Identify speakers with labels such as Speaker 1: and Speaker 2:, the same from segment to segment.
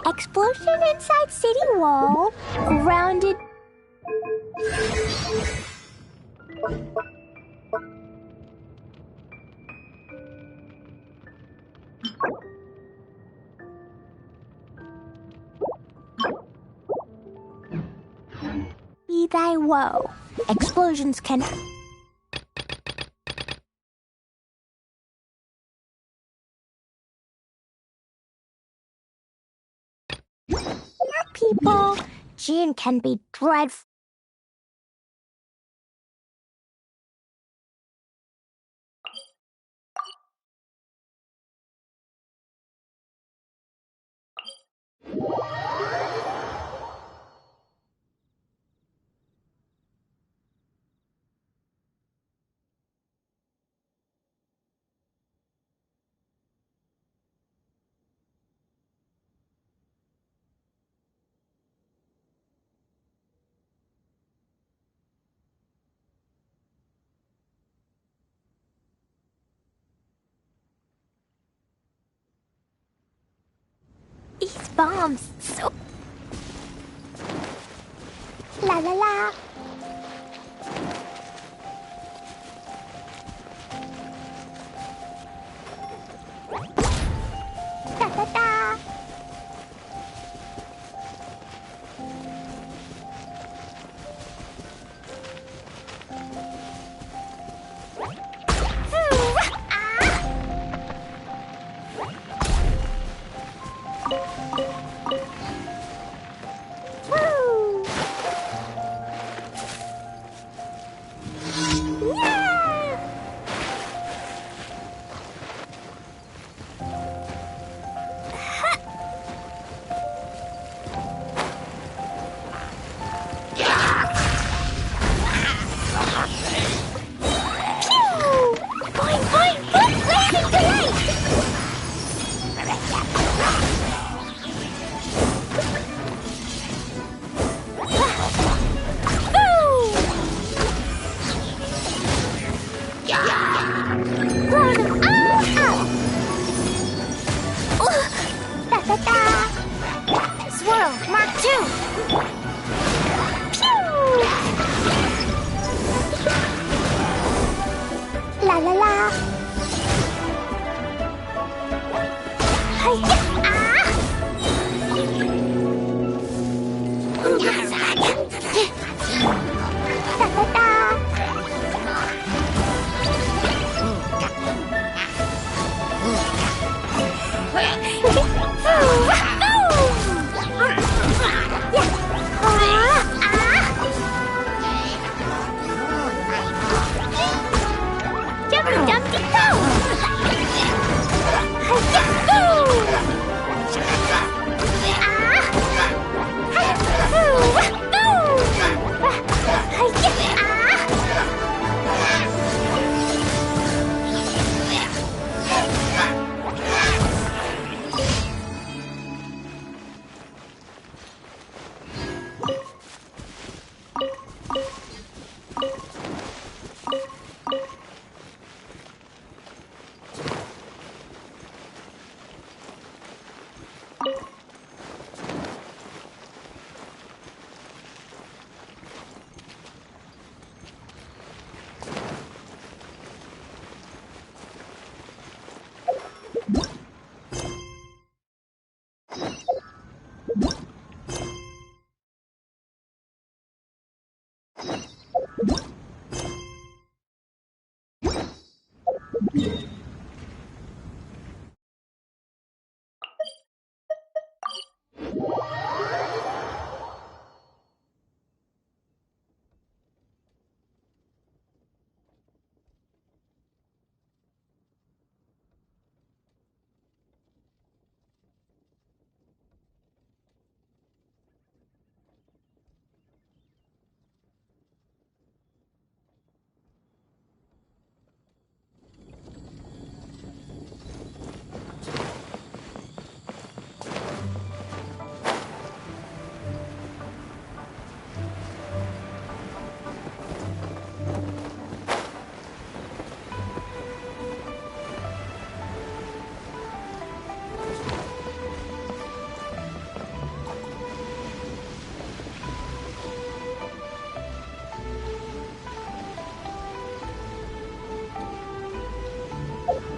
Speaker 1: Explosion inside city wall. Grounded. Be thy woe. Explosions can. People, June can be dreadful. These bombs, so... La la la. Da da da.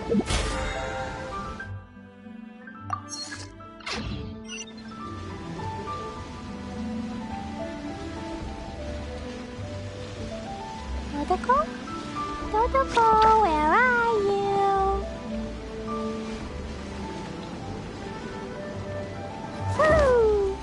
Speaker 1: Dodoko? Dodoko, where are you? Woo!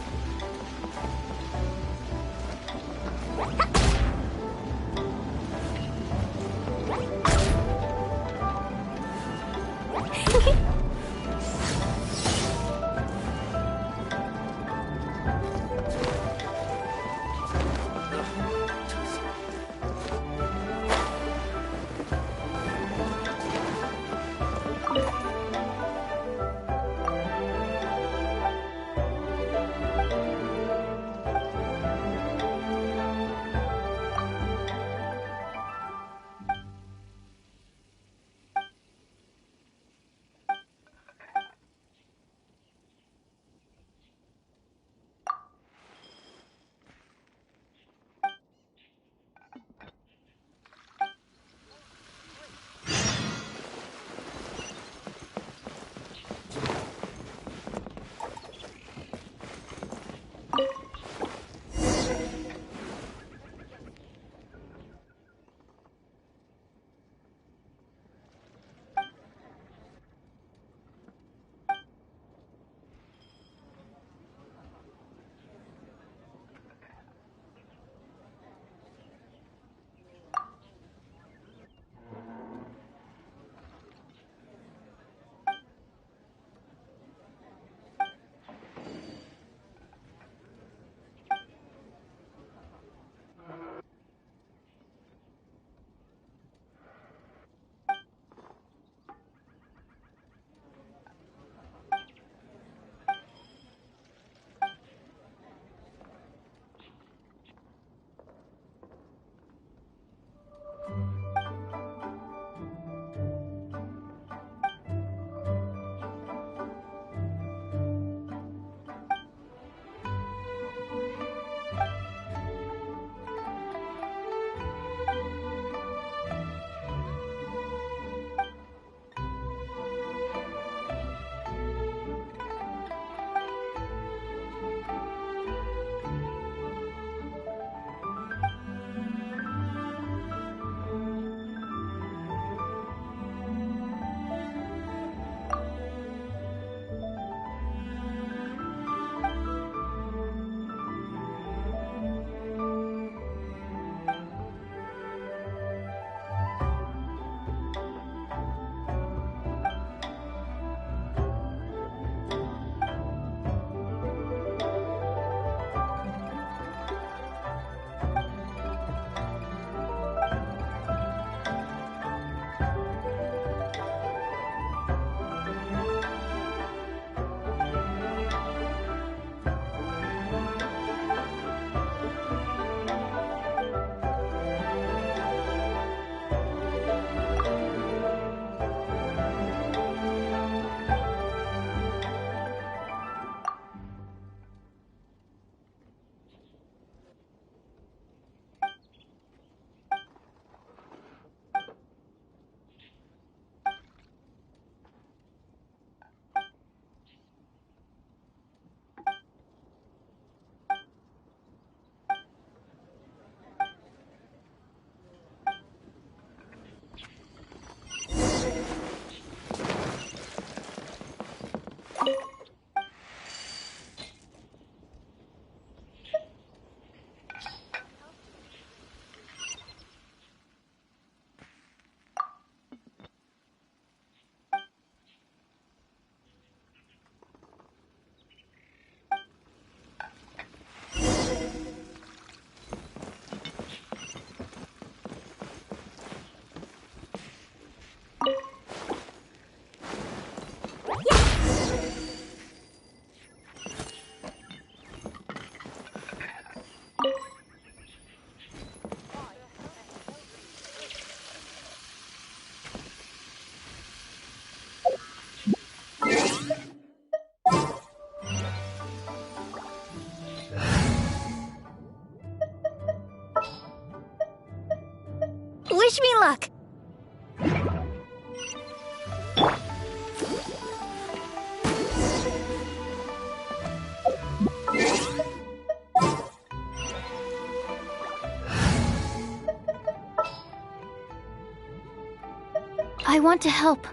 Speaker 2: I want to help.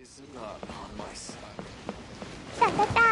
Speaker 3: Is not on my side.
Speaker 1: Da da da!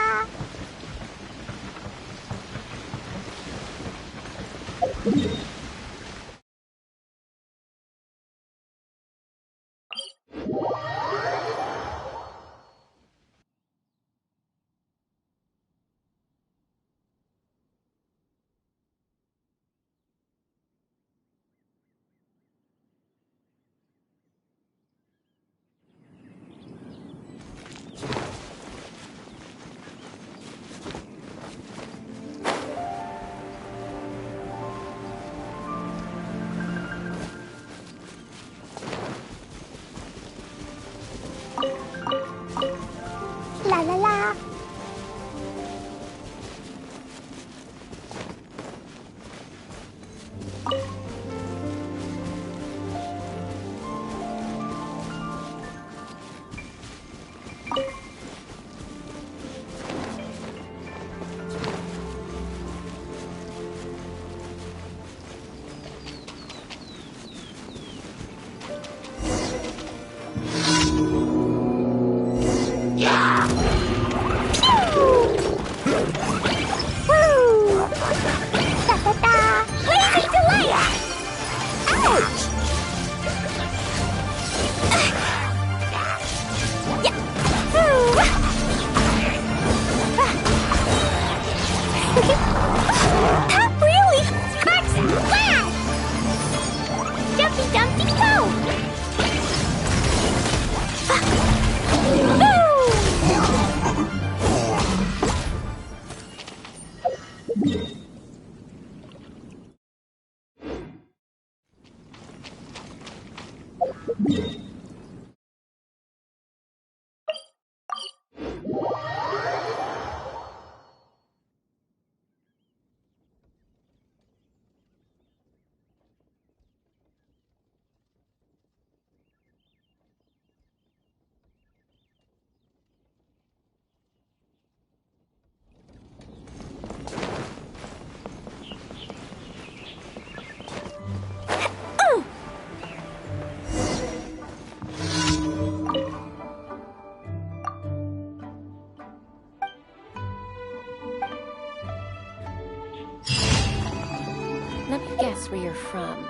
Speaker 2: place where you're from.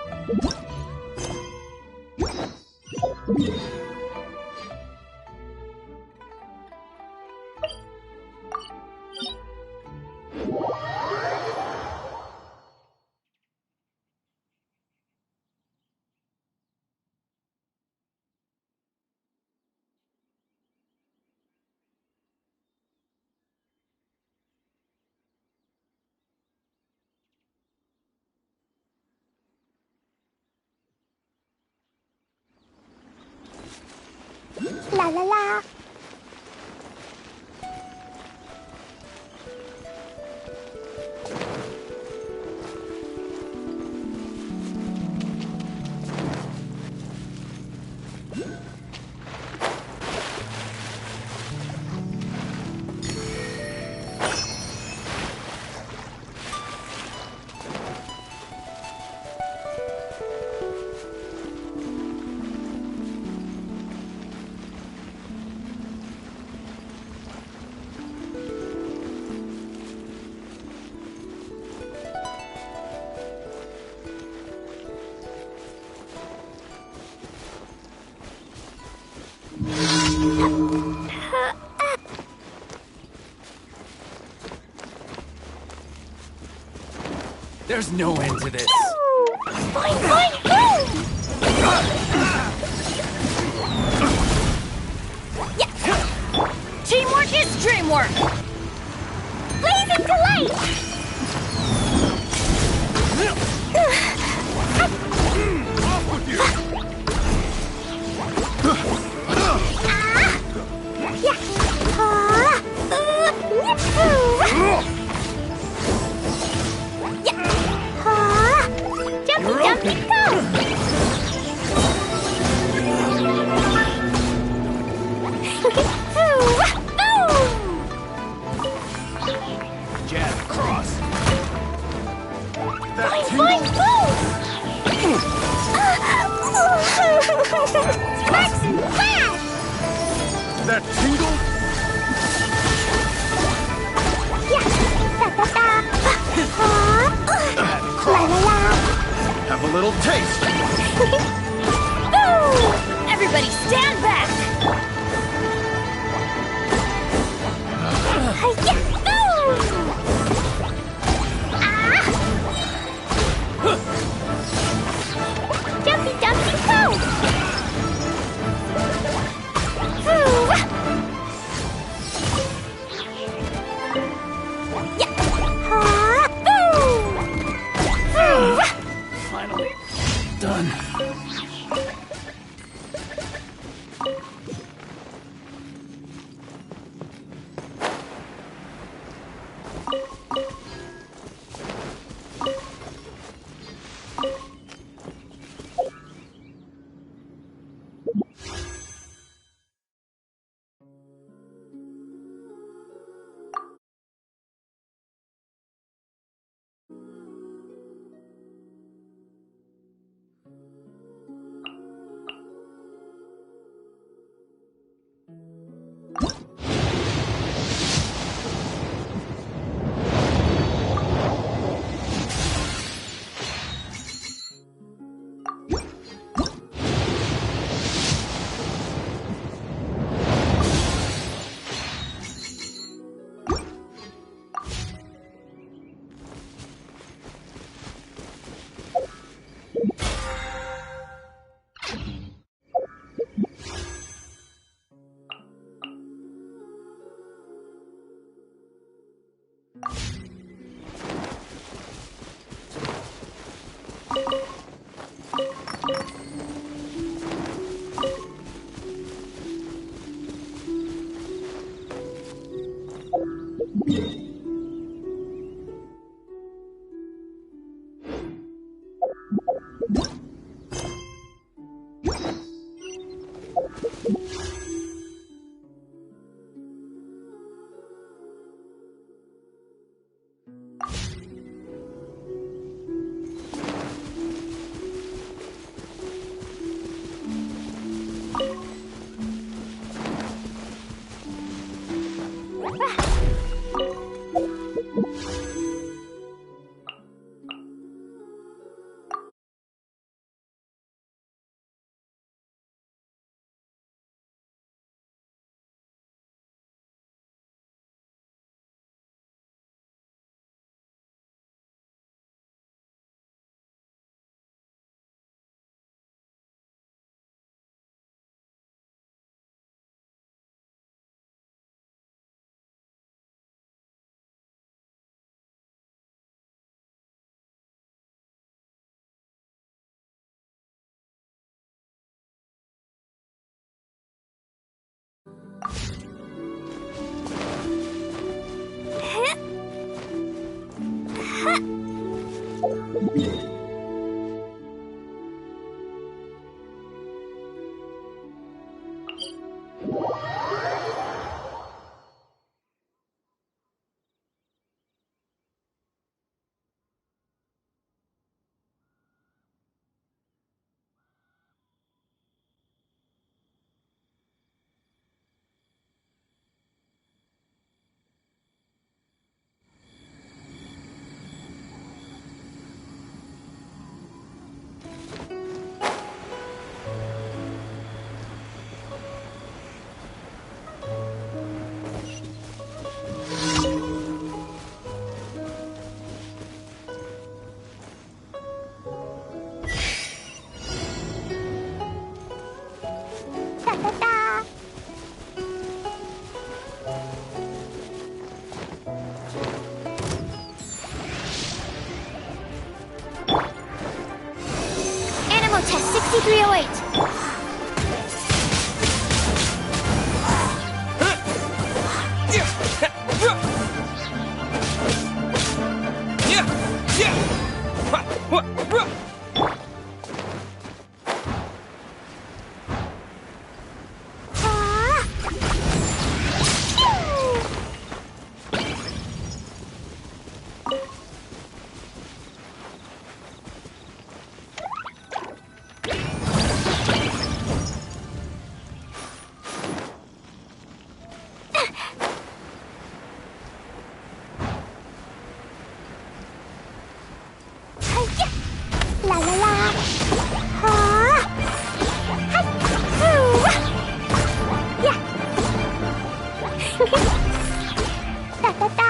Speaker 1: La la la.
Speaker 3: There's no end to this.
Speaker 1: Fine, fine, fine.
Speaker 2: Teamwork is dreamwork!
Speaker 1: Blazing delight.
Speaker 3: Off with you!
Speaker 1: Jumpy, jumpy, go!
Speaker 3: Jab, cross. That
Speaker 1: Fine,
Speaker 3: tingle?
Speaker 1: fine, go! Sparks and flash!
Speaker 3: That tingle?
Speaker 1: Yeah, da da da.
Speaker 3: That
Speaker 1: La
Speaker 3: cross.
Speaker 1: la la.
Speaker 3: Have a little taste.
Speaker 2: Everybody stand back!
Speaker 1: Jumpy, jumpy, go!
Speaker 3: Finally done.
Speaker 1: Ta-ta-ta! Animal test 6308. La la la. Ha. Hi. Hoo. Yeah. Ta ta ta.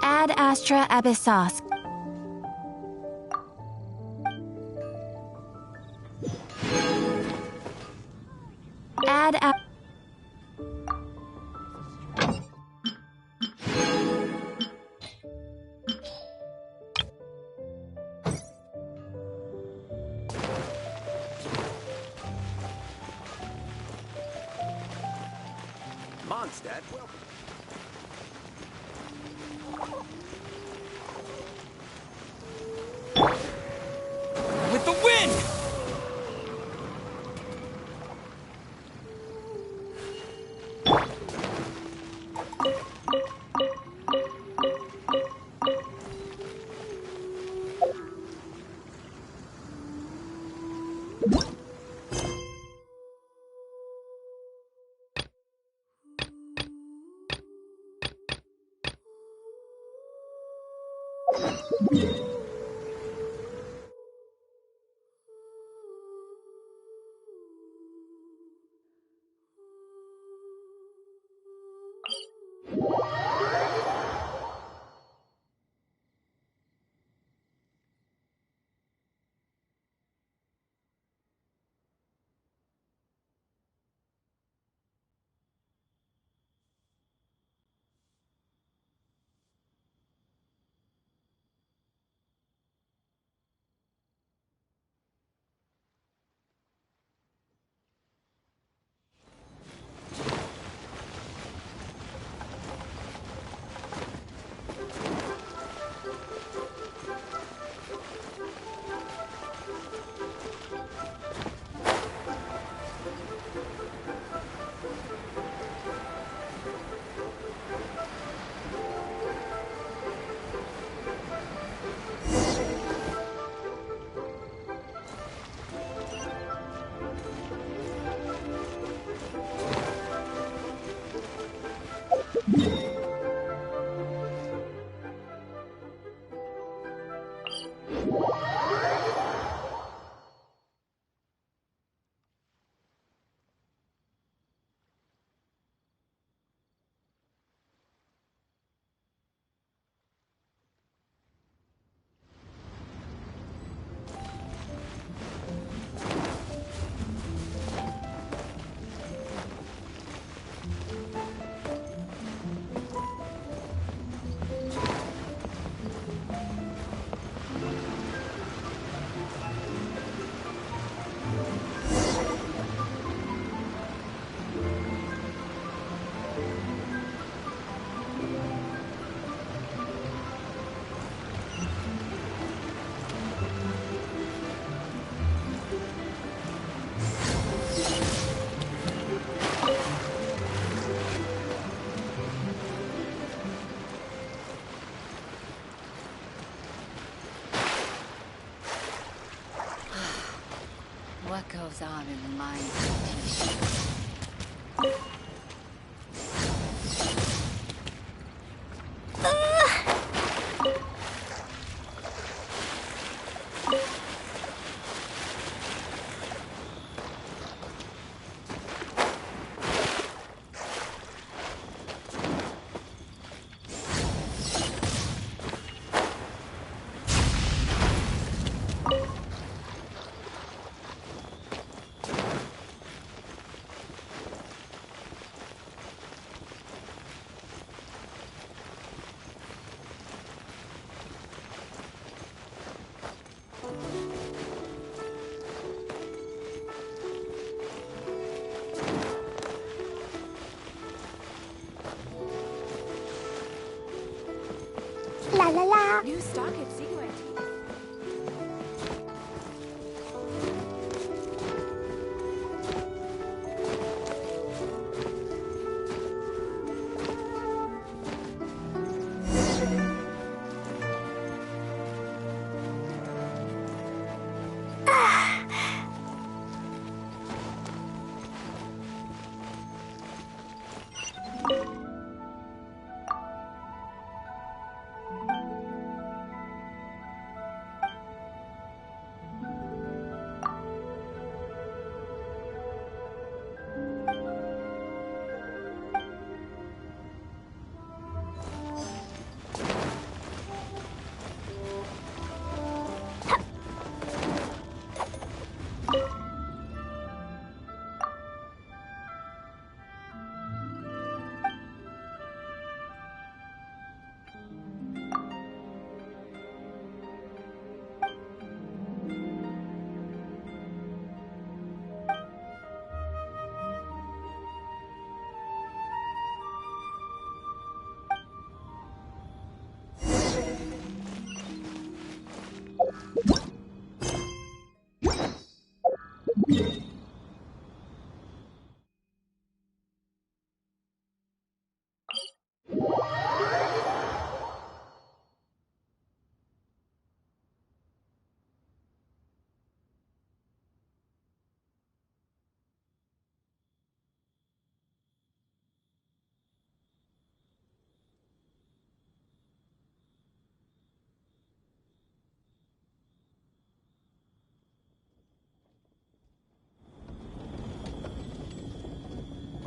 Speaker 1: Ad Astra Abyssos. Ad a
Speaker 3: Mondstadt, welcome. With the wind!
Speaker 2: What goes on in the mind of
Speaker 1: La la la.
Speaker 4: New stock at Seaguay.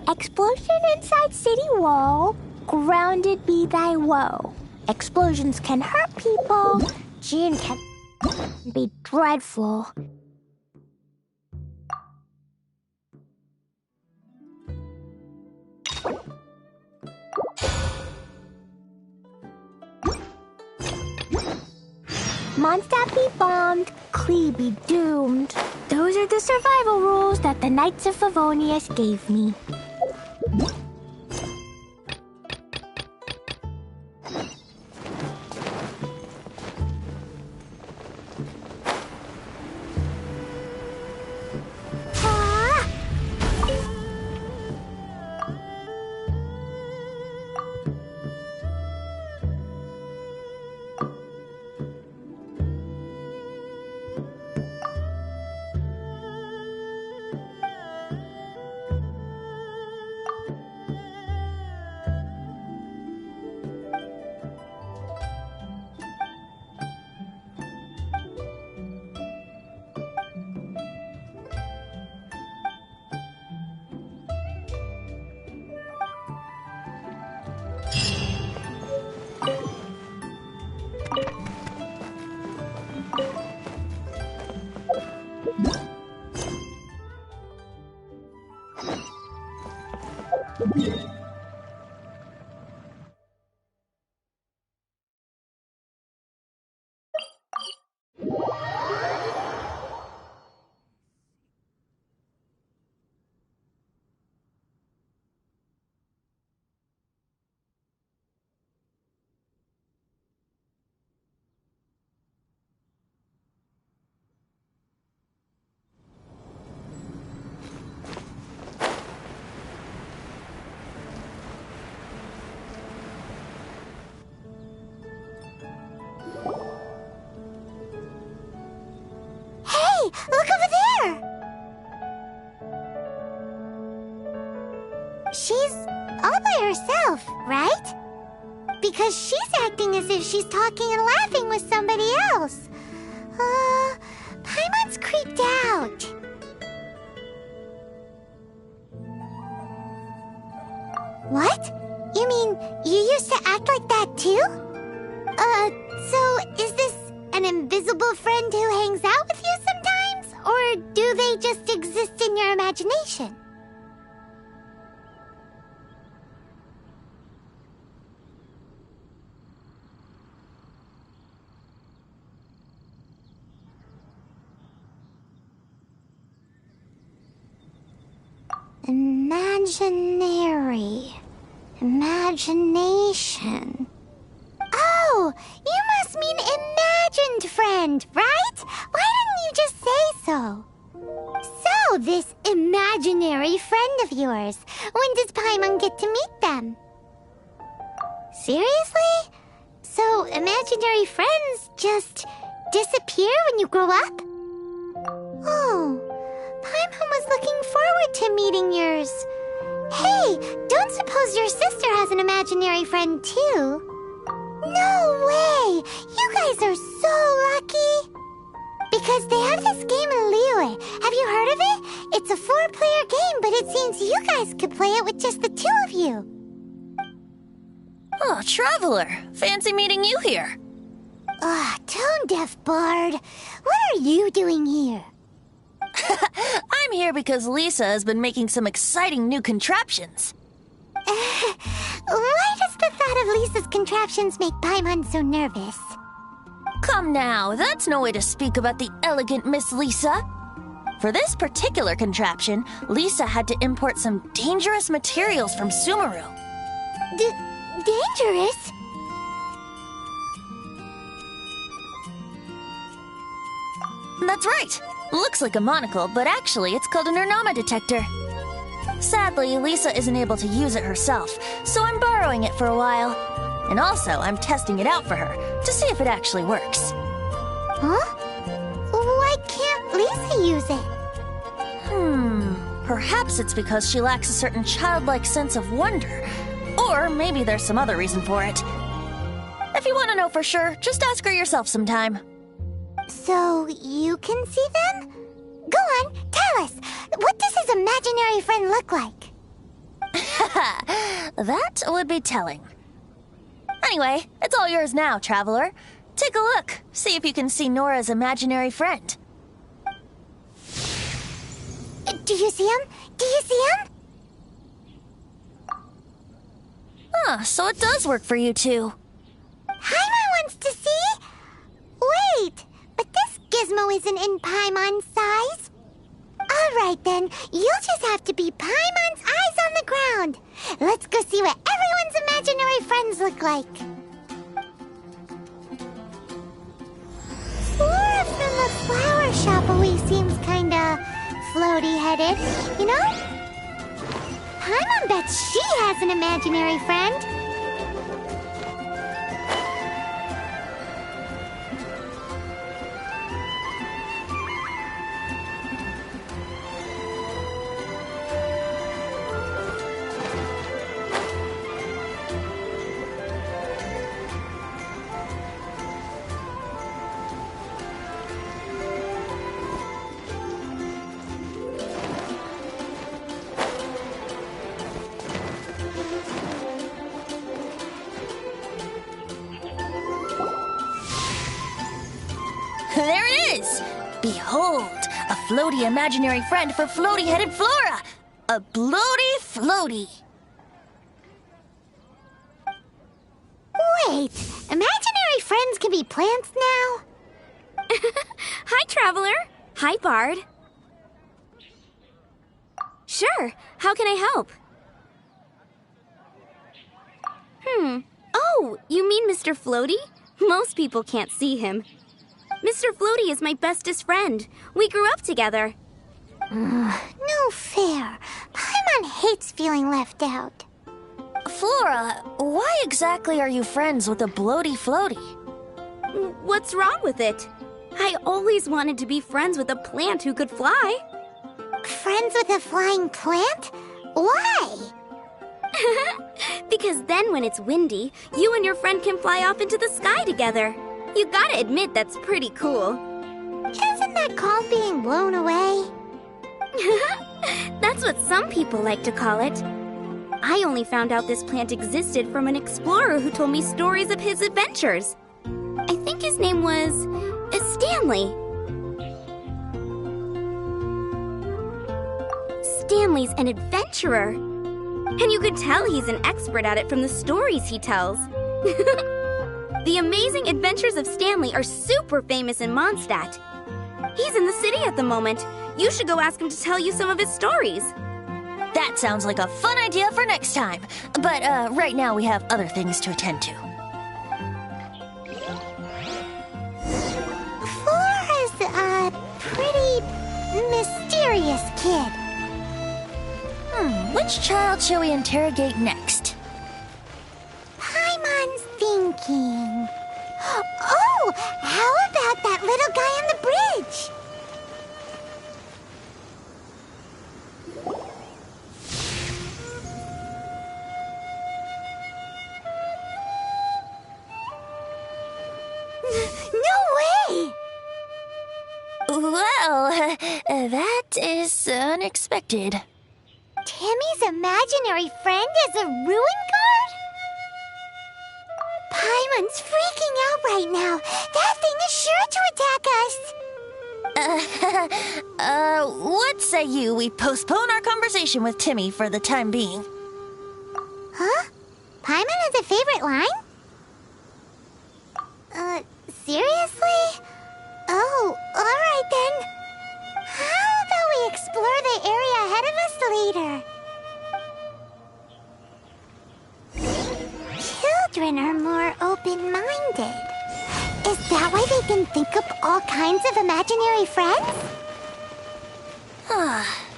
Speaker 1: Explosion inside city wall. Grounded be thy woe. Explosions can hurt people. Gene can be dreadful. Mondstadt be bombed, Klee be doomed. Those are the survival rules that the Knights of Favonius gave me. Ah! Look over there! herself, right? Because she's acting as if she's talking and laughing with somebody else. Paimon's creeped out. What? You mean you used to act like that too? So is this an invisible friend who hangs out with you sometimes? Or do they just exist in your imagination? Imaginary. Imagination. Oh, you must mean imagined friend, right? Why didn't you just say so? So, this imaginary friend of yours, when does Paimon get to meet them? Seriously? So, imaginary friends just disappear when you grow up? Oh, Paimon was looking forward to meeting yours. Hey, don't suppose your sister has an imaginary friend too? No way! You guys are so lucky! Because they have this game in Liyue. Have you heard of it? It's a 4-player game, but it seems you guys could play it with just the 2 of you.
Speaker 4: Oh, Traveler! Fancy meeting you here.
Speaker 1: Tone-deaf bard. What are you doing here?
Speaker 4: I'm here because Lisa has been making some exciting new contraptions.
Speaker 1: Why does the thought of Lisa's contraptions make Paimon so nervous?
Speaker 4: Come now, that's no way to speak about the elegant Miss Lisa. For this particular contraption, Lisa had to import some dangerous materials from Sumeru.
Speaker 1: Dangerous?
Speaker 4: That's right. Looks like a monocle, but actually it's called an Ernama detector. Sadly, Lisa isn't able to use it herself, so I'm borrowing it for a while. And also, I'm testing it out for her, to see if it actually works.
Speaker 1: Huh? Why can't Lisa use it?
Speaker 4: Perhaps it's because she lacks a certain childlike sense of wonder. Or maybe there's some other reason for it. If you want to know for sure, just ask her yourself sometime.
Speaker 1: So, you can see them? Go on, tell us. What does his imaginary friend look like?
Speaker 4: That would be telling. Anyway, it's all yours now, Traveler. Take a look. See if you can see Nora's imaginary friend.
Speaker 1: Do you see him? Do you see him?
Speaker 4: So it does work for you two.
Speaker 1: Paimon wants to see? Wait, but this gizmo isn't in Paimon's size. Alright then, you'll just have to be Paimon's eyes on the ground. Let's go see what everyone's imaginary friends look like. Flora from the flower shop always seems kinda floaty-headed, you know? Paimon bets she has an imaginary friend.
Speaker 4: There it is! Behold, a floaty imaginary friend for floaty-headed Flora! A bloaty floaty!
Speaker 1: Wait, imaginary friends can be plants now?
Speaker 5: Hi, Traveler. Hi, Bard. Sure, how can I help? Oh, you mean Mr. Floaty? Most people can't see him. Mr. Floaty is my bestest friend. We grew up together.
Speaker 1: No fair. Paimon hates feeling left out.
Speaker 4: Flora, why exactly are you friends with a bloaty floaty?
Speaker 5: What's wrong with it? I always wanted to be friends with a plant who could fly.
Speaker 1: Friends with a flying plant? Why?
Speaker 5: Because then when it's windy, you and your friend can fly off into the sky together. You gotta admit that's pretty cool.
Speaker 1: Isn't that called being blown away?
Speaker 5: That's what some people like to call it. I only found out this plant existed from an explorer who told me stories of his adventures. I think his name was Stanley. Stanley's an adventurer. And you could tell he's an expert at it from the stories he tells. The amazing adventures of Stanley are super famous in Mondstadt. He's in the city at the moment. You should go ask him to tell you some of his stories.
Speaker 4: That sounds like a fun idea for next time. But right now we have other things to attend to.
Speaker 1: Flora's a pretty mysterious kid.
Speaker 4: Which child shall we interrogate next?
Speaker 1: Paimon's thinking. Oh, how about that little guy on the bridge? No way!
Speaker 4: Well, that is unexpected.
Speaker 1: Timmy's imaginary friend is a ruin guard? Paimon's freaking out right now. That thing is sure to attack us.
Speaker 4: What say you we postpone our conversation with Timmy for the time being?
Speaker 1: Huh? Paimon has a favorite line? Seriously? Oh, alright then. How about we explore the area ahead of us later? Children are more open-minded. Is that why they can think up all kinds of imaginary friends?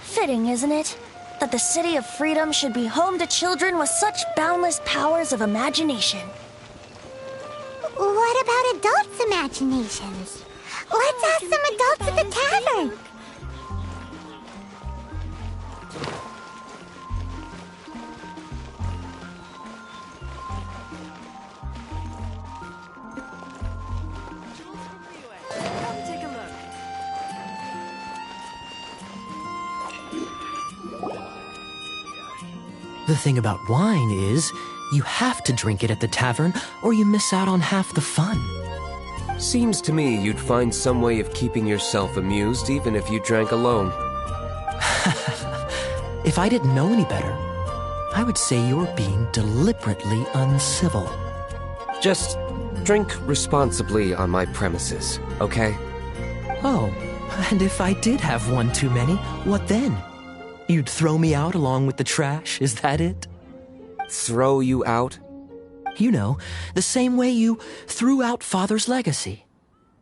Speaker 4: Fitting, isn't it? That the City of Freedom should be home to children with such boundless powers of imagination.
Speaker 1: What about adults' imaginations? Let's ask some adults at the tavern.
Speaker 2: Come take a look.
Speaker 6: The thing about wine is, you have to drink it at the tavern, or you miss out on half the fun.
Speaker 3: Seems to me you'd find some way of keeping yourself amused even if you drank alone.
Speaker 6: If I didn't know any better, I would say you're being deliberately uncivil.
Speaker 3: Just drink responsibly on my premises, okay?
Speaker 6: Oh, and if I did have one too many, what then? You'd throw me out along with the trash, is that it?
Speaker 3: Throw you out?
Speaker 6: You know, the same way you threw out Father's legacy.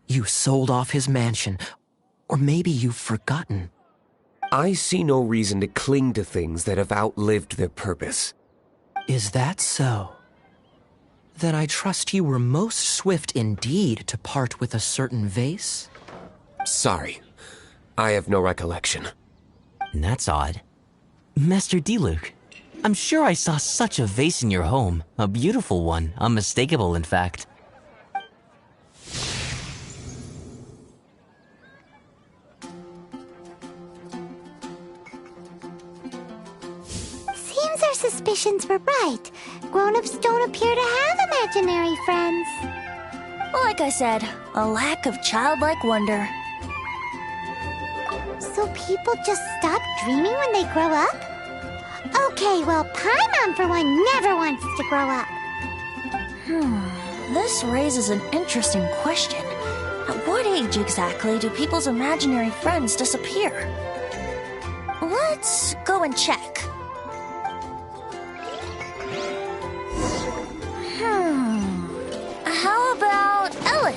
Speaker 6: You sold off his mansion, or maybe you've forgotten.
Speaker 3: I see no reason to cling to things that have outlived their purpose.
Speaker 6: Is that so? Then I trust you were most swift indeed to part with a certain vase?
Speaker 3: Sorry, I have no recollection.
Speaker 7: That's odd. Master Diluc, I'm sure I saw such a vase in your home. A beautiful one, unmistakable in fact.
Speaker 1: Seems our suspicions were right. Grown-ups don't appear to have imaginary friends.
Speaker 4: Like I said, a lack of childlike wonder.
Speaker 1: So people just stop dreaming when they grow up? Okay, well, Paimon, for one, never wants to grow up.
Speaker 4: This raises an interesting question. At what age exactly do people's imaginary friends disappear? Let's go and check. How about Ellen?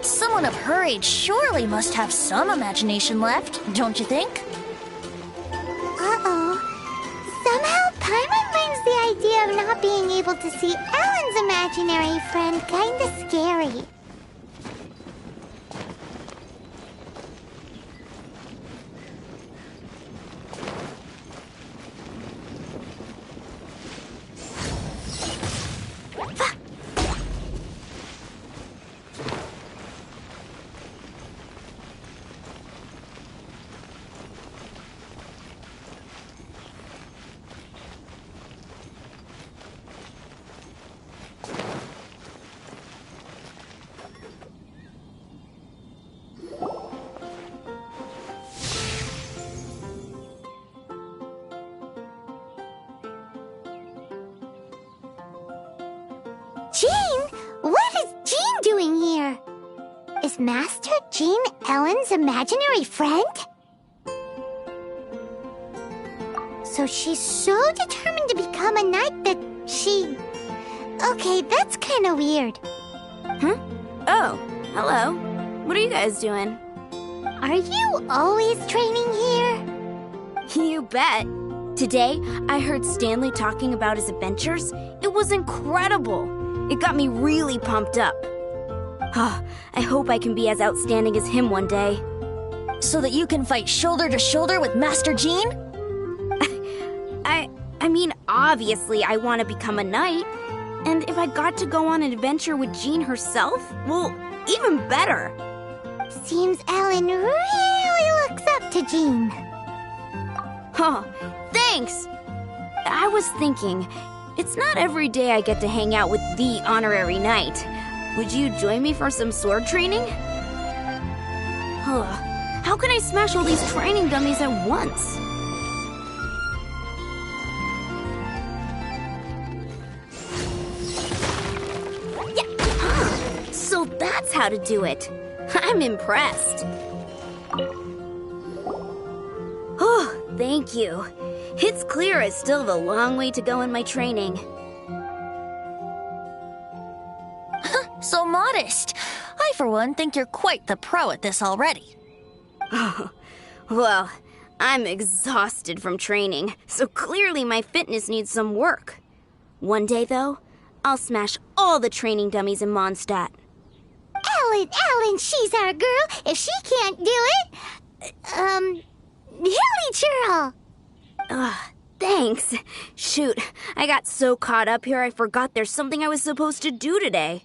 Speaker 4: Someone of her age surely must have some imagination left, don't you think?
Speaker 1: Uh-oh. Somehow, Paimon finds the idea of not being able to see Ellen's imaginary friend kinda scary. Is Master Jean Ellen's imaginary friend? So she's so determined to become a knight that she... Okay, that's kind of weird.
Speaker 5: Huh? Oh, hello. What are you guys doing?
Speaker 1: Are you always training here?
Speaker 5: You bet. Today, I heard Stanley talking about his adventures. It was incredible. It got me really pumped up. I hope I can be as outstanding as him one day.
Speaker 4: So that you can fight shoulder to shoulder with Master Jean?
Speaker 5: I mean, obviously I want to become a knight. And if I got to go on an adventure with Jean herself, well, even better.
Speaker 1: Seems Ellen really looks up to Jean.
Speaker 5: Oh, thanks! I was thinking, it's not every day I get to hang out with the honorary knight. Would you join me for some sword training? How can I smash all these training dummies at once? Yeah! So that's how to do it. I'm impressed. Oh, thank you. It's clear I still have a long way to go in my training.
Speaker 4: So modest. I, for one, think you're quite the pro at this already.
Speaker 5: Oh, well, I'm exhausted from training, so clearly my fitness needs some work. One day, though, I'll smash all the training dummies in Mondstadt.
Speaker 1: Ellen, she's our girl. If she can't do it, Hilly Churl.
Speaker 5: Thanks. Shoot, I got so caught up here I forgot there's something I was supposed to do today.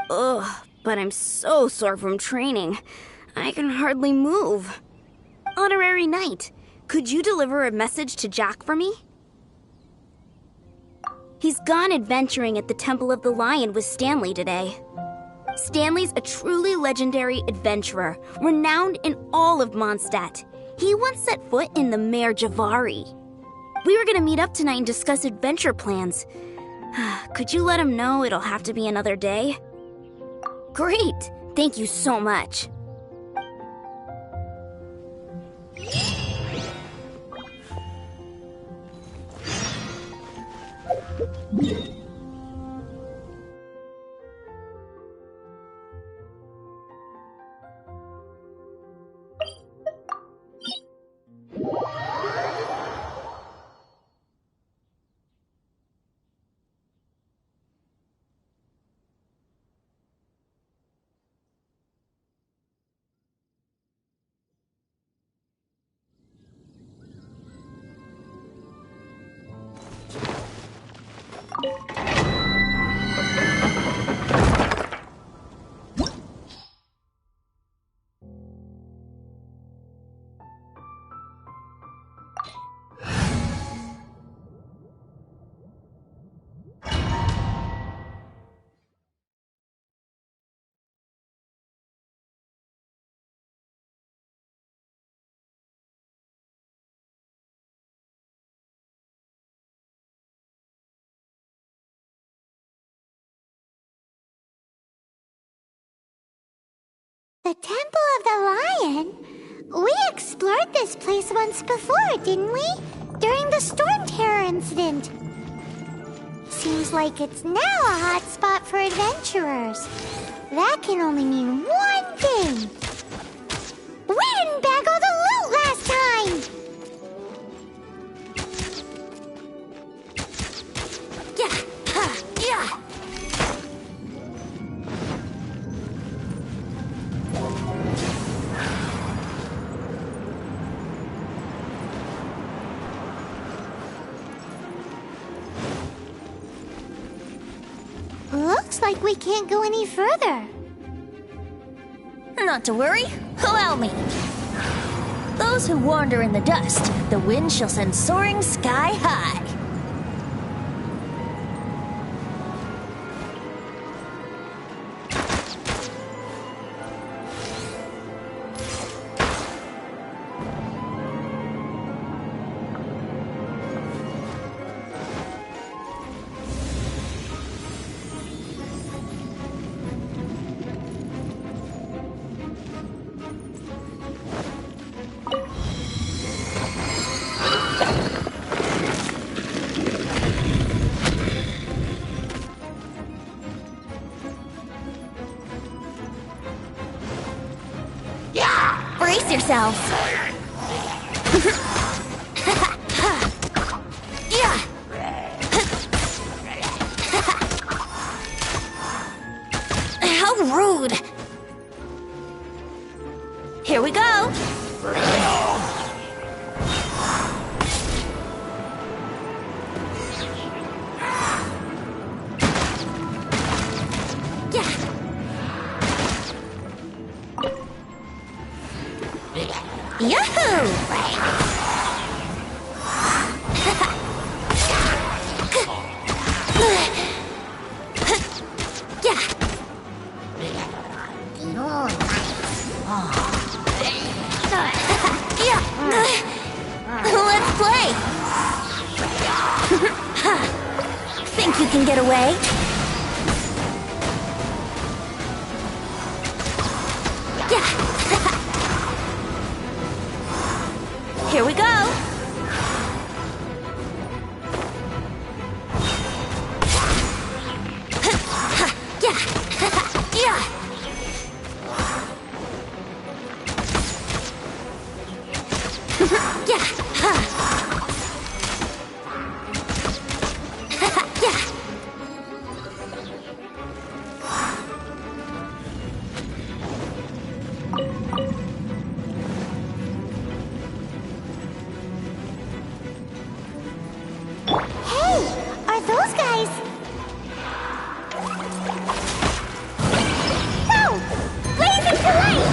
Speaker 5: But I'm so sore from training. I can hardly move. Honorary Knight, could you deliver a message to Jack for me? He's gone adventuring at the Temple of the Lion with Stanley today. Stanley's a truly legendary adventurer, renowned in all of Mondstadt. He once set foot in the Mare Javari. We were gonna meet up tonight and discuss adventure plans. Could you let him know it'll have to be another day? Great! Thank you so much.
Speaker 1: The Temple of the Lion? We explored this place once before, didn't we? During the Storm Terror incident. Seems like it's now a hot spot for adventurers. That can only mean one thing. We didn't bag all the loot last time!
Speaker 4: Yeah.
Speaker 1: Looks like we can't go any further.
Speaker 4: Not to worry. Allow me. Those who wander in the dust, the wind shall send soaring sky high. yourself. Yeah. How rude. Here we go. Yahoo! Let's play! Think you can get away? Here we go!
Speaker 1: Are those guys? No! Blaze into light!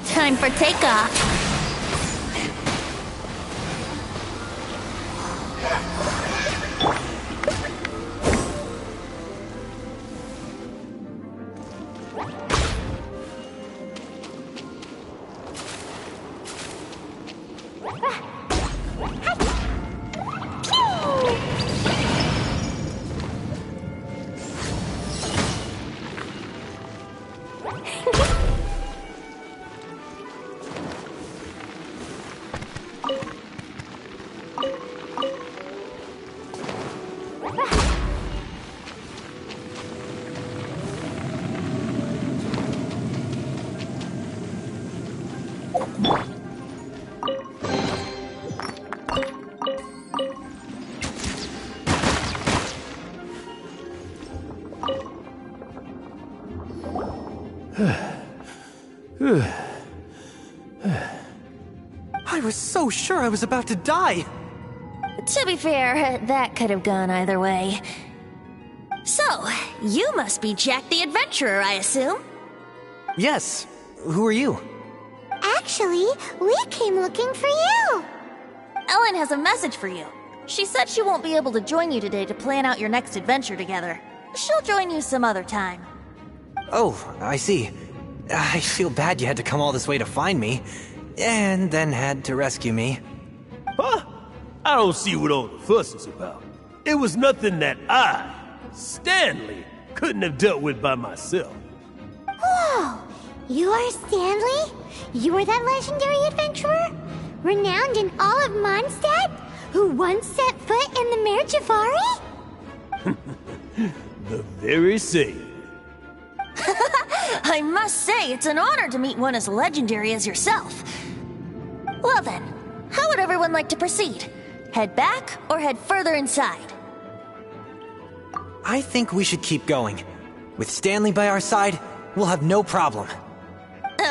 Speaker 4: Time for takeoff.
Speaker 6: I was so sure I was about to die.
Speaker 4: To be fair, that could have gone either way. So, you must be Jack the Adventurer, I assume?
Speaker 6: Yes. Who are you?
Speaker 1: Actually, we came looking for you.
Speaker 4: Ellen has a message for you. She said she won't be able to join you today to plan out your next adventure together. She'll join you some other time.
Speaker 6: Oh, I see. I feel bad you had to come all this way to find me, and then had to rescue me.
Speaker 8: Huh? I don't see what all the fuss is about. It was nothing that I, Stanley, couldn't have dealt with by myself.
Speaker 1: Whoa! You are Stanley? You are that legendary adventurer? Renowned in all of Mondstadt? Who once set foot in the Mare Javari?
Speaker 8: The very same.
Speaker 4: I must say, it's an honor to meet one as legendary as yourself. Well then, how would everyone like to proceed? Head back or head further inside?
Speaker 6: I think we should keep going. With Stanley by our side, we'll have no problem.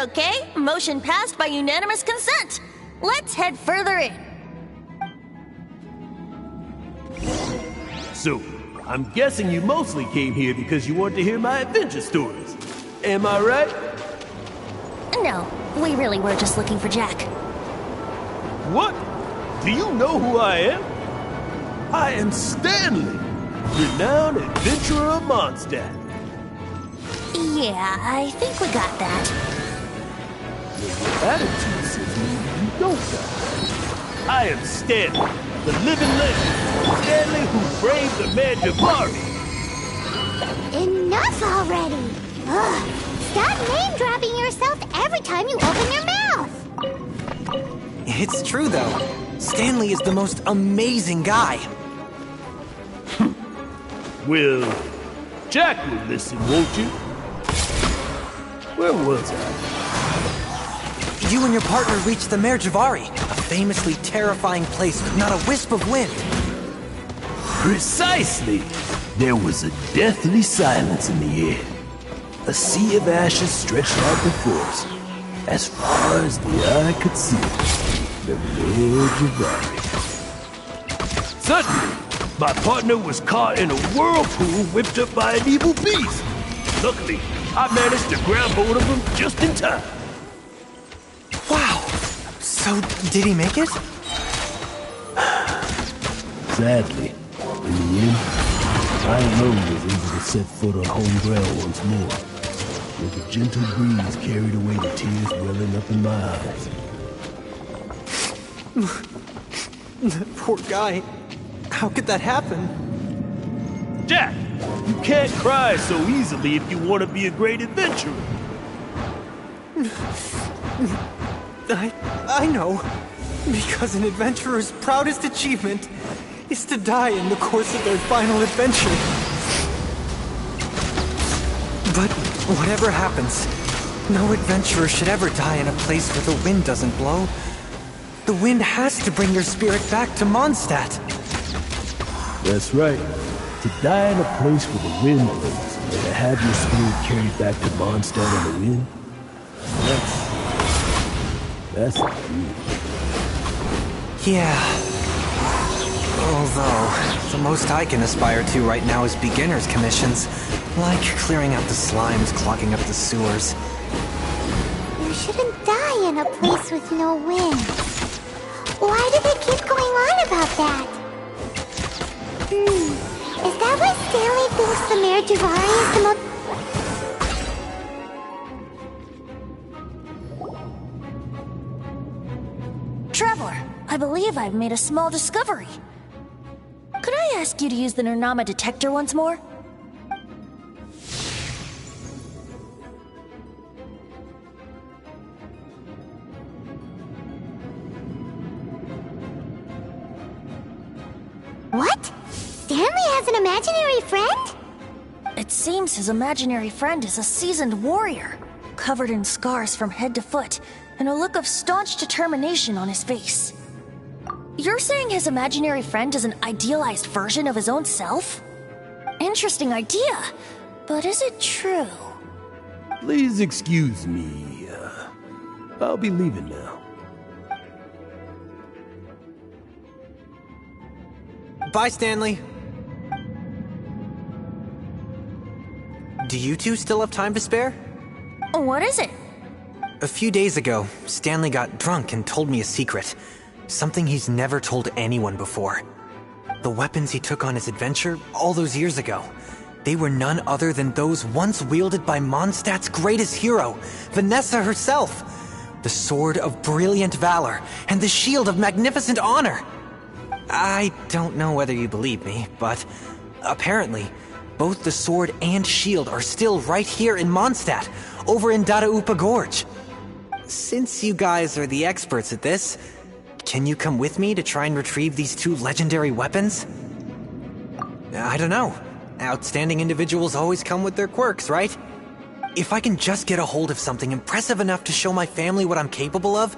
Speaker 4: Okay, motion passed by unanimous consent. Let's head further in.
Speaker 8: So, I'm guessing you mostly came here because you want to hear my adventure stories. Am I right?
Speaker 4: No, we really were just looking for Jack.
Speaker 8: What? Do you know who I am? I am Stanley, renowned adventurer of Mondstadt.
Speaker 4: Yeah, I think we got that.
Speaker 8: Your attitude says maybe you don't got it. I am Stanley, the living legend. Stanley who braved the Mare Javari.
Speaker 1: Enough already! Ugh! Stop name-dropping yourself every time you open your mouth!
Speaker 6: It's true, though. Stanley is the most amazing guy.
Speaker 8: Well, Jack will listen, won't you? Where was I?
Speaker 6: You and your partner reached the Mare Javari, a famously terrifying place with not a wisp of wind.
Speaker 8: Precisely! There was a deathly silence in the air. A sea of ashes stretched out before us, as far as the eye could see. The Mare Javari. Suddenly, my partner was caught in a whirlpool whipped up by an evil beast. Luckily, I managed to grab hold of him just in time.
Speaker 6: Wow! So, did he make it?
Speaker 8: Sadly, in the end, I alone was able to set foot on home ground once more, with a gentle breeze carried away the tears welling up in my eyes.
Speaker 6: That poor guy. How could that happen?
Speaker 8: Jack, you can't cry so easily if you want to be a great adventurer.
Speaker 6: I know. Because an adventurer's proudest achievement is to die in the course of their final adventure. But whatever happens, no adventurer should ever die in a place where the wind doesn't blow. The wind has to bring your spirit back to Mondstadt.
Speaker 8: That's right. To die in a place where the wind blows, and to have your spirit carried back to Mondstadt on the wind, that's beautiful.
Speaker 6: Yeah. Although, the most I can aspire to right now is beginner's commissions, like clearing out the slimes, clogging up the sewers.
Speaker 1: You shouldn't die in a place with no wind. Why do they keep going on about that? Is that why Stanley thinks the Mare Javari is the most...
Speaker 4: Traveler, I believe I've made a small discovery. Could I ask you to use the Nernama detector once more?
Speaker 1: What? Stanley has an imaginary friend?
Speaker 4: It seems his imaginary friend is a seasoned warrior, covered in scars from head to foot, and a look of staunch determination on his face. You're saying his imaginary friend is an idealized version of his own self? Interesting idea, but is it true?
Speaker 8: Please excuse me. I'll be leaving now.
Speaker 6: Bye, Stanley. Do you two still have time to spare?
Speaker 4: What is it?
Speaker 6: A few days ago, Stanley got drunk and told me a secret. Something he's never told anyone before. The weapons he took on his adventure all those years ago, they were none other than those once wielded by Mondstadt's greatest hero, Vanessa herself. The sword of brilliant valor and the shield of magnificent honor. I don't know whether you believe me, but apparently, both the sword and shield are still right here in Mondstadt, over in Dadaupa Gorge. Since you guys are the experts at this, can you come with me to try and retrieve these two legendary weapons? I don't know. Outstanding individuals always come with their quirks, right? If I can just get a hold of something impressive enough to show my family what I'm capable of,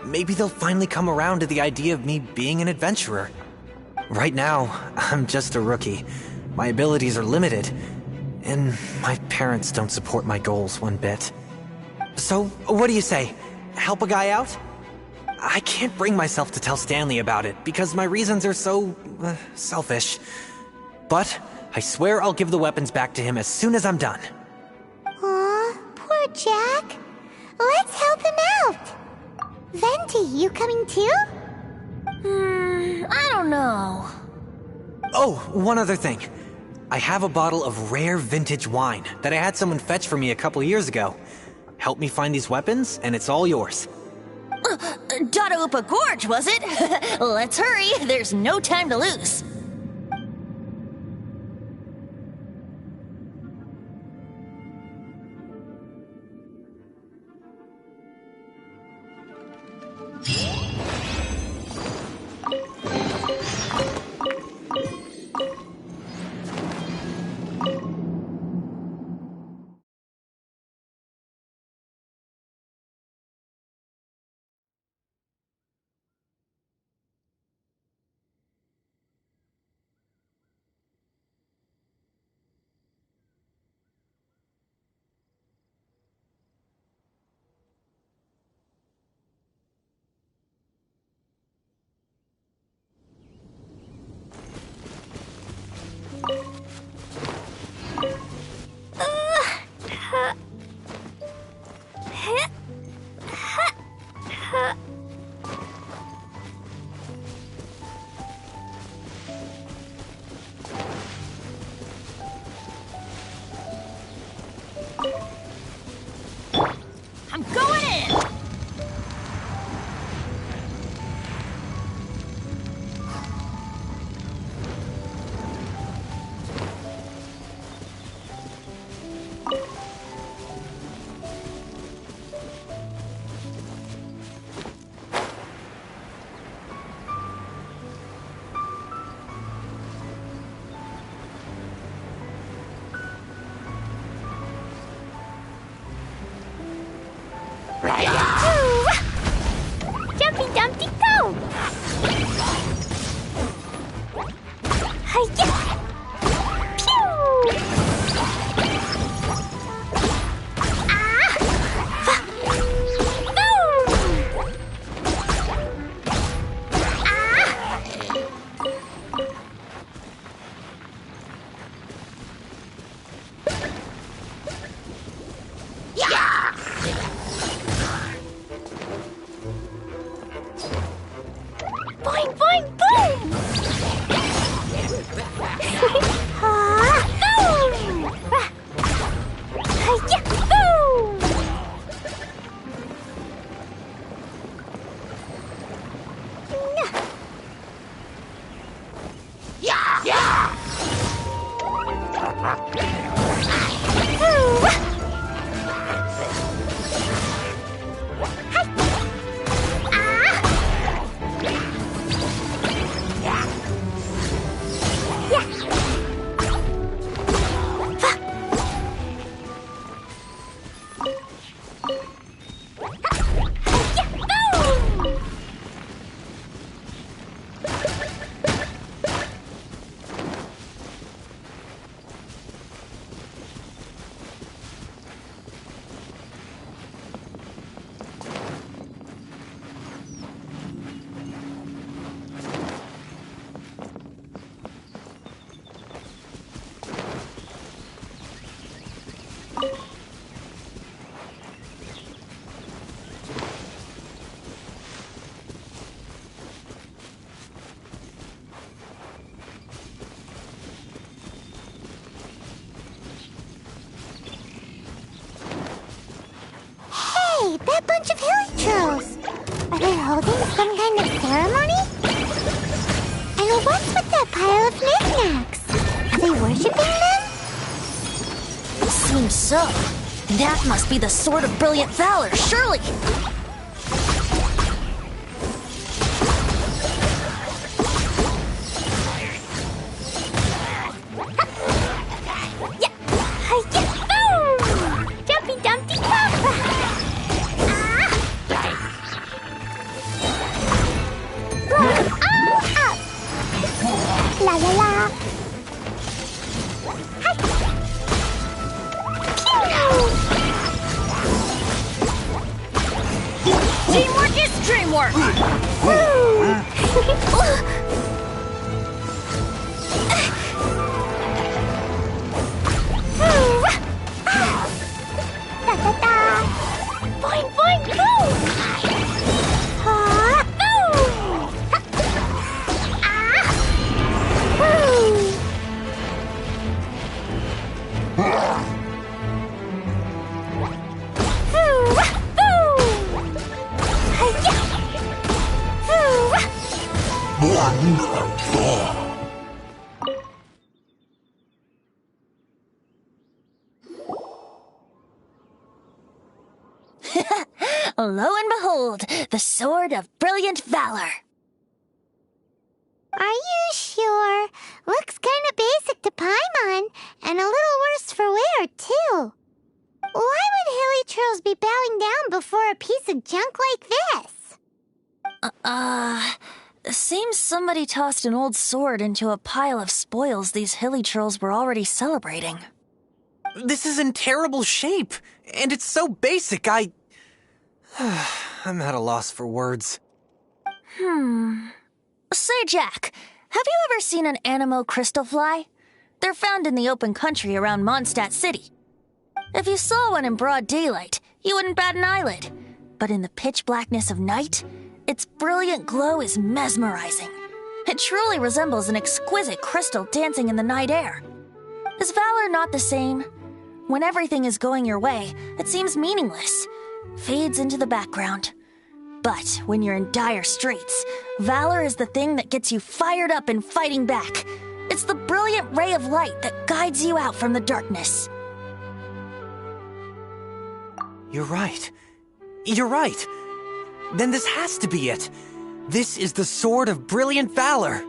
Speaker 6: maybe they'll finally come around to the idea of me being an adventurer. Right now, I'm just a rookie. My abilities are limited, and my parents don't support my goals one bit. So, what do you say? Help a guy out? I can't bring myself to tell Stanley about it, because my reasons are so... selfish. But I swear I'll give the weapons back to him as soon as I'm done.
Speaker 1: Aw, poor Jack. Let's help him out. Venti, you coming too?
Speaker 4: I don't know.
Speaker 6: Oh, one other thing. I have a bottle of rare vintage wine that I had someone fetch for me a couple years ago. Help me find these weapons, and it's all yours.
Speaker 4: Dadaupa Gorge, was it? Let's hurry, there's no time to lose. I'm going in!
Speaker 1: Jumpy Dumpty go! Hi-ya! Pew! Ah! Boom! Boing, boing, boom! Ah, boom! Hi-ya, boom! Hey, that bunch of hilichurls! Are they holding some kind of ceremony? And what's with that pile of knickknacks? Are they worshipping them?
Speaker 4: Seems so. That must be the Sword of Brilliant Valor, surely!
Speaker 1: Jumpy Dumpty Pop! Up! La la la!
Speaker 4: Teamwork is dreamwork!
Speaker 1: Boing, boing, boom! Ah, boom! Ah! Boom! Boom! Boom! Hi-ya! Boom!
Speaker 4: Lo and behold, the Sword of Brilliant Valor.
Speaker 1: Are you sure? Looks kinda basic to Paimon, and a little worse for wear, too. Why would hilly churls be bowing down before a piece of junk like this?
Speaker 4: Seems somebody tossed an old sword into a pile of spoils these hilly churls were already celebrating.
Speaker 6: This is in terrible shape, and it's so basic, I'm at a loss for words.
Speaker 4: Say, Jack, have you ever seen an Anemo crystal fly? They're found in the open country around Mondstadt City. If you saw one in broad daylight, you wouldn't bat an eyelid. But in the pitch blackness of night, its brilliant glow is mesmerizing. It truly resembles an exquisite crystal dancing in the night air. Is valor not the same? When everything is going your way, it seems meaningless, fades into the background. But when you're in dire straits, valor is the thing that gets you fired up and fighting back. It's the brilliant ray of light that guides you out from the darkness.
Speaker 6: You're right. You're right. Then this has to be it. This is the Sword of Brilliant Valor.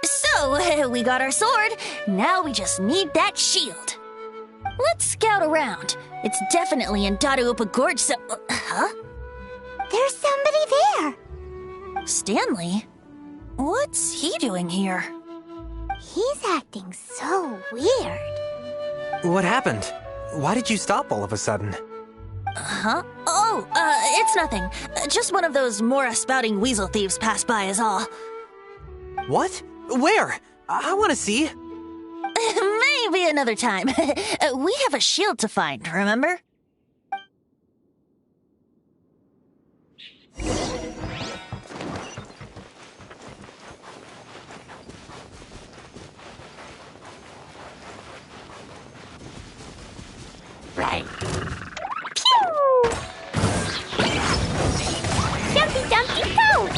Speaker 4: So, we got our sword. Now we just need that shield. Let's scout around. It's definitely in Dadaupa Gorge, so... Huh?
Speaker 1: There's somebody there.
Speaker 4: Stanley? What's he doing here?
Speaker 1: He's acting so weird.
Speaker 6: What happened? Why did you stop all of a sudden?
Speaker 4: Huh? Oh, it's nothing. Just one of those Mora-spouting weasel thieves passed by is all.
Speaker 6: What? Where? I want to see.
Speaker 4: Maybe another time. We have a shield to find, remember?
Speaker 1: Right. Pew! Jumpy Dumpty Go!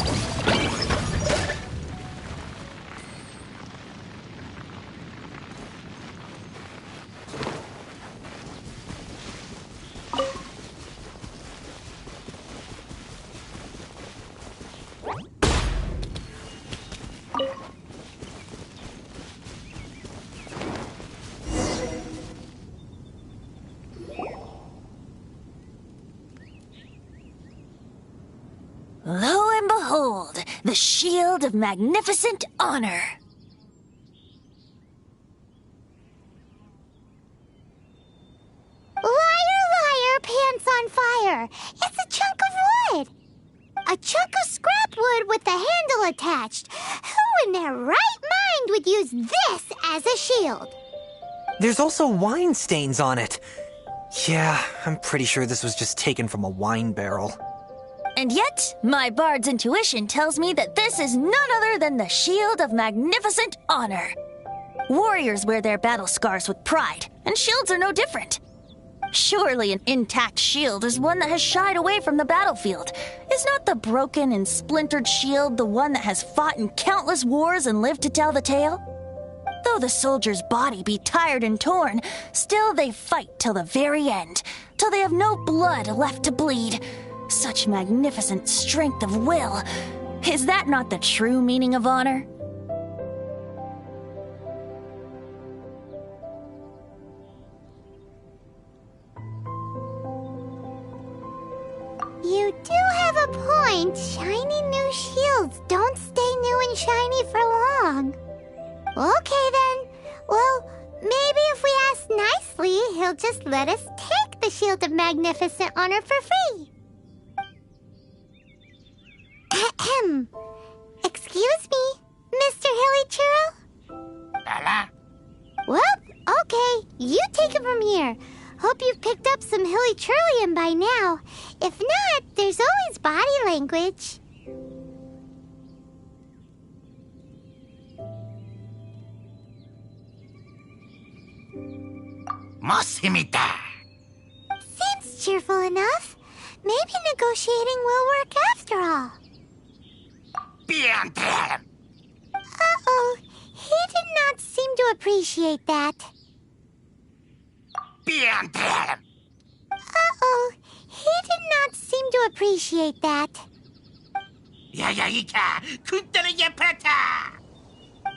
Speaker 4: Lo and behold, the shield of magnificent honor.
Speaker 1: Liar, liar, pants on fire. It's a chunk of wood. A chunk of scrap wood with the handle attached. Who in their right mind would use this as a shield?
Speaker 6: There's also wine stains on it. Yeah, I'm pretty sure this was just taken from a wine barrel.
Speaker 4: And yet, my bard's intuition tells me that this is none other than the shield of magnificent honor. Warriors wear their battle scars with pride, and shields are no different. Surely an intact shield is one that has shied away from the battlefield. Is not the broken and splintered shield the one that has fought in countless wars and lived to tell the tale? Though the soldier's body be tired and torn, still they fight till the very end, till they have no blood left to bleed. Such magnificent strength of will. Is that not the true meaning of honor?
Speaker 1: You do have a point. Shiny new shields don't stay new and shiny for long. Okay then. Well, maybe if we ask nicely, he'll just let us take the Shield of Magnificent Honor for free. Ahem. Excuse me, Mr. Hilly Churl? Well, okay. You take it from here. Hope you've picked up some Hilly Churlian by now. If not, there's always body language. Seems cheerful enough. Maybe negotiating will work after all. Uh-oh, he did not seem to appreciate that. Uh-oh. Uh-oh. He did not seem to appreciate that.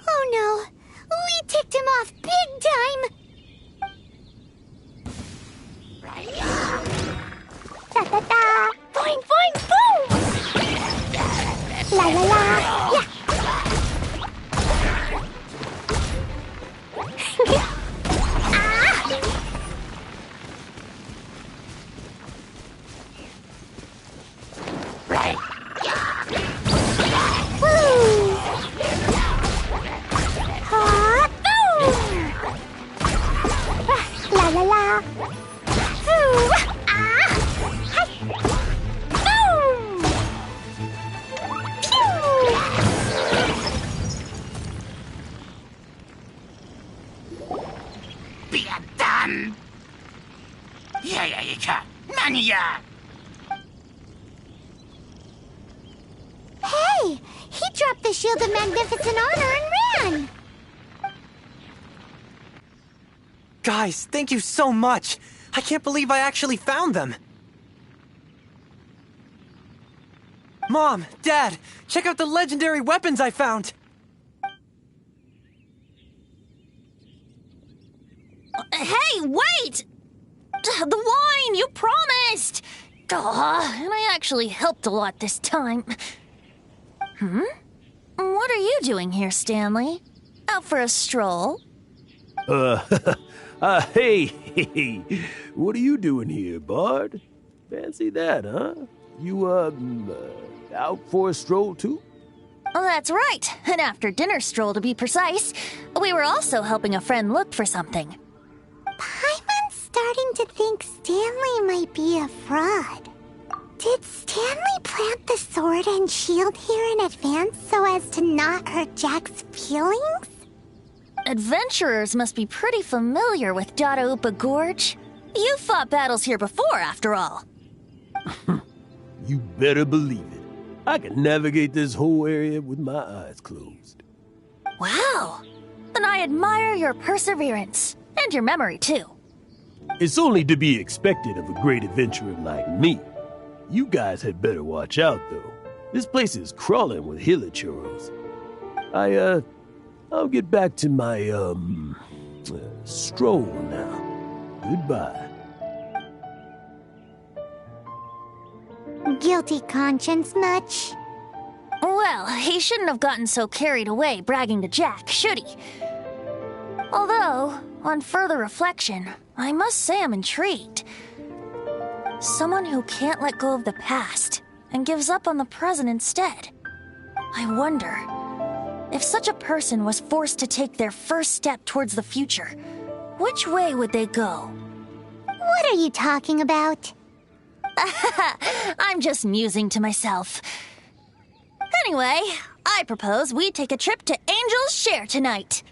Speaker 1: Oh no. We ticked him off big time. Da da da. Boing boing boom. La la la. Yeah. La la la. Hey, he dropped the Shield of Magnificent Honor and ran.
Speaker 6: Guys, thank you so much. I can't believe I actually found them. Mom, Dad, check out the legendary weapons I found.
Speaker 4: Hey, wait! The wine, you promised! And I actually helped a lot this time. What are you doing here, Stanley? Out for a stroll?
Speaker 8: Hey, what are you doing here, Bard? Fancy that, huh? You, out for a stroll, too?
Speaker 4: Oh, that's right. An after-dinner stroll, to be precise. We were also helping a friend look for something.
Speaker 1: Paimon's starting to think Stanley might be a fraud. Did Stanley plant the sword and shield here in advance so as to not hurt Jack's feelings?
Speaker 4: Adventurers must be pretty familiar with Dadaupa Gorge. You fought battles here before, after all.
Speaker 8: You better believe it. I can navigate this whole area with my eyes closed.
Speaker 4: Wow. Then I admire your perseverance. And your memory, too.
Speaker 8: It's only to be expected of a great adventurer like me. You guys had better watch out, though. This place is crawling with hilichurros. I'll get back to my, stroll now. Goodbye.
Speaker 1: Guilty conscience much?
Speaker 4: Well, he shouldn't have gotten so carried away bragging to Jack, should he? Although, on further reflection, I must say I'm intrigued. Someone who can't let go of the past and gives up on the present instead. I wonder, if such a person was forced to take their first step towards the future, which way would they go?
Speaker 1: What are you talking about?
Speaker 4: I'm just musing to myself. Anyway, I propose we take a trip to Angel's Share tonight.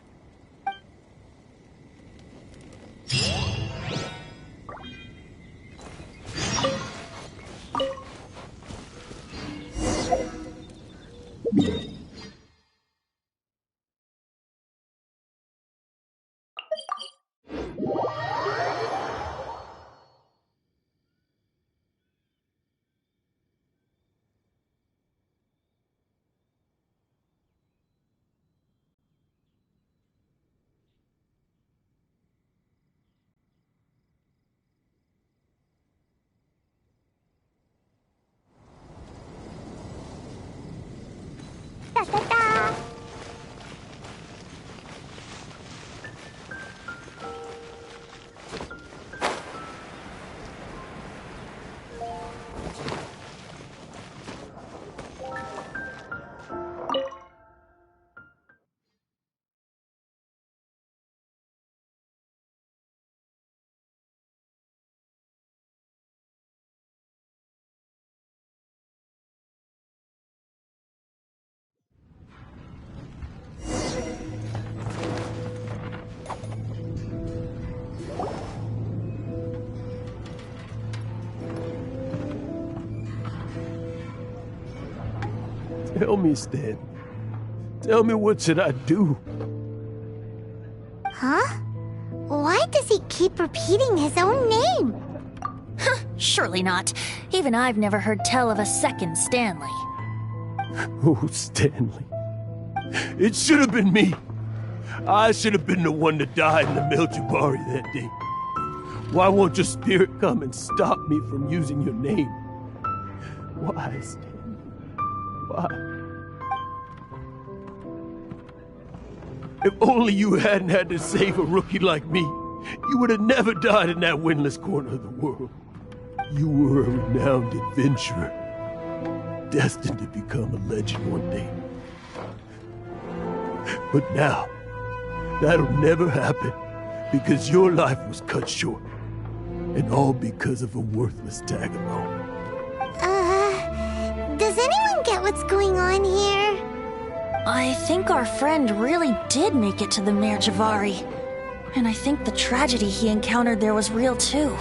Speaker 1: Da da da.
Speaker 8: Tell me, Stan. Tell me, what should I do?
Speaker 1: Huh? Why does he keep repeating his own name?
Speaker 4: Surely not. Even I've never heard tell of a second Stanley.
Speaker 8: Oh, Stanley. It should have been me. I should have been the one to die in the Meljabari that day. Why won't your spirit come and stop me from using your name? Why, Stanley? Why? If only you hadn't had to save a rookie like me, you would have never died in that windless corner of the world. You were a renowned adventurer, destined to become a legend one day. But now, that'll never happen, because your life was cut short. And all because of a worthless tag-along.
Speaker 1: Does anyone get what's going on here?
Speaker 4: I think our friend really did make it to the Mare Javari. And I think the tragedy he encountered there was real too.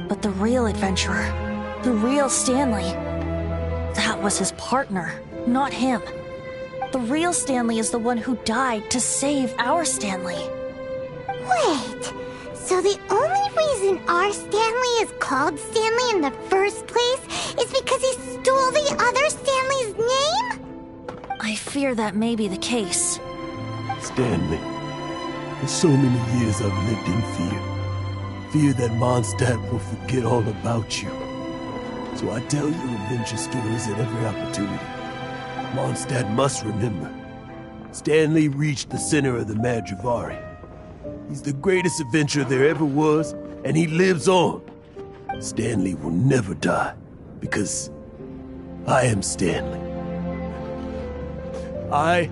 Speaker 4: But the real adventurer, the real Stanley, that was his partner, not him. The real Stanley is the one who died to save our Stanley.
Speaker 1: Wait, so the only reason our Stanley is called Stanley in the first place is because he stole the other Stanley's name?
Speaker 4: I fear that may be the case.
Speaker 8: Stanley, for so many years I've lived in fear. Fear that Mondstadt will forget all about you. So I tell your adventure stories at every opportunity. Mondstadt must remember. Stanley reached the center of the Mare Javari. He's the greatest adventurer there ever was, and he lives on. Stanley will never die, because I am Stanley. I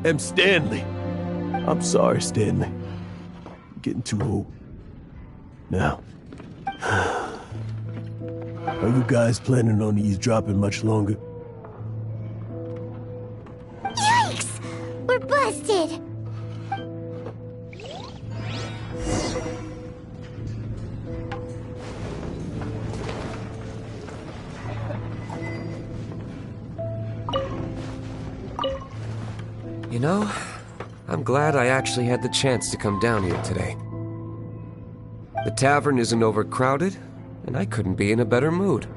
Speaker 8: am Stanley. I'm sorry, Stanley. I'm getting too old. Now, are you guys planning on eavesdropping much longer?
Speaker 1: Yikes! We're busted!
Speaker 3: You know, I'm glad I actually had the chance to come down here today. The tavern isn't overcrowded, and I couldn't be in a better mood.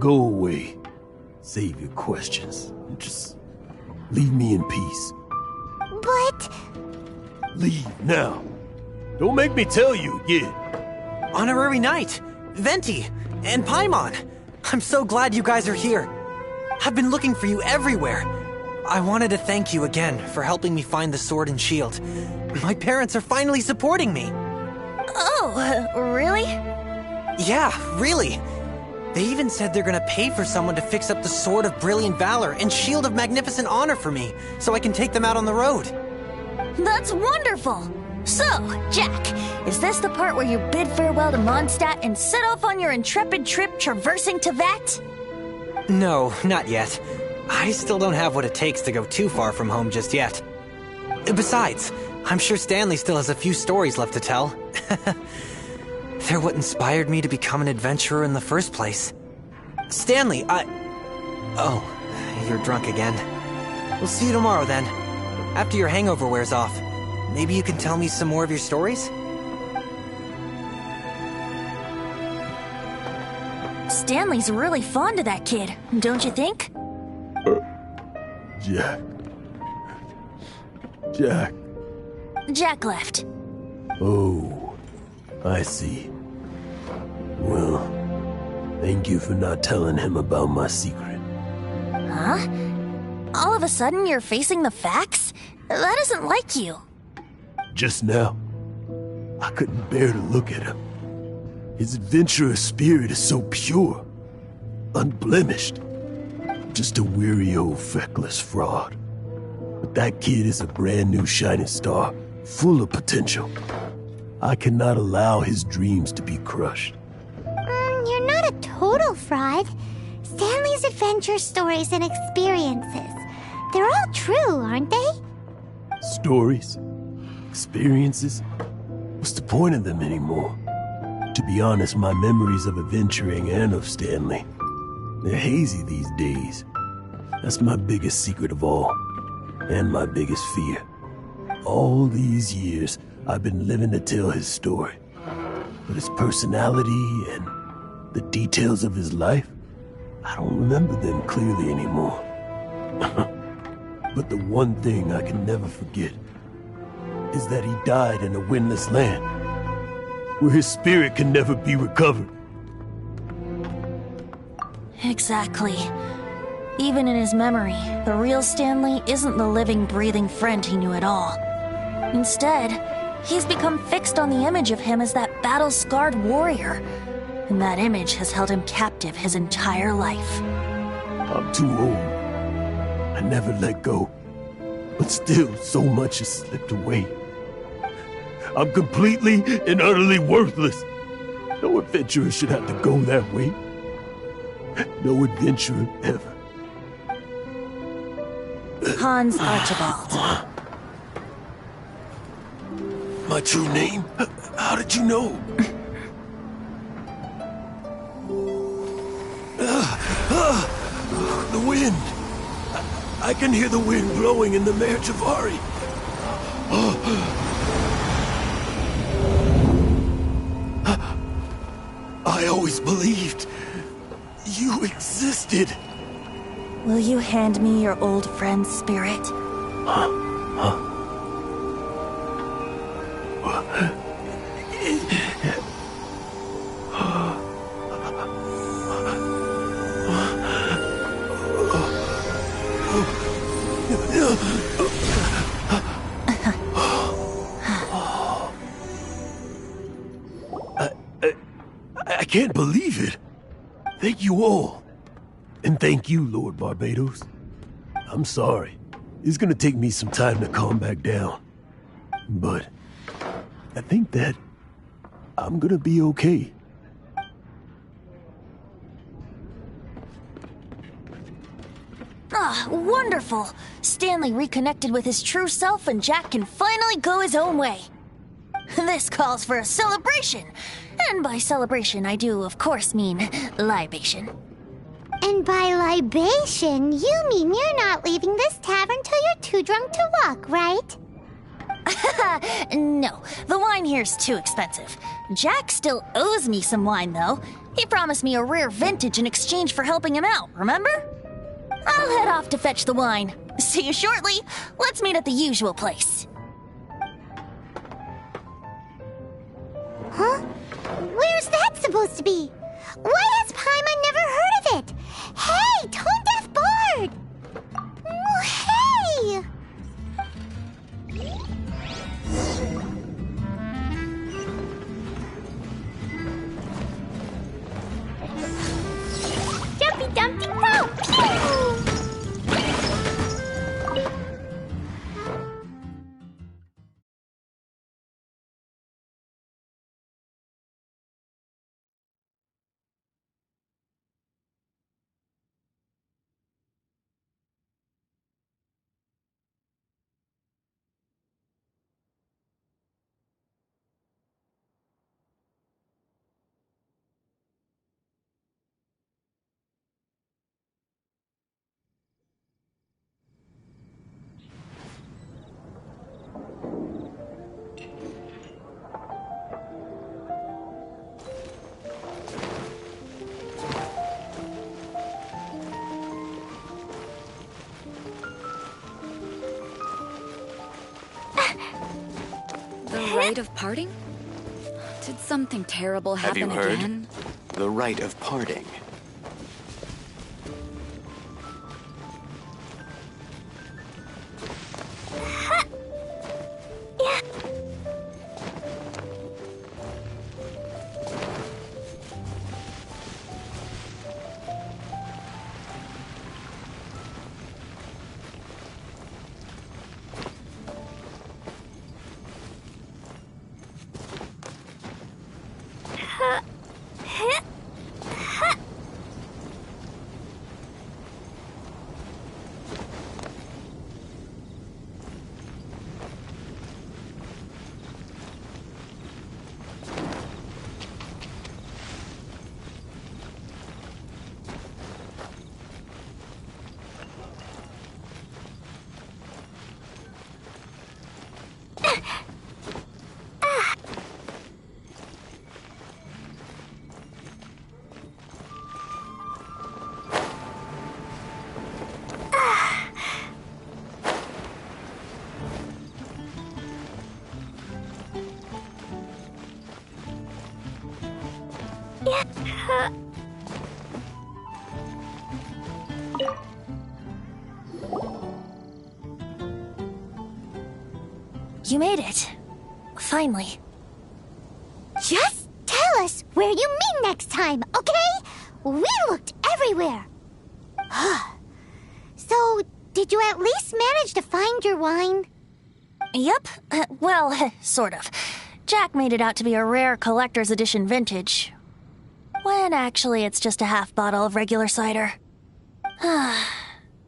Speaker 8: Go away. Save your questions. And just leave me in peace.
Speaker 1: But...
Speaker 8: Leave now. Don't make me tell you again.
Speaker 6: Honorary Knight, Venti, and Paimon. I'm so glad you guys are here. I've been looking for you everywhere. I wanted to thank you again for helping me find the sword and shield. My parents are finally supporting me.
Speaker 4: Oh, really?
Speaker 6: Yeah, really. They even said they're gonna pay for someone to fix up the Sword of Brilliant Valor and Shield of Magnificent Honor for me, so I can take them out on the road.
Speaker 4: That's wonderful! So, Jack, is this the part where you bid farewell to Mondstadt and set off on your intrepid trip traversing Teyvat?
Speaker 6: No, not yet. I still don't have what it takes to go too far from home just yet. Besides, I'm sure Stanley still has a few stories left to tell. They're what inspired me to become an adventurer in the first place. Stanley, Oh, you're drunk again. We'll see you tomorrow then. After your hangover wears off. Maybe you can tell me some more of your stories?
Speaker 4: Stanley's really fond of that kid, don't you think?
Speaker 8: Jack. Jack.
Speaker 4: Jack left.
Speaker 8: Oh, I see. Well, thank you for not telling him about my secret.
Speaker 4: Huh? All of a sudden you're facing the facts? That isn't like you.
Speaker 8: Just now, I couldn't bear to look at him. His adventurous spirit is so pure, unblemished. Just a weary old feckless fraud. But that kid is a brand new shining star, full of potential. I cannot allow his dreams to be crushed.
Speaker 1: You're not a total fraud. Stanley's adventure stories and experiences, they're all true, aren't they?
Speaker 8: Stories? Experiences? What's the point of them anymore? To be honest, my memories of adventuring and of Stanley, they're hazy these days. That's my biggest secret of all, and my biggest fear. All these years, I've been living to tell his story. But his personality and the details of his life, I don't remember them clearly anymore. But the one thing I can never forget is that he died in a windless land, where his spirit can never be recovered.
Speaker 4: Exactly. Even in his memory, the real Stanley isn't the living, breathing friend he knew at all. Instead, he's become fixed on the image of him as that battle-scarred warrior. And that image has held him captive his entire life.
Speaker 8: I'm too old. I never let go. But still, so much has slipped away. I'm completely and utterly worthless. No adventurer should have to go that way. No adventurer ever.
Speaker 4: Hans Archibald.
Speaker 8: My true name? How did you know? The wind. I can hear the wind blowing in the Mare Javari. I always believed you existed.
Speaker 4: Will you hand me your old friend's spirit?
Speaker 8: I can't believe it. Thank you all. And thank you, Lord Barbados. I'm sorry. It's gonna take me some time to calm back down. But I think that I'm gonna be okay.
Speaker 4: Ah, wonderful! Stanley reconnected with his true self and Jack can finally go his own way. This calls for a celebration. And by celebration, I do, of course, mean libation.
Speaker 1: And by libation, you mean you're not leaving this tavern till you're too drunk to walk, right?
Speaker 4: No, the wine here's too expensive. Jack still owes me some wine, though. He promised me a rare vintage in exchange for helping him out, remember? I'll head off to fetch the wine. See you shortly. Let's meet at the usual place.
Speaker 1: Huh? Where's that supposed to be? Why has Paimon never heard of it? Hey, Tone Deaf Bard! Oh, hey! Jumpy Dumpty Go! Pew!
Speaker 2: The rite of parting? Did something terrible happen
Speaker 9: Have you heard?
Speaker 2: again?
Speaker 9: The rite of parting.
Speaker 4: You made it. Finally.
Speaker 1: Just tell us where you meet next time, okay? We looked everywhere. So, did you at least manage to find your wine?
Speaker 4: Yep. Well, sort of. Jack made it out to be a rare collector's edition vintage. When actually it's just a half bottle of regular cider.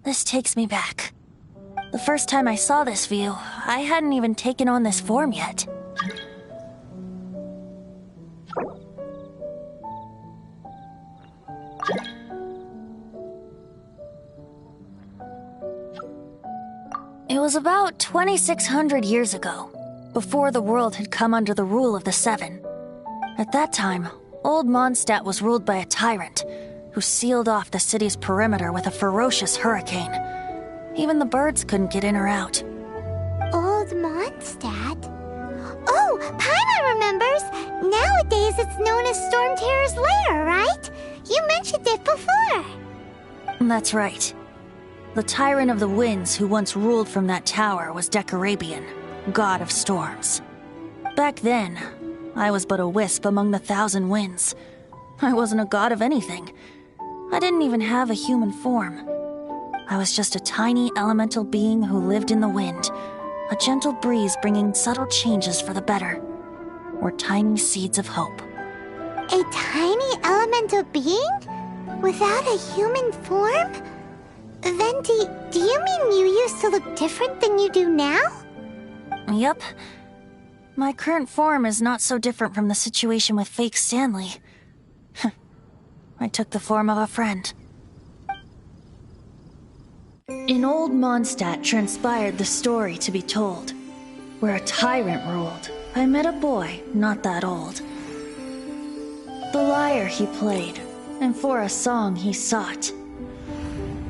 Speaker 4: This takes me back. The first time I saw this view, I hadn't even taken on this form yet. It was about 2,600 years ago, before the world had come under the rule of the Seven. At that time, Old Mondstadt was ruled by a tyrant who sealed off the city's perimeter with a ferocious hurricane. Even the birds couldn't get in or out.
Speaker 1: Old Mondstadt? Oh, Paimon remembers! Nowadays it's known as Storm Terror's lair, right? You mentioned it before.
Speaker 4: That's right. The Tyrant of the Winds who once ruled from that tower was Decarabian, god of storms. Back then, I was but a wisp among the thousand winds. I wasn't a god of anything. I didn't even have a human form. I was just a tiny elemental being who lived in the wind, a gentle breeze bringing subtle changes for the better, or tiny seeds of hope.
Speaker 1: A tiny elemental being? Without a human form? Then do you mean you used to look different than you do now?
Speaker 4: Yup. My current form is not so different from the situation with fake Stanley. I took the form of a friend. In Old Mondstadt transpired the story to be told. Where a tyrant ruled, I met a boy not that old. The lyre he played, and for a song he sought.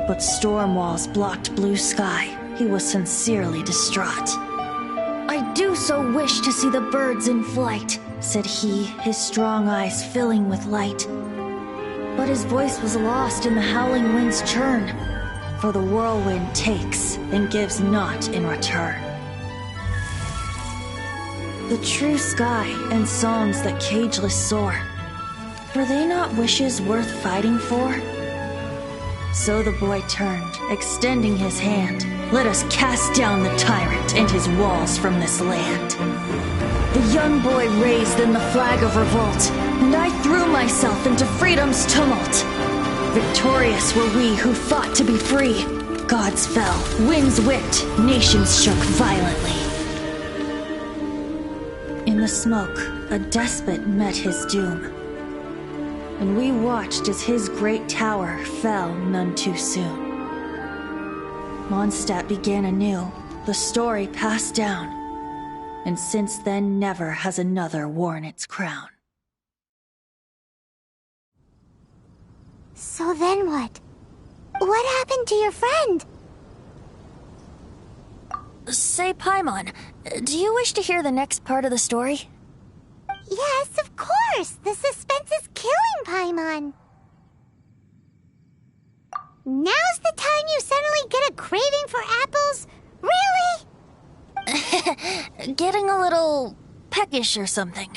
Speaker 4: But storm walls blocked blue sky, he was sincerely distraught. I do so wish to see the birds in flight, said he, his strong eyes filling with light. But his voice was lost in the howling wind's churn, for the whirlwind takes and gives not in return. The true sky and songs that cageless soar, were they not wishes worth fighting for? So the boy turned, extending his hand. Let us cast down the tyrant and his walls from this land. The young boy raised then the flag of revolt, and I threw myself into freedom's tumult. Victorious were we who fought to be free. Gods fell, winds whipped, nations shook violently. In the smoke, a despot met his doom. And we watched as his great tower fell none too soon. Mondstadt began anew, the story passed down, and since then never has another worn its crown.
Speaker 1: So then what? What happened to your friend?
Speaker 4: Say, Paimon, do you wish to hear the next part of the story?
Speaker 1: Yes, of course! The suspense is killing, Paimon! Now's the time you suddenly get a craving for apples? Really?
Speaker 4: Getting a little peckish or something.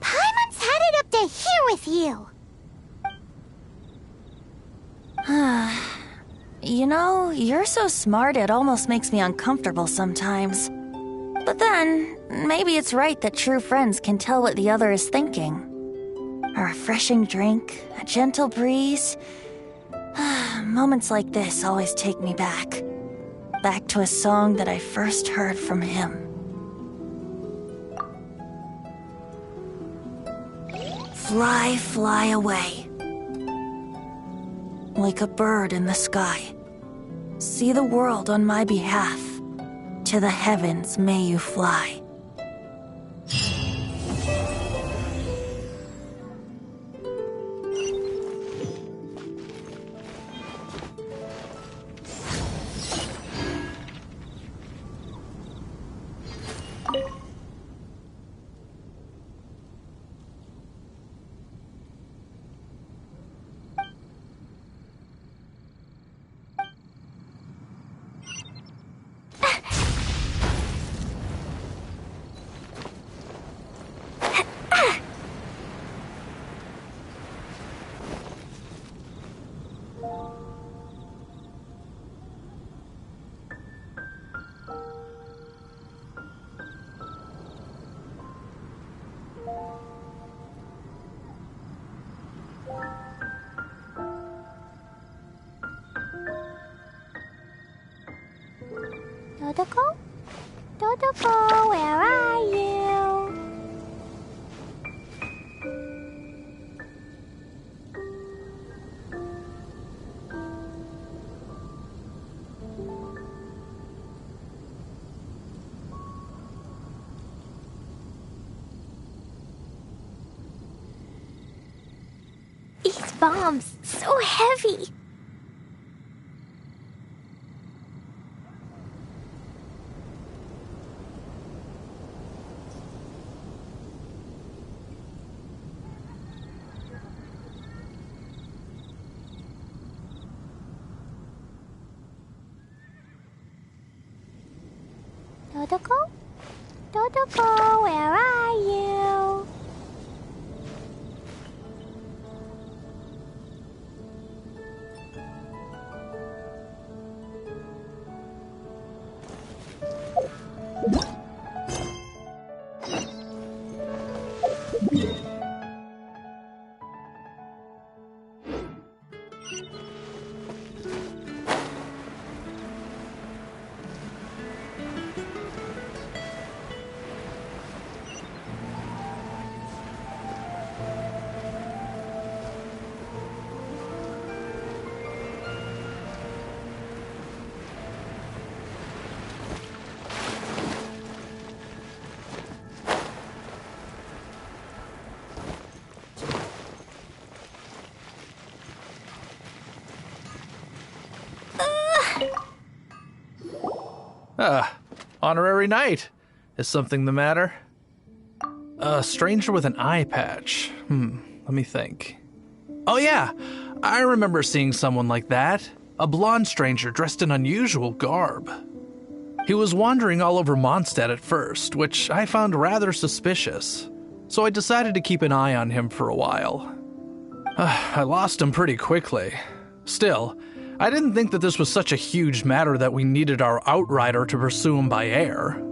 Speaker 1: Paimon's had it up to here with you!
Speaker 4: You know, you're so smart it almost makes me uncomfortable sometimes. But then, maybe it's right that true friends can tell what the other is thinking. A refreshing drink, a gentle breeze. Moments like this always take me back. Back to a song that I first heard from him. Fly, fly away. Like a bird in the sky. See the world on my behalf. To the heavens may you fly.
Speaker 1: Dodoko? Dodoko, where are you? These bombs, so heavy. Dodoko? Dodoko, where are you?
Speaker 10: Honorary knight. Is something the matter? A stranger with an eye patch. Let me think. Oh yeah, I remember seeing someone like that. A blonde stranger dressed in unusual garb. He was wandering all over Mondstadt at first, which I found rather suspicious. So I decided to keep an eye on him for a while. I lost him pretty quickly. Still, I didn't think that this was such a huge matter that we needed our outrider to pursue him by air.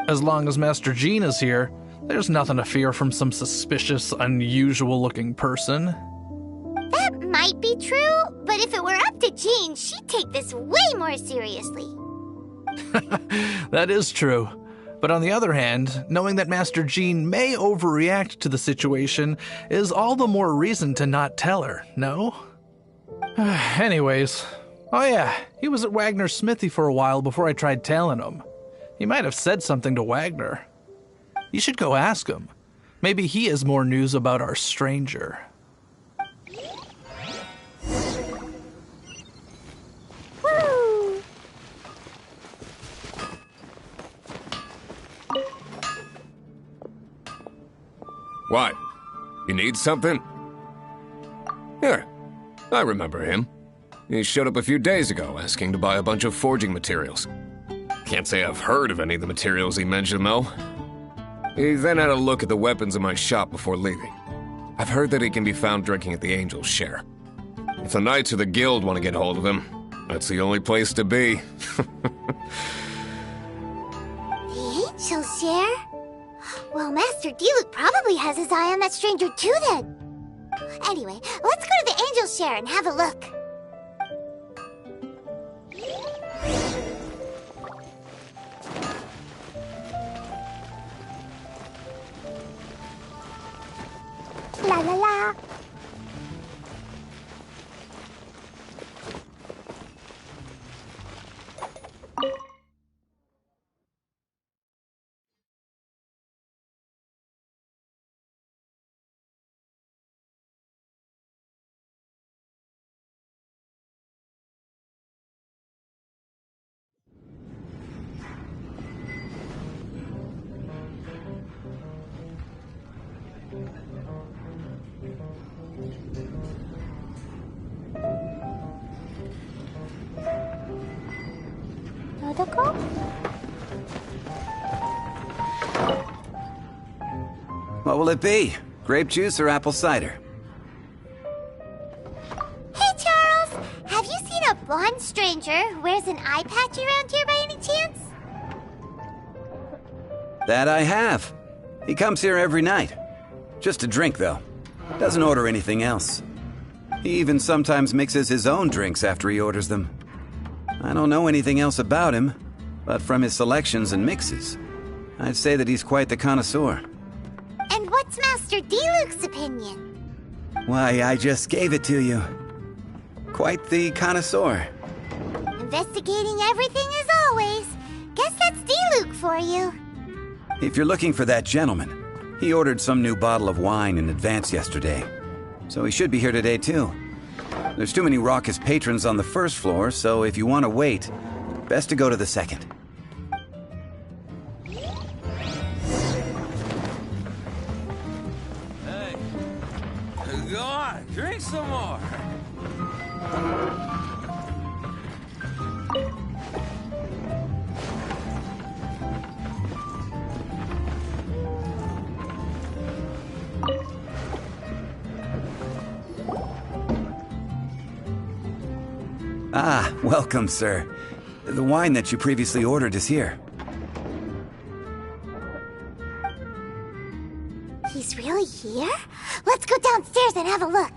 Speaker 10: As long as Master Jean is here, there's nothing to fear from some suspicious, unusual-looking person.
Speaker 1: That might be true, but if it were up to Jean, she'd take this way more seriously.
Speaker 10: That is true. But on the other hand, knowing that Master Jean may overreact to the situation is all the more reason to not tell her, no? Anyways, oh yeah, he was at Wagner's smithy for a while before I tried telling him. He might have said something to Wagner. You should go ask him. Maybe he has more news about our stranger.
Speaker 1: Woo!
Speaker 3: What? You need something? Here. I remember him. He showed up a few days ago asking to buy a bunch of forging materials. Can't say I've heard of any of the materials he mentioned, though. He then had a look at the weapons in my shop before leaving. I've heard that he can be found drinking at the Angel's Share. If the Knights or the Guild want to get hold of him, that's the only place to be.
Speaker 1: The Angel's Share? Well, Master Diluc probably has his eye on that stranger too, then. Anyway, let's go to the Angel's Share and have a look. La la la. Dodoko?
Speaker 11: What will it be? Grape juice or apple cider?
Speaker 1: Hey, Charles! Have you seen a blonde stranger who wears an eye patch around here by any chance?
Speaker 11: That I have. He comes here every night. Just to drink, though. Doesn't order anything else. He even sometimes mixes his own drinks after he orders them. I don't know anything else about him, But from his selections and mixes, I'd say that he's quite the connoisseur.
Speaker 1: And what's Master D-Luke's opinion?
Speaker 11: Why, I just gave it to you. Quite the connoisseur.
Speaker 1: Investigating everything as always. Guess that's D-Luke for you.
Speaker 11: If you're looking for that gentleman, he ordered some new bottle of wine in advance yesterday. So he should be here today, too. There's too many raucous patrons on the first floor, so if you want to wait, best to go to the second.
Speaker 12: Hey, go on, drink some more.
Speaker 11: Ah, welcome, sir. The wine that you previously ordered is here.
Speaker 1: He's really here? Let's go downstairs and have a look.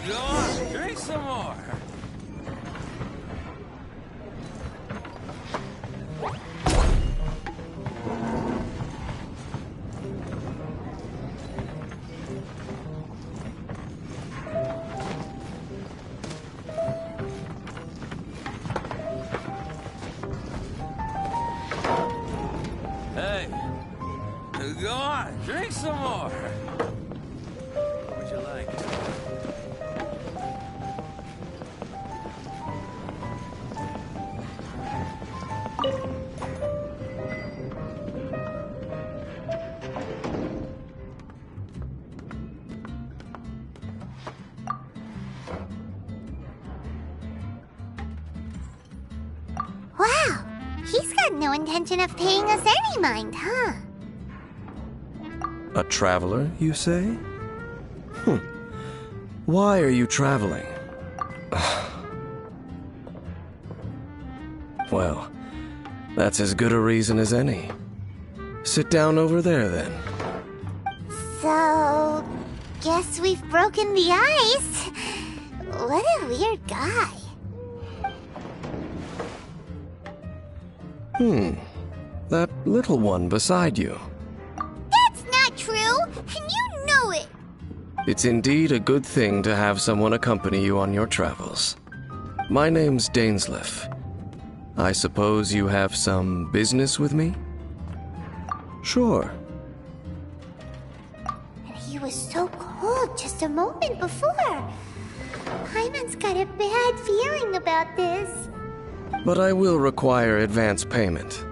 Speaker 12: Go on, drink some more. Hey, go on, drink some more. What would you like?
Speaker 1: Wow, he's got no intention of paying us any mind, huh?
Speaker 13: A traveler, you say? Why are you traveling? Well, that's as good a reason as any. Sit down over there, then.
Speaker 1: So, guess we've broken the ice. What a weird guy.
Speaker 13: That little one beside you.
Speaker 1: That's not true, and you know it.
Speaker 13: It's indeed a good thing to have someone accompany you on your travels. My name's Dainsleif. I suppose you have some business with me? Sure.
Speaker 1: And he was so cold just a moment before. Paimon's got a bad feeling about this.
Speaker 13: But I will require advance payment.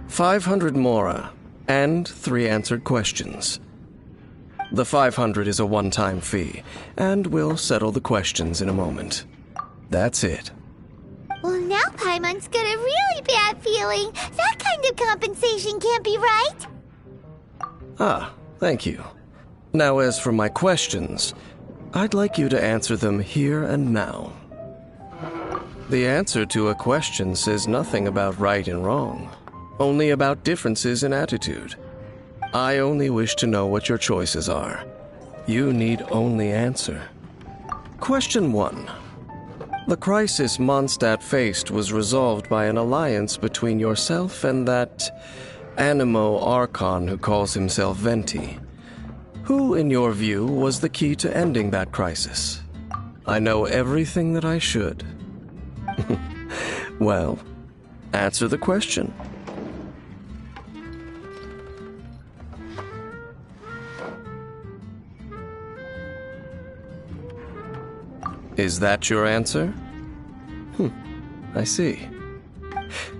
Speaker 13: 500 mora, and 3 answered questions. The 500 is a one-time fee, and we'll settle the questions in a moment. That's it.
Speaker 1: Well, now Paimon's got a really bad feeling. That kind of compensation can't be right.
Speaker 13: Ah, thank you. Now, as for my questions, I'd like you to answer them here and now. The answer to a question says nothing about right and wrong, only about differences in attitude. I only wish to know what your choices are. You need only answer. Question 1. The crisis Mondstadt faced was resolved by an alliance between yourself and that Animo Archon who calls himself Venti. Who, in your view, was the key to ending that crisis? I know everything that I should. Well, answer the question. Is that your answer? I see.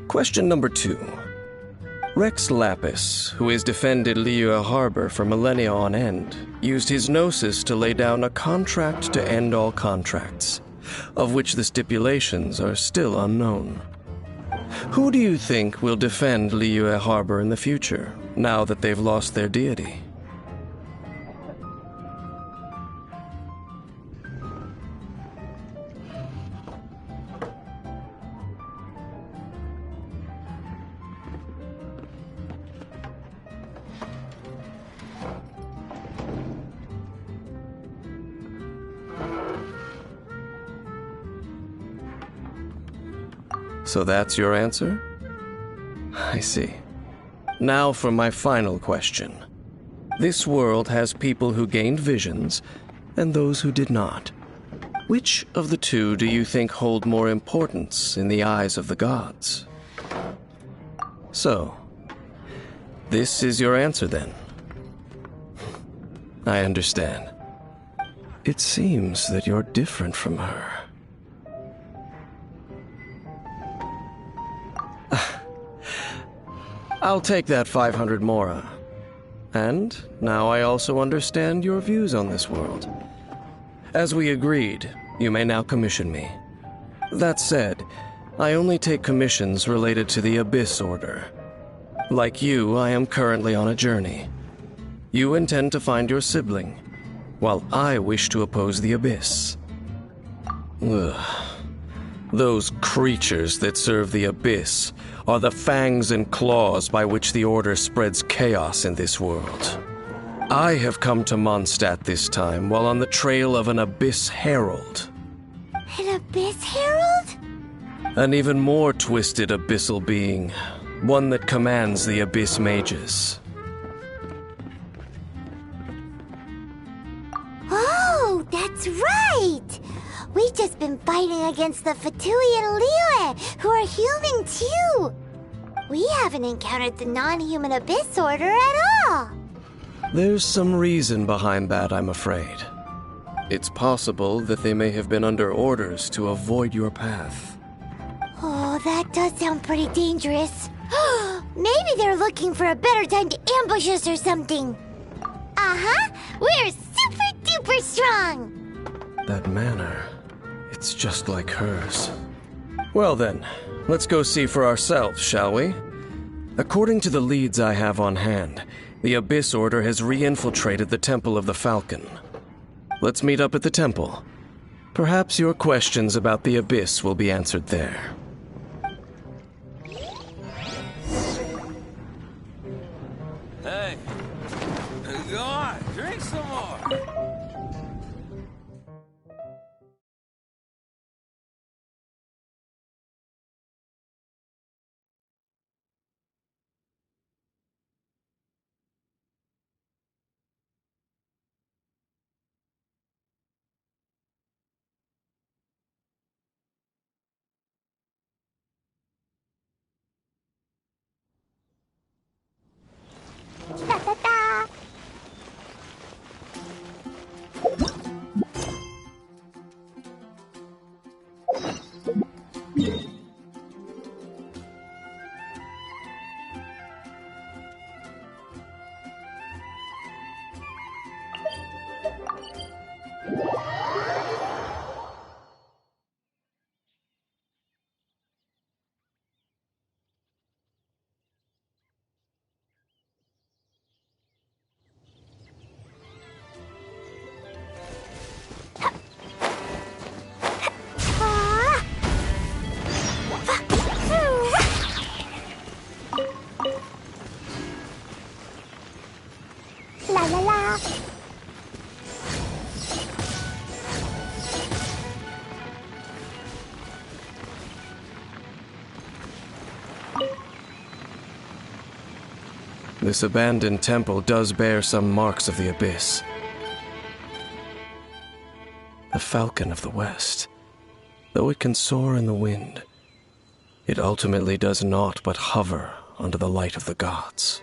Speaker 13: Question number 2. Rex Lapis, who has defended Liyue Harbor for millennia on end, used his gnosis to lay down a contract to end all contracts, of which the stipulations are still unknown. Who do you think will defend Liyue Harbor in the future, now that they've lost their deity? So that's your answer? I see. Now for my final question. This world has people who gained visions, and those who did not. Which of the two do you think hold more importance in the eyes of the gods? So, this is your answer then? I understand. It seems that you're different from her. I'll take that 500 mora. And now I also understand your views on this world. As we agreed, you may now commission me. That said, I only take commissions related to the Abyss Order. Like you, I am currently on a journey. You intend to find your sibling, while I wish to oppose the Abyss. Ugh. Those creatures that serve the Abyss are the fangs and claws by which the Order spreads chaos in this world. I have come to Mondstadt this time while on the trail of an Abyss Herald.
Speaker 1: An Abyss Herald?
Speaker 13: An even more twisted abyssal being, one that commands the Abyss Mages.
Speaker 1: Oh, that's right! We've just been fighting against the Fatui and Liyue, who are human too! We haven't encountered the non-human Abyss Order at all!
Speaker 13: There's some reason behind that, I'm afraid. It's possible that they may have been under orders to avoid your path.
Speaker 1: Oh, that does sound pretty dangerous. Maybe they're looking for a better time to ambush us or something. Uh-huh! We're super duper strong!
Speaker 13: That manner, it's just like hers. Well then, let's go see for ourselves, shall we? According to the leads I have on hand, the Abyss Order has re-infiltrated the Temple of the Falcon. Let's meet up at the temple. Perhaps your questions about the Abyss will be answered there.
Speaker 12: Hey, go on, drink some more.
Speaker 1: Da da da! La la la!
Speaker 13: This abandoned temple does bear some marks of the Abyss. The Falcon of the West. Though it can soar in the wind, it ultimately does naught but hover under the light of the gods.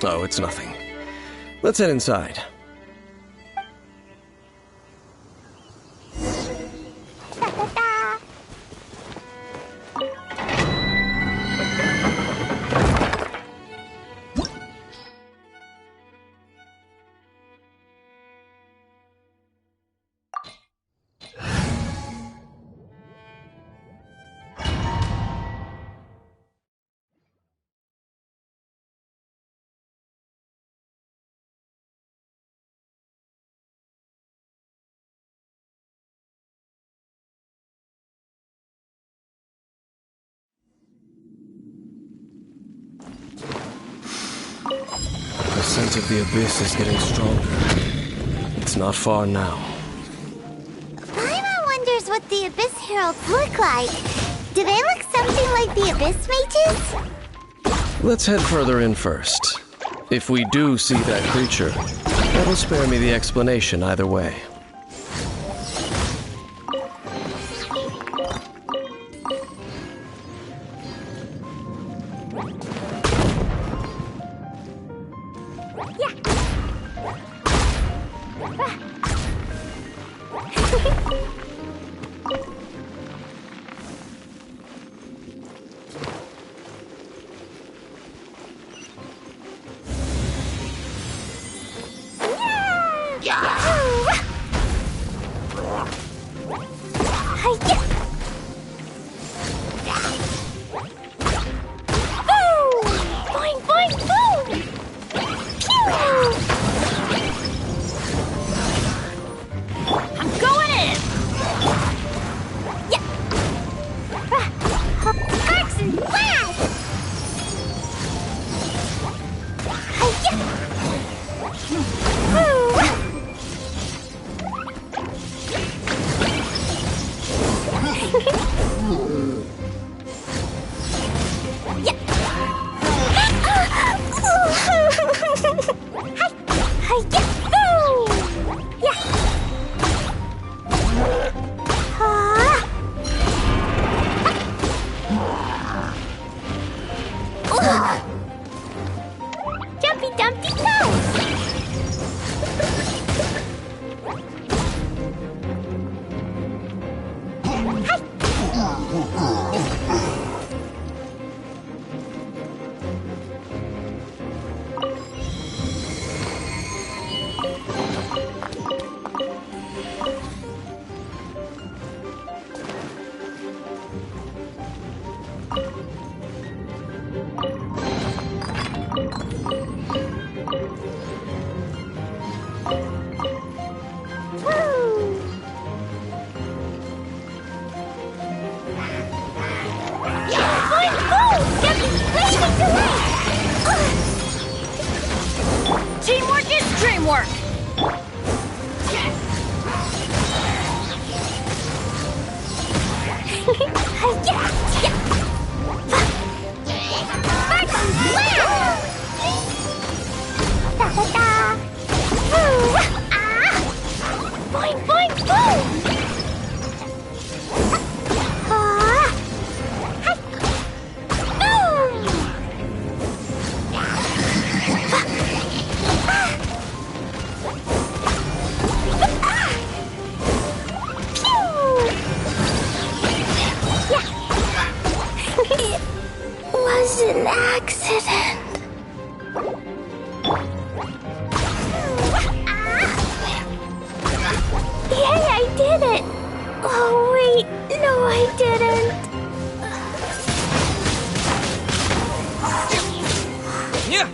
Speaker 13: Oh, it's nothing. Let's head inside.
Speaker 1: Da da da!
Speaker 13: The scent of the Abyss is getting stronger. It's not far now.
Speaker 1: Paimon wonders what the Abyss Heralds look like. Do they look something like the Abyss Mages?
Speaker 13: Let's head further in first. If we do see that creature, that'll spare me the explanation either way.
Speaker 4: Teamwork is dreamwork!
Speaker 1: Boing, boing, boom!
Speaker 4: Was an accident.
Speaker 1: Yay, I did it! Oh, wait, no, I didn't.
Speaker 12: Yeah.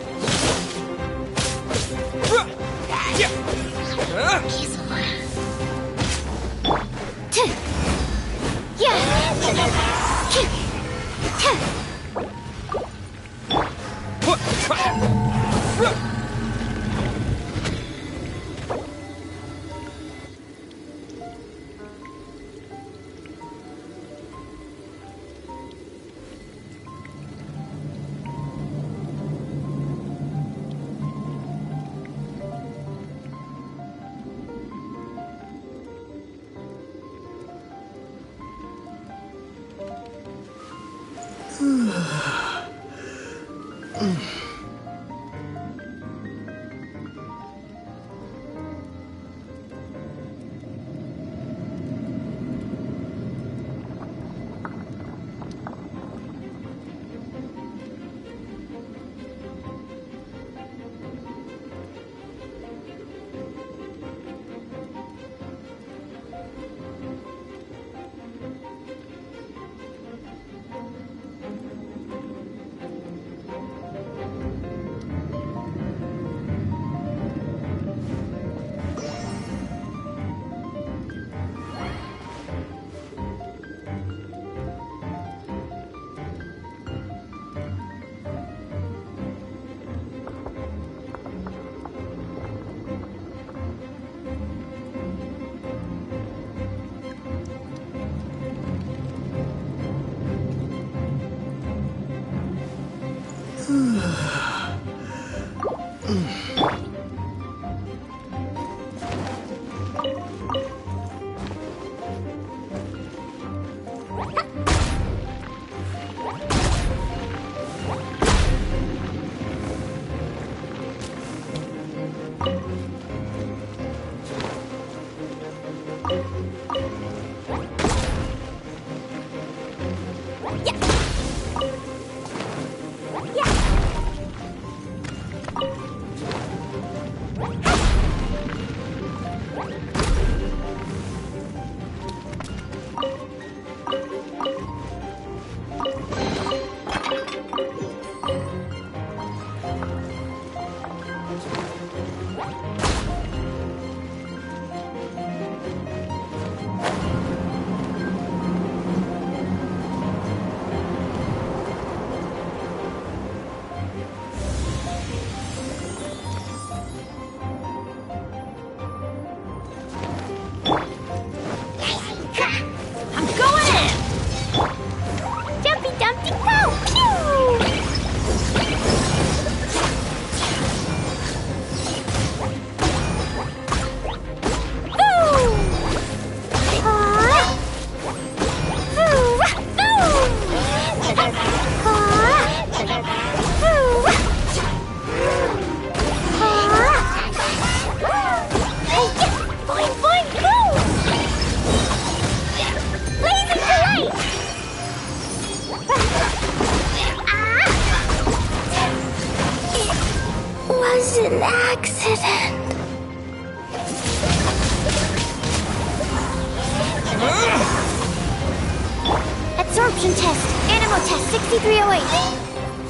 Speaker 1: Absorption test. Animal test 6308.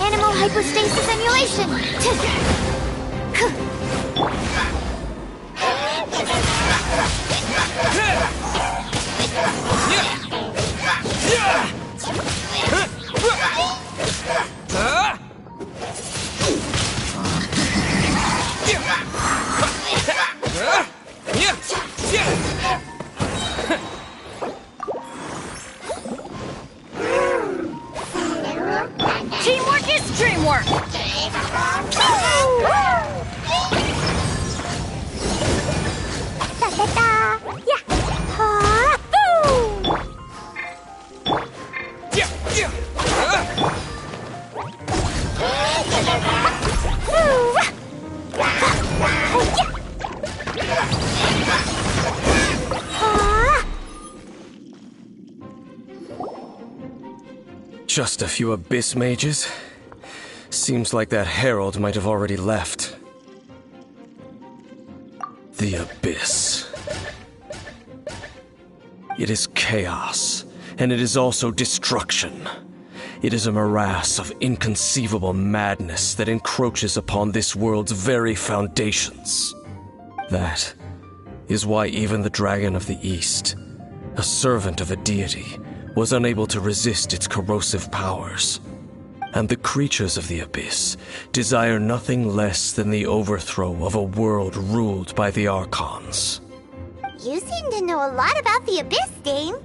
Speaker 1: Animal hypostasis emulation.
Speaker 4: Teamwork is dreamwork!
Speaker 13: Just a few Abyss mages? Seems like that herald might have already left. The Abyss. It is chaos, and it is also destruction. It is a morass of inconceivable madness that encroaches upon this world's very foundations. That is why even the Dragon of the East, a servant of a deity, was unable to resist its corrosive powers. And the creatures of the Abyss desire nothing less than the overthrow of a world ruled by the Archons.
Speaker 1: You seem to know a lot about the Abyss, Dane.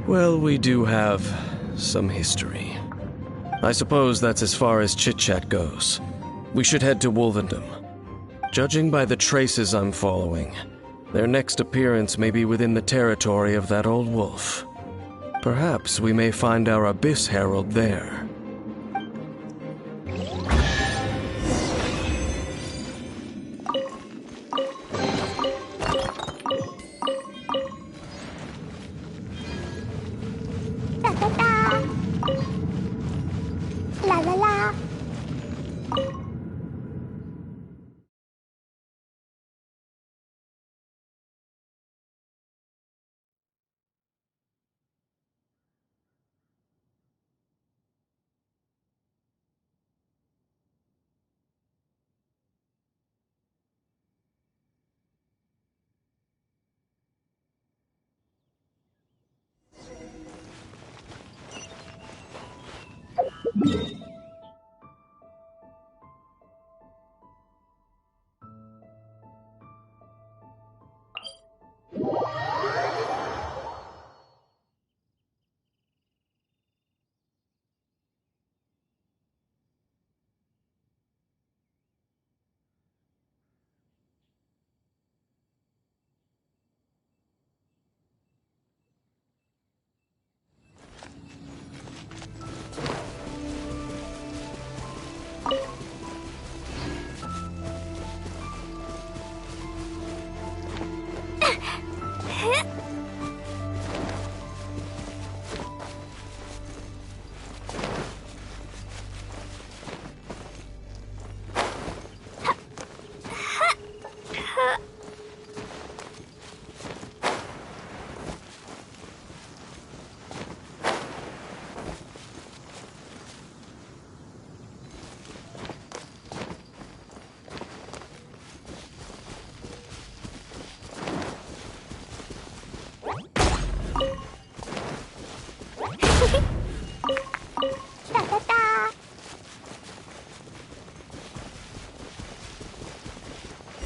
Speaker 13: Well, we do have some history. I suppose that's as far as chit-chat goes. We should head to Wolvendom. Judging by the traces I'm following, their next appearance may be within the territory of that old wolf. Perhaps we may find our Abyss Herald there.
Speaker 1: La la la.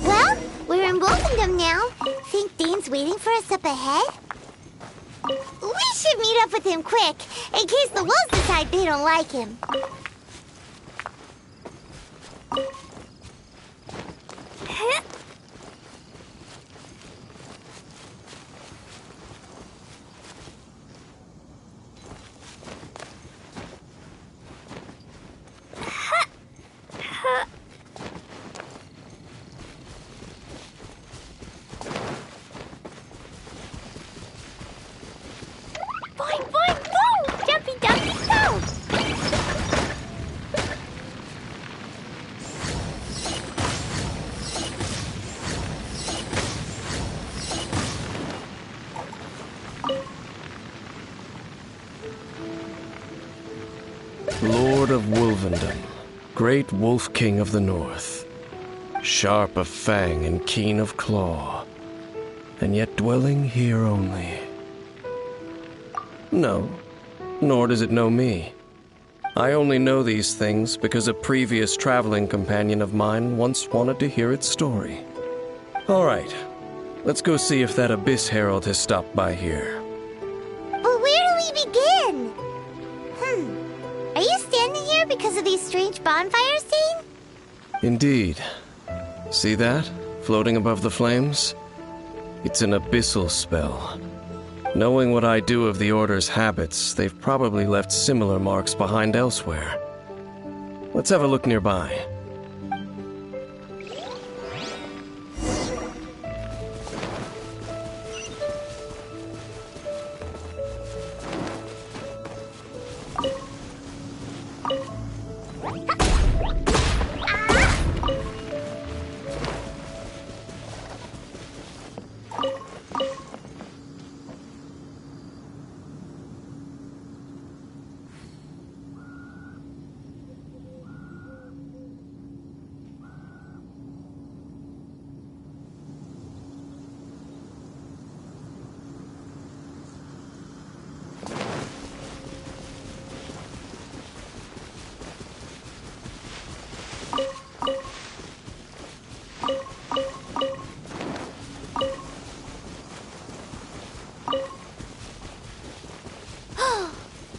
Speaker 1: Well, we're in Wolfendom now. Think Dane's waiting for us up ahead? We should meet up with him quick, in case the wolves decide they don't like him. Boing, boing, boom! Jumpy, jumpy, go!
Speaker 13: of Wolvendom, great wolf king of the north. Sharp of fang and keen of claw, and yet dwelling here only. No, nor does it know me. I only know these things because a previous traveling companion of mine once wanted to hear its story. All right, let's go see if that Abyss Herald has stopped by here.
Speaker 1: But where do we begin? Are you standing here because of these strange bonfires, Dane?
Speaker 13: Indeed. See that, floating above the flames? It's an abyssal spell. Knowing what I do of the Order's habits, they've probably left similar marks behind elsewhere. Let's have a look nearby.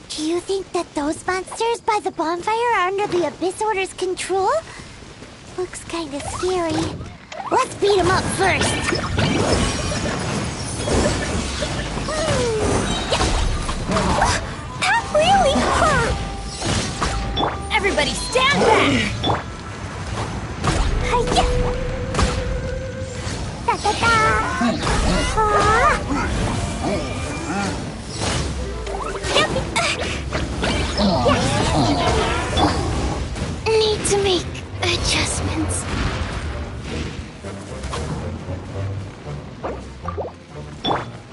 Speaker 1: Do you think that those monsters by the bonfire are under the Abyss Order's control? Looks kinda scary. Let's beat them up first!
Speaker 4: That really hurt! Everybody stand back!
Speaker 1: Hi-ya! Da-da-da! Need to make adjustments.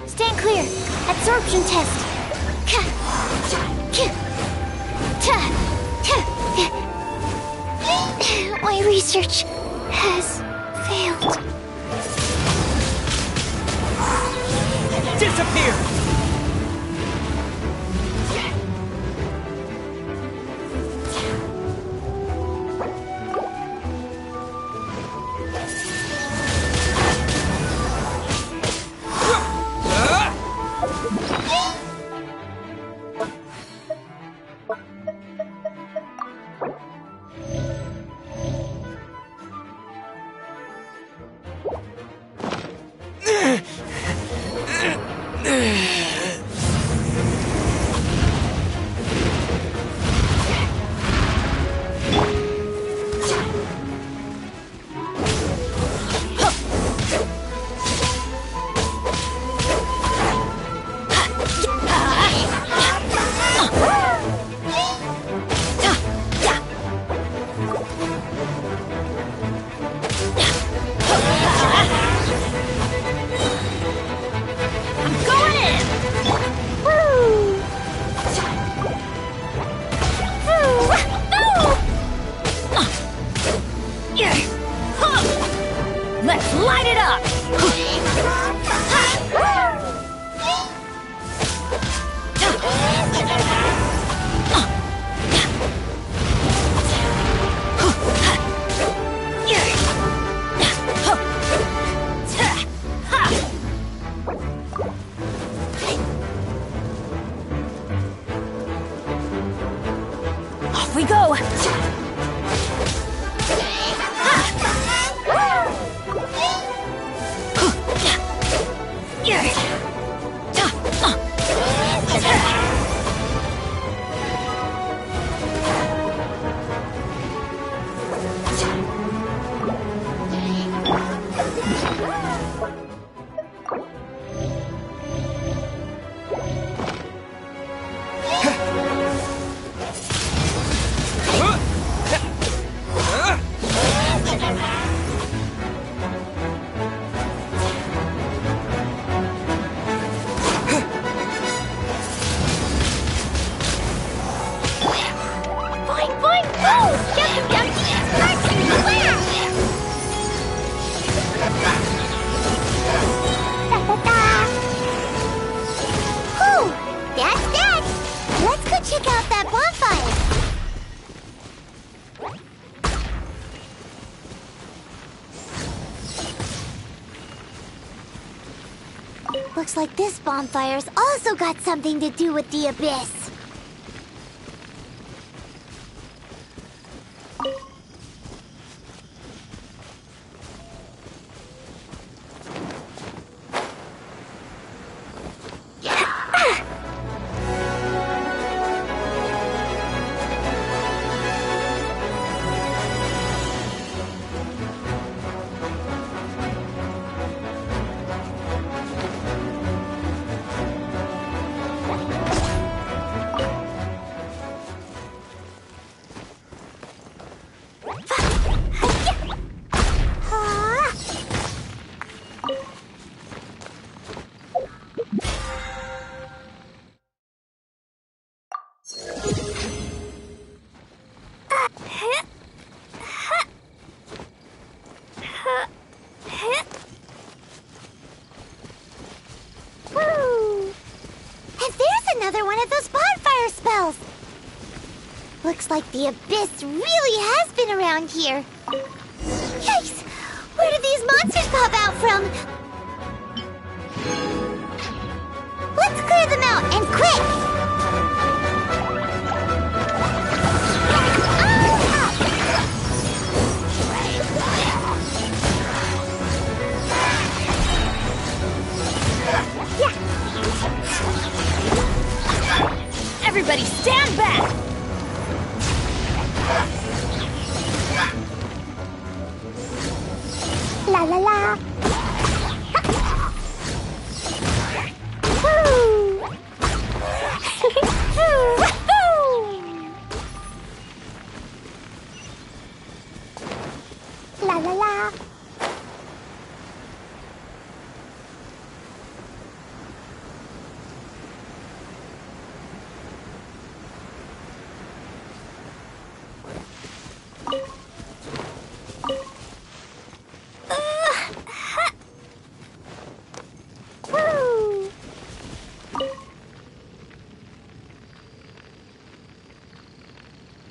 Speaker 1: Stand clear. Absorption test. My research has failed.
Speaker 6: Disappear!
Speaker 4: Let's light it up! Off we go!
Speaker 1: Looks like this bonfire's also got something to do with the abyss. Looks like the abyss really has been around here. Yikes! Where did these monsters pop out from? Let's clear them out, and quick!
Speaker 4: Everybody stand back!
Speaker 1: La la la! Woo! La la la!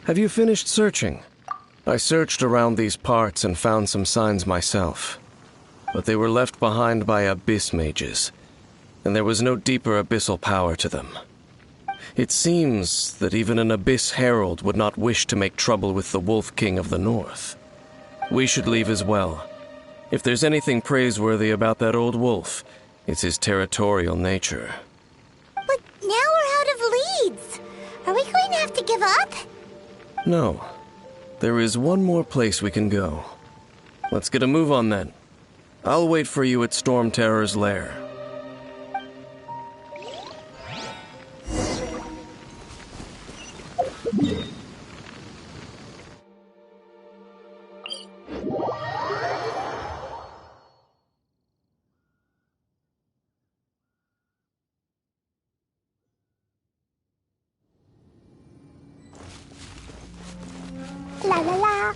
Speaker 13: Have you finished searching? I searched around these parts and found some signs myself, but they were left behind by abyss mages, and there was no deeper abyssal power to them. It seems that even an abyss herald would not wish to make trouble with the Wolf King of the North. We should leave as well. If there's anything praiseworthy about that old wolf, it's his territorial nature.
Speaker 1: But now we're out of leads. Are we going to have to give up?
Speaker 13: No. There is one more place we can go. Let's get a move on then. I'll wait for you at Storm Terror's lair.
Speaker 1: La la la!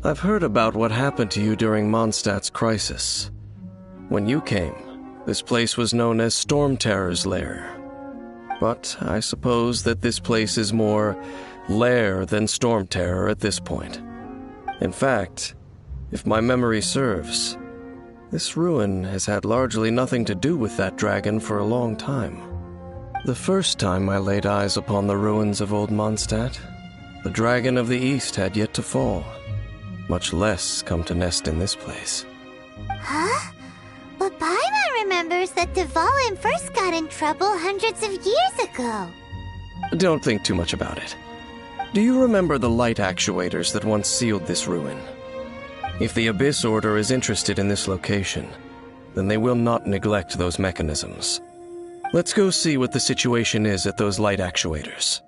Speaker 13: I've heard about what happened to you during Mondstadt's crisis. When you came, this place was known as Storm Terror's lair. But I suppose that this place is more lair than Storm Terror at this point. In fact, if my memory serves, this ruin has had largely nothing to do with that dragon for a long time. The first time I laid eyes upon the ruins of old Mondstadt, the dragon of the East had yet to fall, much less come to nest in this place.
Speaker 1: Huh? But Paimon remembers that Dvalin first got in trouble hundreds of years ago.
Speaker 13: Don't think too much about it. Do you remember the light actuators that once sealed this ruin? If the Abyss Order is interested in this location, then they will not neglect those mechanisms. Let's go see what the situation is at those light actuators.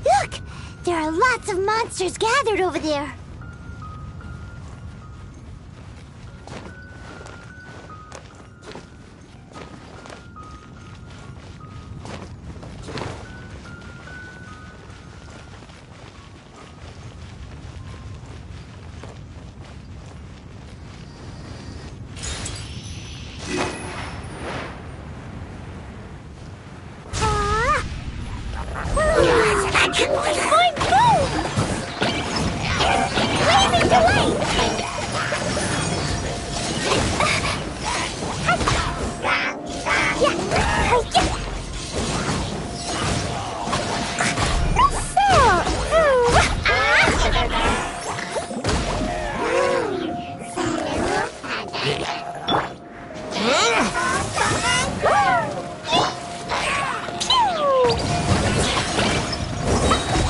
Speaker 1: Look! There are lots of monsters gathered over there.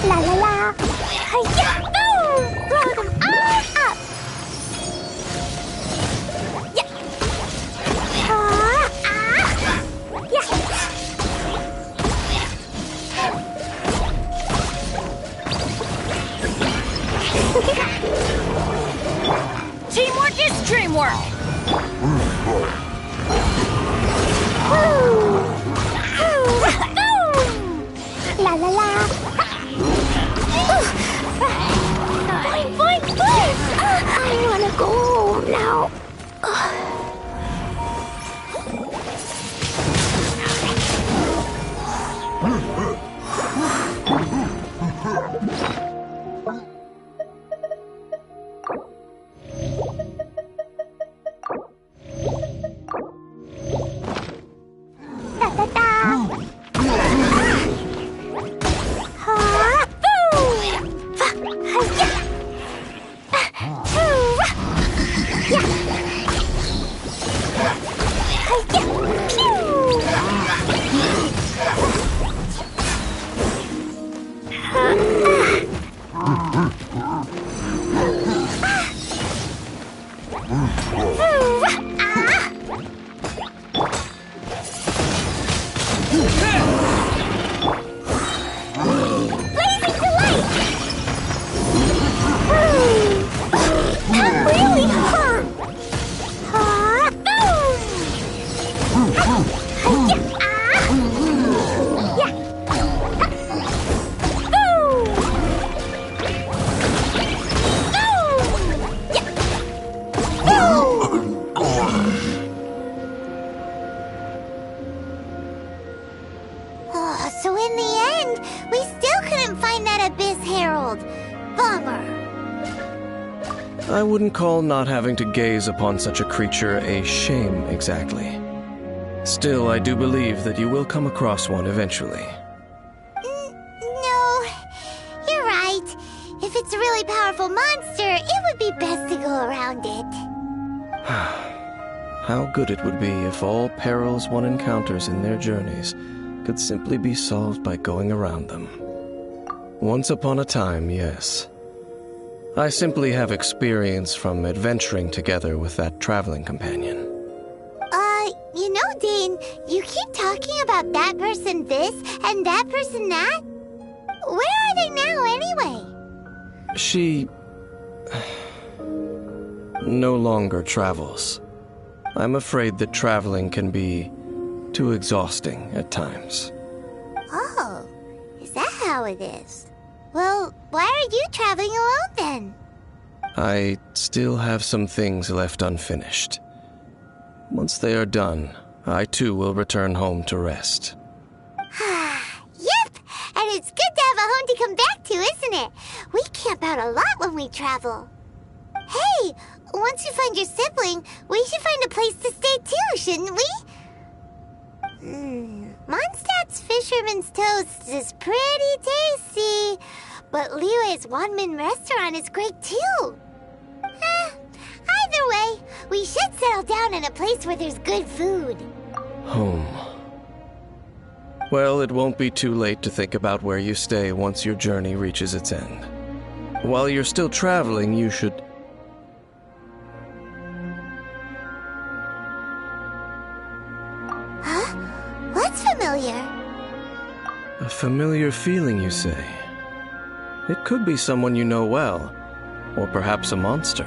Speaker 1: La la la! Hi-ya! Boom! Throw them all up! Yeah! Yeah!
Speaker 4: Teamwork is dreamwork!
Speaker 1: La la la! Boing, boing, boing! I wanna go home now. Da da da! So in the end, we still couldn't find that Abyss Herald. Bummer.
Speaker 13: I wouldn't call not having to gaze upon such a creature a shame exactly. Still, I do believe that you will come across one eventually.
Speaker 1: No, you're right. If it's a really powerful monster, it would be best to go around it.
Speaker 13: How good it would be if all perils one encounters in their journeys could simply be solved by going around them. Once upon a time, yes. I simply have experience from adventuring together with that traveling companion.
Speaker 1: You know, Dane, you keep talking about that person this and that person that. Where are they now, anyway?
Speaker 13: She no longer travels. I'm afraid that traveling can be too exhausting at times.
Speaker 1: Oh, is that how it is? Well, why are you traveling alone then?
Speaker 13: I still have some things left unfinished. Once they are done, I too will return home to rest.
Speaker 1: Yep, and it's good to have a home to come back to, isn't it? We camp out a lot when we travel. Hey, once you find your sibling, we should find a place to stay too, shouldn't we? Mondstadt's Fisherman's Toast is pretty tasty, but Liyue's Wanmin restaurant is great too. Either way, we should settle down in a place where there's good food.
Speaker 13: Home. Well, it won't be too late to think about where you stay once your journey reaches its end. While you're still traveling, you should...
Speaker 1: Huh? familiar.
Speaker 13: A familiar feeling, you say? It could be someone you know well, or perhaps a monster.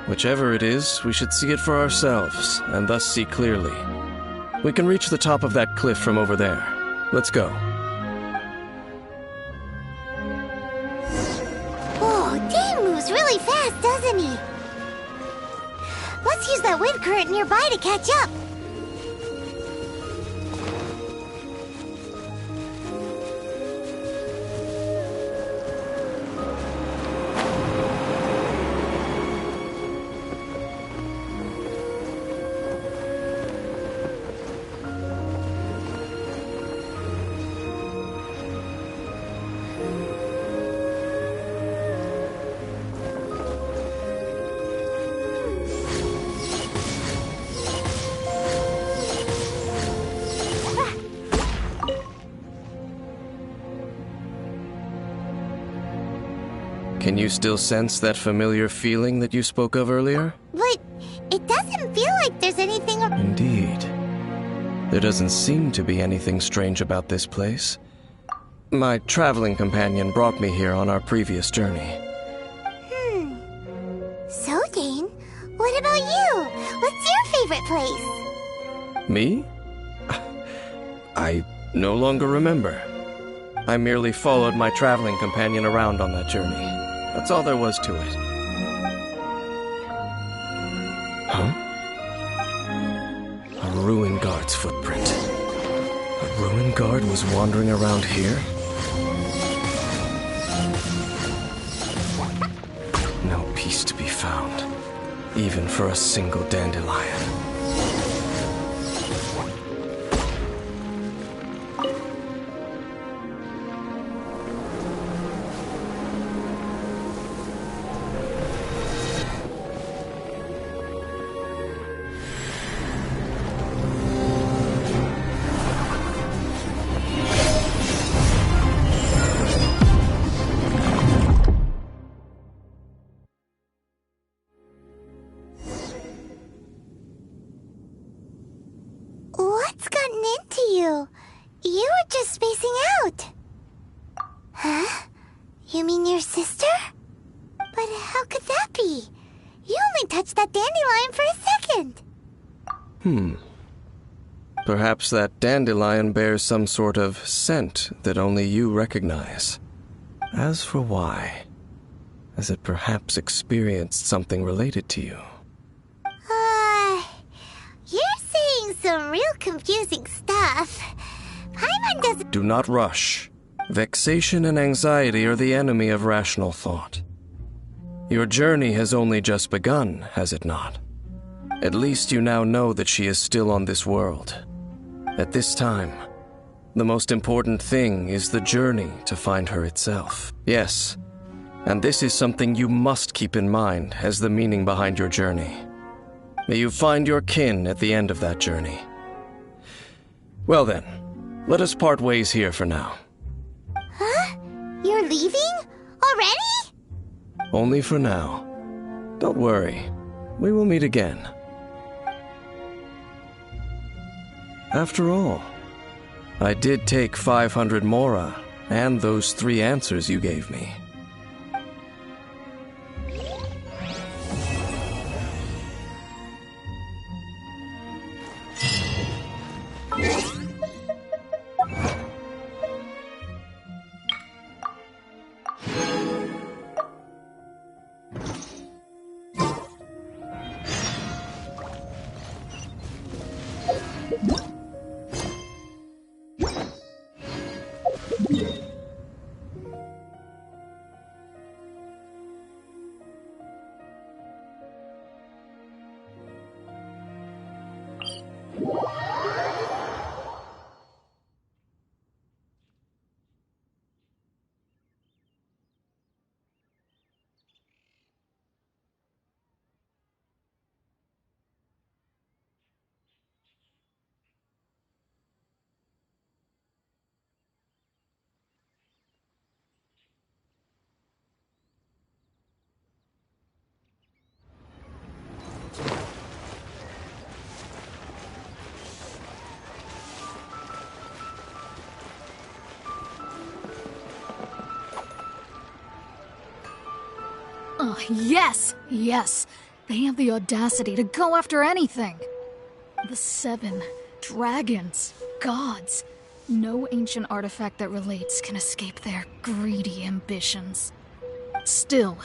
Speaker 13: Whichever it is, we should see it for ourselves, and thus see clearly. We can reach the top of that cliff from over there. Let's go.
Speaker 1: Oh, Dane moves really fast, doesn't he? Let's use that wind current nearby to catch up.
Speaker 13: Can you still sense that familiar feeling that you spoke of earlier?
Speaker 1: But it doesn't feel like there's anything...
Speaker 13: Indeed. There doesn't seem to be anything strange about this place. My traveling companion brought me here on our previous journey.
Speaker 1: So, Dane, what about you? What's your favorite place?
Speaker 13: Me? I no longer remember. I merely followed my traveling companion around on that journey. That's all there was to it. Huh? A ruin guard's footprint. A ruin guard was wandering around here? No peace to be found, even for a single dandelion.
Speaker 1: What's gotten into you? You were just spacing out. Huh? You mean your sister? But how could that be? You only touched that dandelion for a second.
Speaker 13: Perhaps that dandelion bears some sort of scent that only you recognize. As for why, has it perhaps experienced something related to you?
Speaker 1: You're saying some real confusing stuff. Paimon doesn't...
Speaker 13: Do not rush. Vexation and anxiety are the enemy of rational thought. Your journey has only just begun, has it not? At least you now know that she is still on this world. At this time, the most important thing is the journey to find her itself. Yes, and this is something you must keep in mind as the meaning behind your journey. May you find your kin at the end of that journey. Well then, let us part ways here for now.
Speaker 1: Huh? You're leaving? Already?
Speaker 13: Only for now. Don't worry, we will meet again. After all, I did take 500 mora and those 3 answers you gave me.
Speaker 14: Yes! Yes! They have the audacity to go after anything! The 7 dragons, gods. No ancient artifact that relates can escape their greedy ambitions. Still,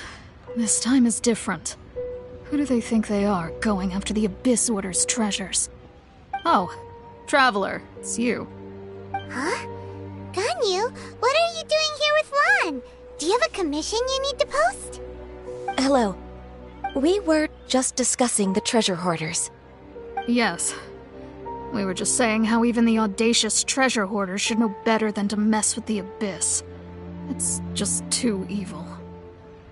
Speaker 14: this time is different. Who do they think they are, going after the Abyss Order's treasures? Oh, Traveler, it's you.
Speaker 1: Huh? Ganyu, what are you doing here with Lan? Do you have a commission you need to post?
Speaker 15: Hello. We were just discussing the treasure hoarders.
Speaker 14: Yes. We were just saying how even the audacious treasure hoarders should know better than to mess with the Abyss. It's just too evil.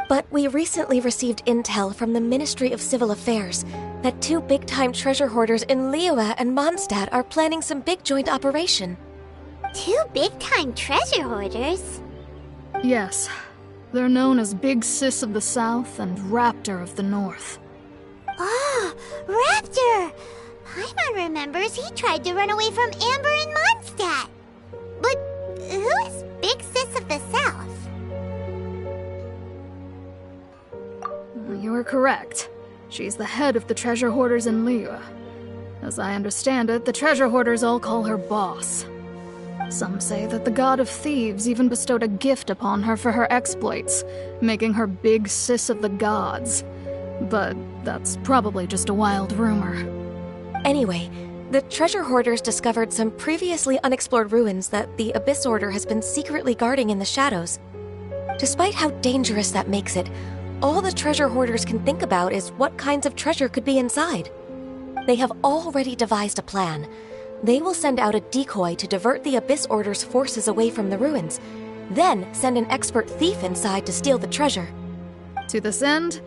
Speaker 15: But we recently received intel from the Ministry of Civil Affairs that 2 big-time treasure hoarders in Liyue and Mondstadt are planning some big joint operation.
Speaker 1: 2 big-time treasure hoarders?
Speaker 14: Yes. They're known as Big Sis of the South and Raptor of the North.
Speaker 1: Oh, Raptor! Paimon remembers he tried to run away from Amber in Mondstadt. But who is Big Sis of the South?
Speaker 14: You are correct. She's the head of the treasure hoarders in Liyue. As I understand it, the treasure hoarders all call her boss. Some say that the god of thieves even bestowed a gift upon her for her exploits, making her Big Sis of the gods. But that's probably just a wild rumor.
Speaker 15: Anyway, the treasure hoarders discovered some previously unexplored ruins that the Abyss Order has been secretly guarding in the shadows. Despite how dangerous that makes it, all the treasure hoarders can think about is what kinds of treasure could be inside. They have already devised a plan. They will send out a decoy to divert the Abyss Order's forces away from the ruins, then send an expert thief inside to steal the treasure.
Speaker 14: To this end,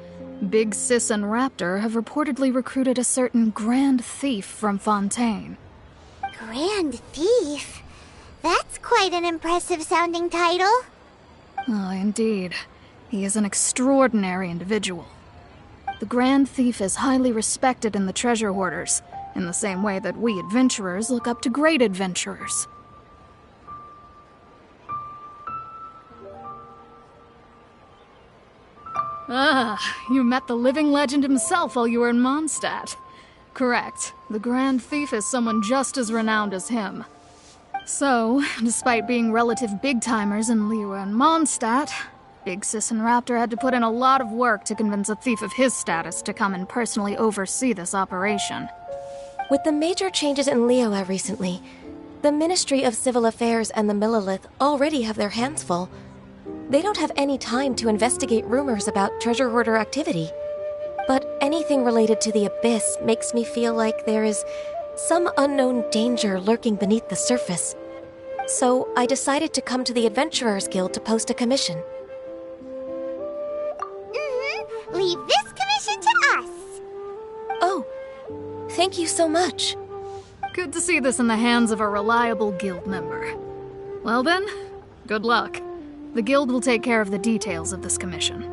Speaker 14: Big Sis and Raptor have reportedly recruited a certain Grand Thief from Fontaine.
Speaker 1: Grand Thief? That's quite an impressive sounding title.
Speaker 14: Oh, indeed. He is an extraordinary individual. The Grand Thief is highly respected in the treasure hoarders, in the same way that we adventurers look up to great adventurers. Ah, you met the living legend himself while you were in Mondstadt. Correct. The Grand Thief is someone just as renowned as him. So, despite being relative big-timers in Liyue and Mondstadt, Big Sis and Raptor had to put in a lot of work to convince a thief of his status to come and personally oversee this operation.
Speaker 15: With the major changes in Liyue recently, the Ministry of Civil Affairs and the Millelith already have their hands full. They don't have any time to investigate rumors about treasure hoarder activity. But anything related to the Abyss makes me feel like there is some unknown danger lurking beneath the surface. So I decided to come to the Adventurers Guild to post a commission.
Speaker 1: Leave this commission to us.
Speaker 15: Oh, thank you so much.
Speaker 14: Good to see this in the hands of a reliable guild member. Well then, good luck. The guild will take care of the details of this commission.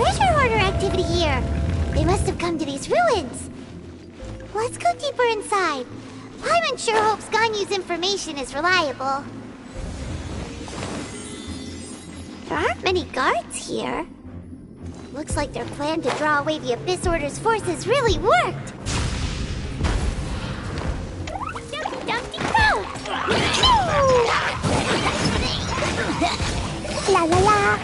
Speaker 1: treasure hoarder activity here. They must have come to these ruins. Let's go deeper inside. Paimon sure hopes Ganyu's information is reliable. There aren't many guards here. Looks like their plan to draw away the Abyss Order's forces really worked. La la la.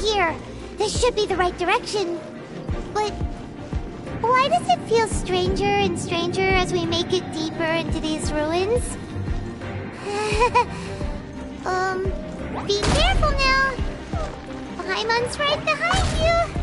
Speaker 1: Here. This should be the right direction. But why does it feel stranger and stranger as we make it deeper into these ruins? Be careful now. Paimon's right behind you.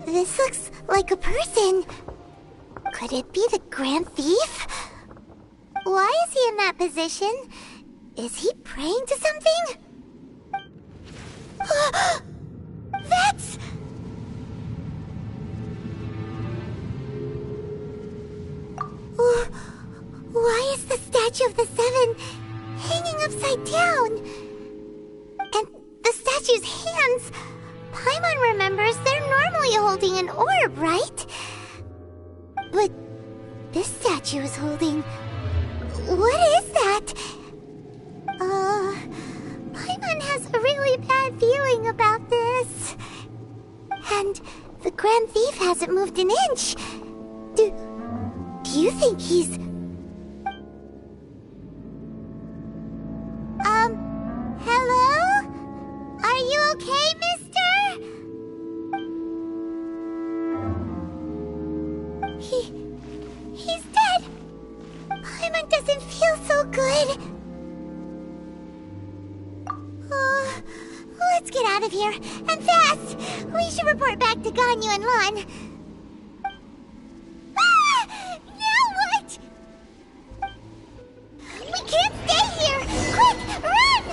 Speaker 1: This looks like a person. Could it be the Grand Thief? Why is he in that position? Is he praying to something? That's... Why is the statue of the Seven hanging upside down? And the statue's hands... Paimon remembers they're normally holding an orb, right? But this statue is holding... What is that? Paimon has a really bad feeling about this. And the Grand Thief hasn't moved an inch. Do you think he's... Hello? Are you okay, mister? He's dead. Paimon doesn't feel so good. Let's get out of here, and fast! We should report back to Ganyu and Lan. Now what? We can't stay here! Quick, run!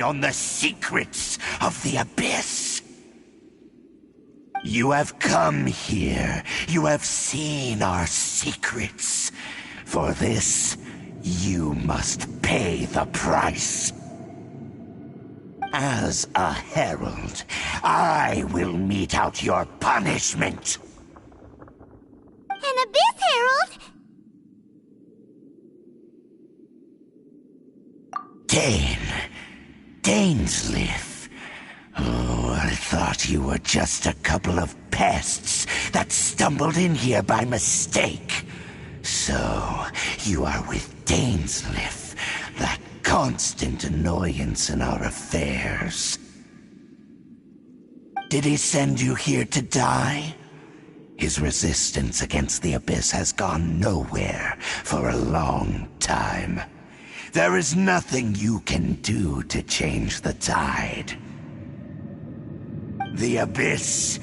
Speaker 16: On the secrets of the Abyss. You have come here. You have seen our secrets. For this, you must pay the price. As a herald, I will mete out your punishment.
Speaker 1: An Abyss Herald?
Speaker 16: Dainsleif. Oh, I thought you were just a couple of pests that stumbled in here by mistake. So, you are with Dainsleif, that constant annoyance in our affairs. Did he send you here to die? His resistance against the Abyss has gone nowhere for a long time. There is nothing you can do to change the tide. The Abyss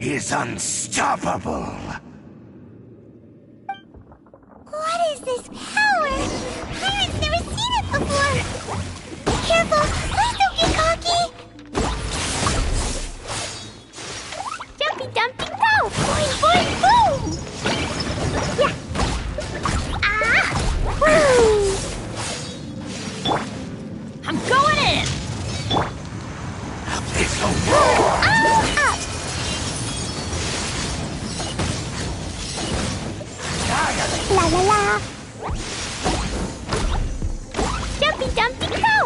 Speaker 16: is unstoppable.
Speaker 1: What is this power? Pirate's never seen it before. Be careful, please don't get cocky. Jumpy dumpty go! Boing boing boom! Yeah. Ah! Woo!
Speaker 4: I'm going in!
Speaker 16: It's a roar!
Speaker 1: La la la! Jumpy dumpty go!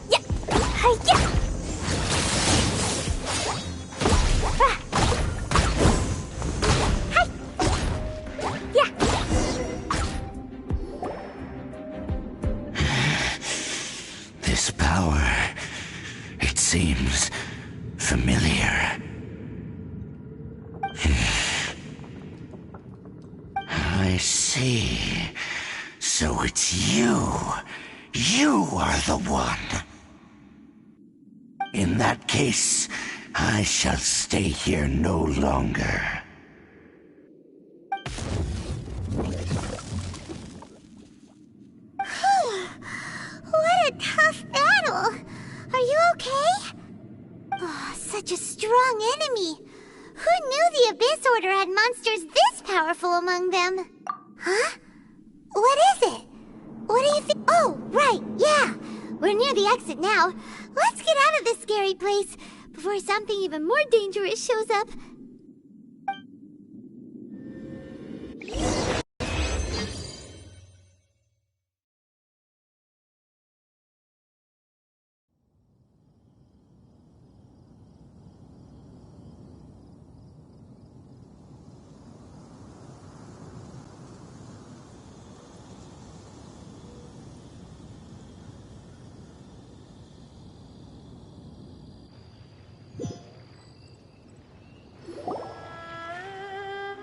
Speaker 1: Yeah! Hi-ya!
Speaker 16: This power, it seems familiar. I see. So it's you. You are the one. In that case, I shall stay here no longer.
Speaker 1: What a tough battle! Are you okay? Oh, such a strong enemy! Who knew the Abyss Order had monsters this powerful among them? Huh? What is it? What do you think? Oh, right, yeah! We're near the exit now. Let's get out of this scary place before something even more dangerous shows up.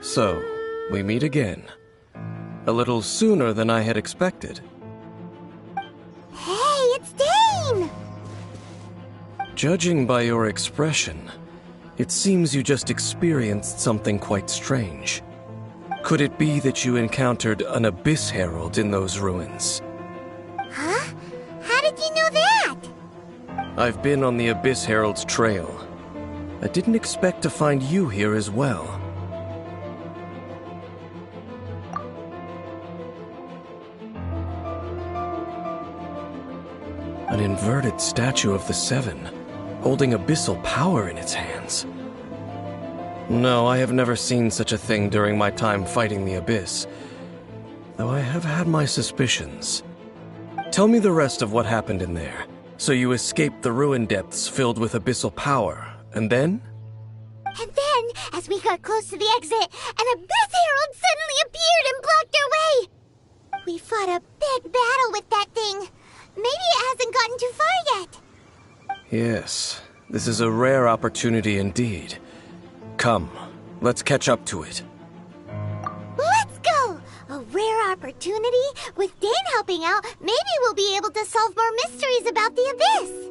Speaker 13: So, we meet again. A little sooner than I had expected.
Speaker 1: Hey, it's Dane!
Speaker 13: Judging by your expression, it seems you just experienced something quite strange. Could it be that you encountered an Abyss Herald in those ruins?
Speaker 1: Huh? How did you know that?
Speaker 13: I've been on the Abyss Herald's trail. I didn't expect to find you here as well. An inverted statue of the Seven, holding abyssal power in its hands. No, I have never seen such a thing during my time fighting the Abyss, though I have had my suspicions. Tell me the rest of what happened in there. So you escaped the ruin depths filled with abyssal power, and then?
Speaker 1: And then, as we got close to the exit, an Abyss Herald suddenly appeared and blocked our way! We fought a big battle with that thing. Maybe it hasn't gotten too far yet.
Speaker 13: Yes, this is a rare opportunity indeed. Come, let's catch up to it.
Speaker 1: Let's go! A rare opportunity? With Dane helping out, maybe we'll be able to solve more mysteries about the Abyss.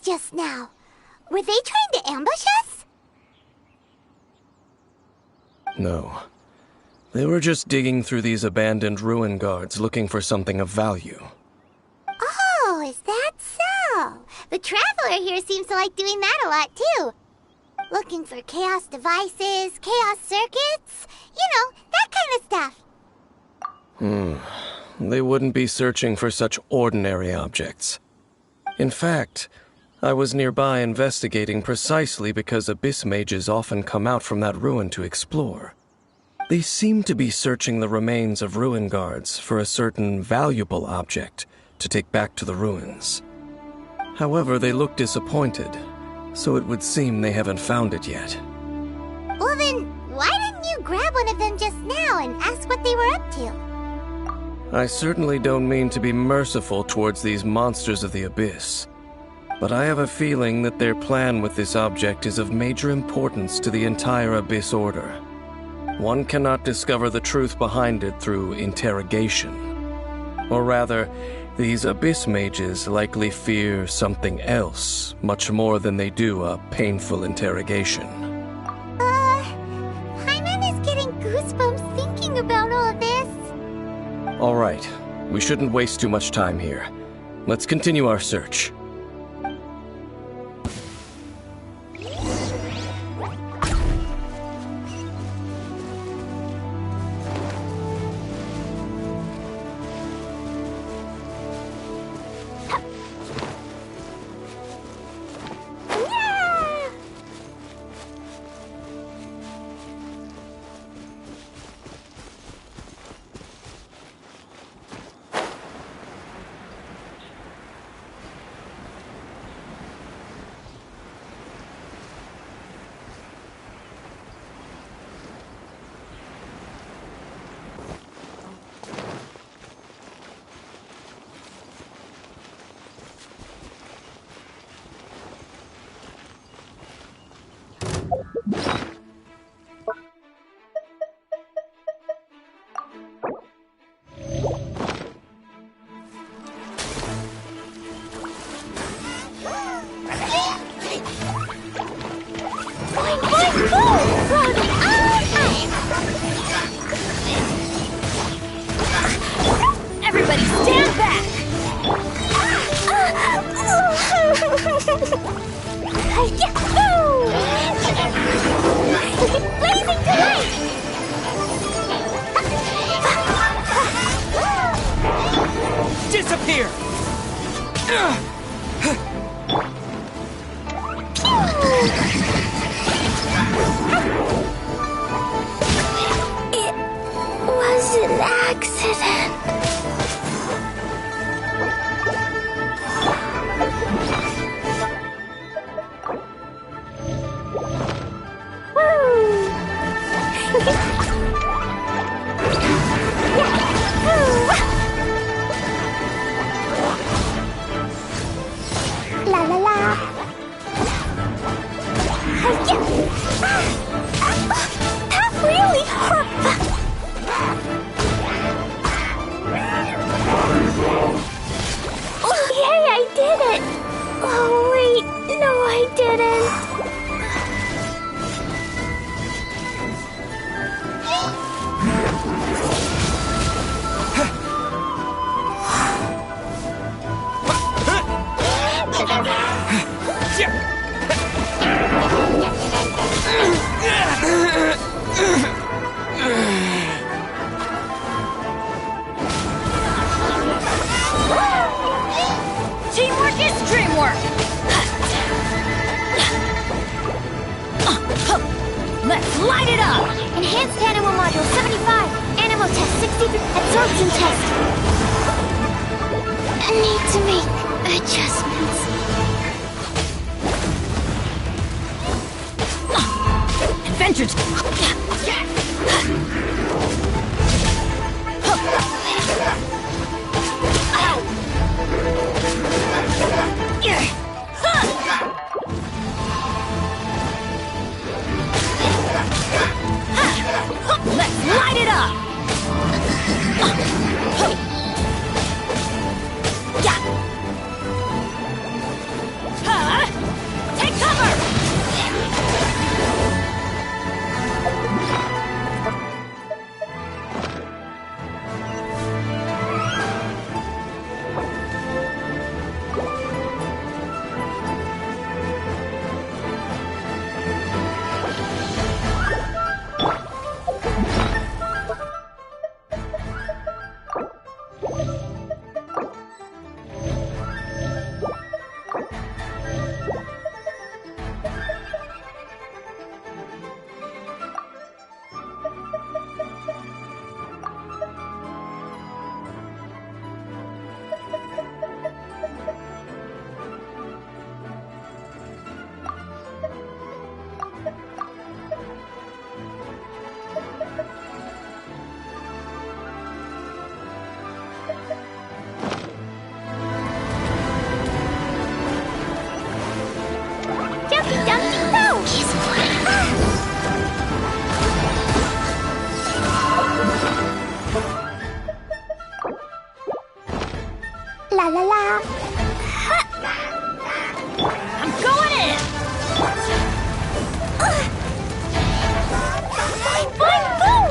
Speaker 1: Just now. Were they trying to ambush us?
Speaker 13: No. They were just digging through these abandoned ruin guards looking for something of value.
Speaker 1: Oh, is that so? The Traveler here seems to like doing that a lot, too. Looking for chaos devices, chaos circuits, you know, that kind of stuff.
Speaker 13: They wouldn't be searching for such ordinary objects. In fact, I was nearby investigating precisely because Abyss mages often come out from that ruin to explore. They seem to be searching the remains of ruin guards for a certain valuable object to take back to the ruins. However, they look disappointed, so it would seem they haven't found it yet.
Speaker 1: Well then, why didn't you grab one of them just now and ask what they were up to?
Speaker 13: I certainly don't mean to be merciful towards these monsters of the Abyss. But I have a feeling that their plan with this object is of major importance to the entire Abyss Order. One cannot discover the truth behind it through interrogation. Or rather, these Abyss mages likely fear something else, much more than they do a painful interrogation.
Speaker 1: Paimon is getting goosebumps thinking about all this.
Speaker 13: All right, we shouldn't waste too much time here. Let's continue our search.
Speaker 12: Here!
Speaker 1: It was an accident. La la la. That really hurt. Yay, I did it. Oh, wait. No, I didn't.
Speaker 4: Teamwork is dreamwork! Let's light it up!
Speaker 1: Enhanced Animal Module 75. Animal Test 63. Absorption Test. I need to make adjustments.
Speaker 4: Adventures! Let's light it up! Take cover!
Speaker 1: La la la.
Speaker 4: I'm going in!
Speaker 1: Boing, boing, boom!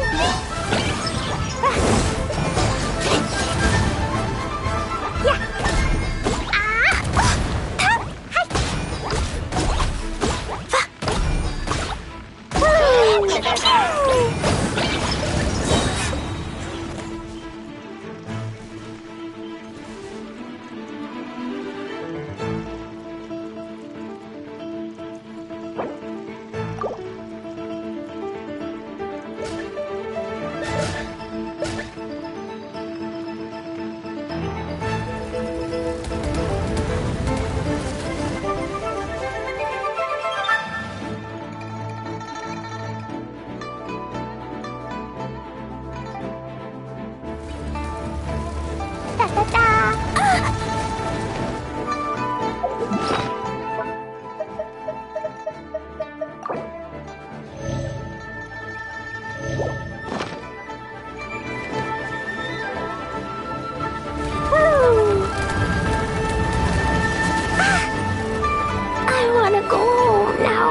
Speaker 1: I want to go home now.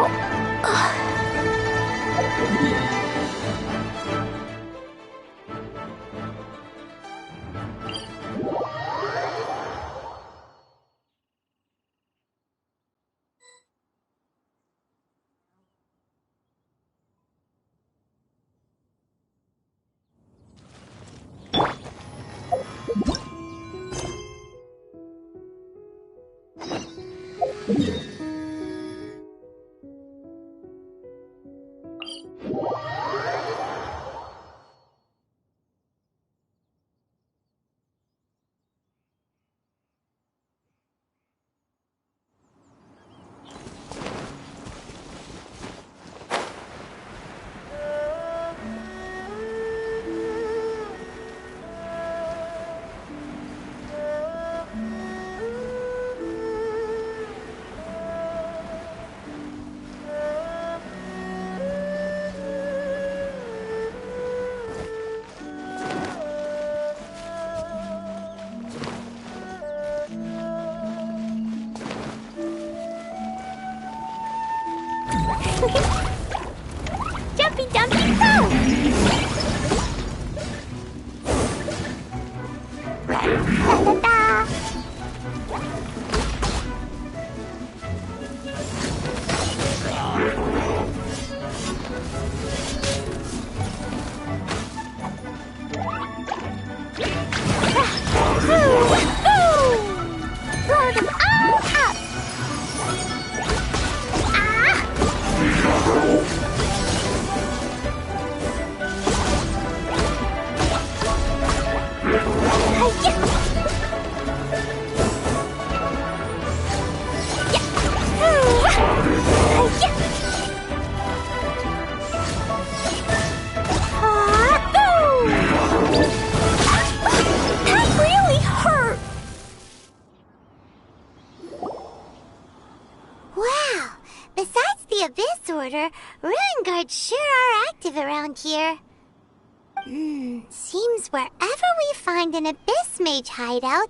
Speaker 1: Jumpy, jumpy, go! Da-da-da! Blow them all up! Wow! Besides the Abyss Order, Ruin Guards sure are active around here. Seems wherever we find an Abyss Mage hideout,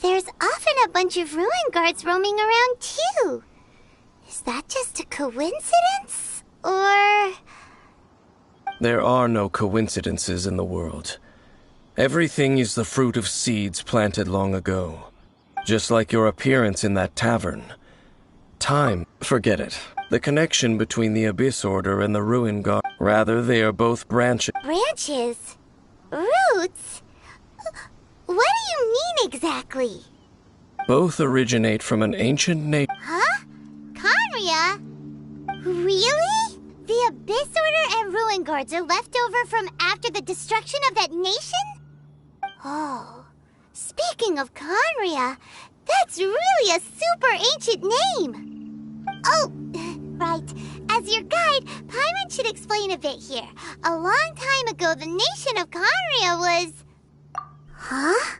Speaker 1: there's often a bunch of Ruin Guards roaming around too. Is that just a coincidence? Or...
Speaker 13: There are no coincidences in the world. Everything is the fruit of seeds planted long ago. Just like your appearance in that tavern. Time, forget it. The connection between the Abyss Order and the Ruin Guard. Rather, they are both branches.
Speaker 1: Branches? Roots? What do you mean exactly?
Speaker 13: Both originate from an ancient nation.
Speaker 1: Huh? Conria? Really? The Abyss Order and Ruin Guards are left over from after the destruction of that nation? Oh, speaking of Conria, that's really a super ancient name. Oh, right. As your guide, Paimon should explain a bit here. A long time ago, the nation of Conria was... Huh?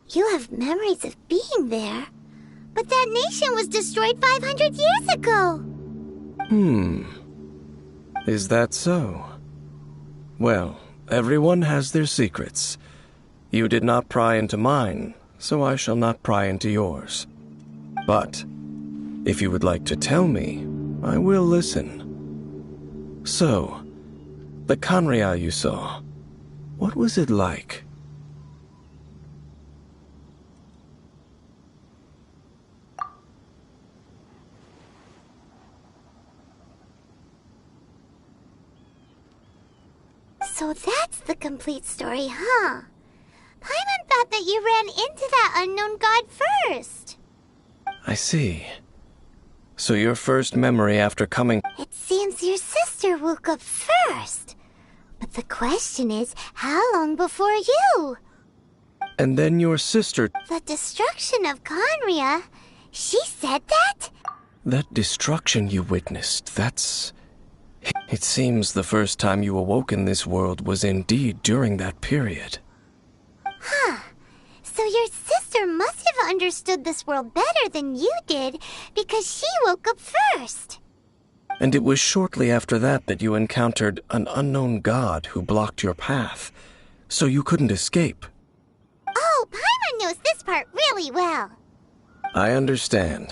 Speaker 1: You have memories of being there. But that nation was destroyed 500 years ago.
Speaker 13: Is that so? Well, everyone has their secrets. You did not pry into mine, so I shall not pry into yours. But, if you would like to tell me, I will listen. So, the Conria you saw, what was it like?
Speaker 1: So that's the complete story, huh? Paimon thought that you ran into that unknown god first.
Speaker 13: I see. So your first memory after coming...
Speaker 1: It seems your sister woke up first. But the question is, how long before you?
Speaker 13: And then your sister...
Speaker 1: The destruction of Conria? She said that?
Speaker 13: That destruction you witnessed, that's... It seems the first time you awoke in this world was indeed during that period.
Speaker 1: Huh. So your sister must have understood this world better than you did, because she woke up first.
Speaker 13: And it was shortly after that that you encountered an unknown god who blocked your path, so you couldn't escape.
Speaker 1: Oh, Paimon knows this part really well.
Speaker 13: I understand.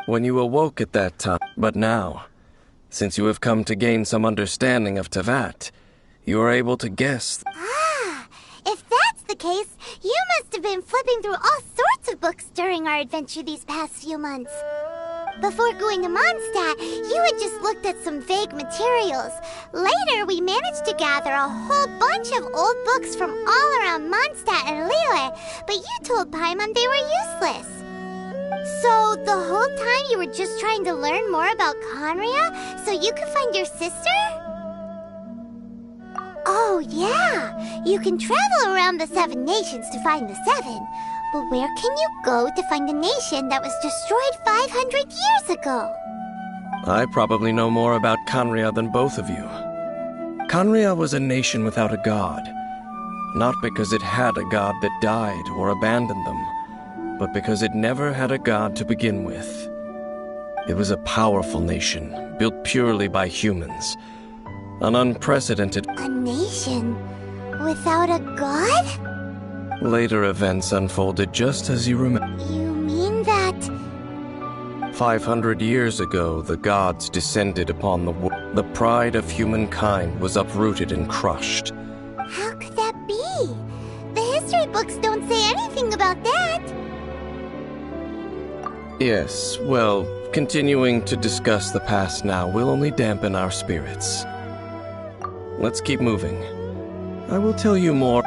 Speaker 13: When you awoke at that time, but now, since you have come to gain some understanding of Teyvat, you are able to guess.
Speaker 1: Ah, if that's the case, you must have been flipping through all sorts of books during our adventure these past few months. Before going to Mondstadt, you had just looked at some vague materials. Later, we managed to gather a whole bunch of old books from all around Mondstadt and Liyue, but you told Paimon they were useless. So, the whole time you were just trying to learn more about Conria so you could find your sister? Oh, yeah. You can travel around the 7 nations to find the 7. But where can you go to find a nation that was destroyed 500 years ago?
Speaker 13: I probably know more about Conria than both of you. Conria was a nation without a god. Not because it had a god that died or abandoned them, but because it never had a god to begin with. It was a powerful nation, built purely by humans. An unprecedented...
Speaker 1: A nation without a god?
Speaker 13: Later events unfolded just as you remember.
Speaker 1: You mean that
Speaker 13: 500 years ago, the gods descended upon the world. The pride of humankind was uprooted and crushed.
Speaker 1: How could that be? The history books don't say anything about that.
Speaker 13: Yes, well, continuing to discuss the past now will only dampen our spirits. Let's keep moving. I will tell you more.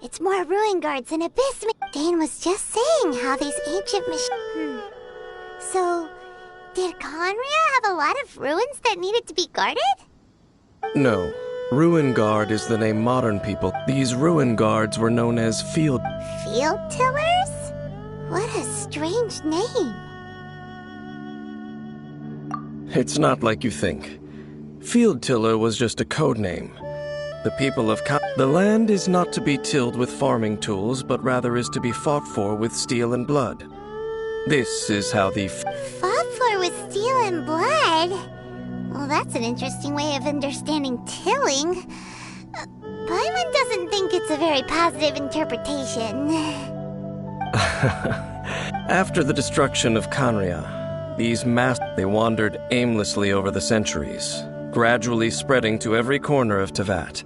Speaker 1: It's more ruin guards and abyss. Dane was just saying how these ancient machines. So, did Conria have a lot of ruins that needed to be guarded?
Speaker 13: No. Ruin Guard is the name modern people. These ruin guards were known as field
Speaker 1: tillers? What a strange name.
Speaker 13: It's not like you think. Field tiller was just a code name. The people of the land is not to be tilled with farming tools, but rather is to be fought for with steel and blood. This is how the
Speaker 1: fought for with steel and blood? Well, that's an interesting way of understanding tilling. Paimon doesn't think it's a very positive interpretation.
Speaker 13: After the destruction of Conria, these they wandered aimlessly over the centuries, gradually spreading to every corner of Teyvat.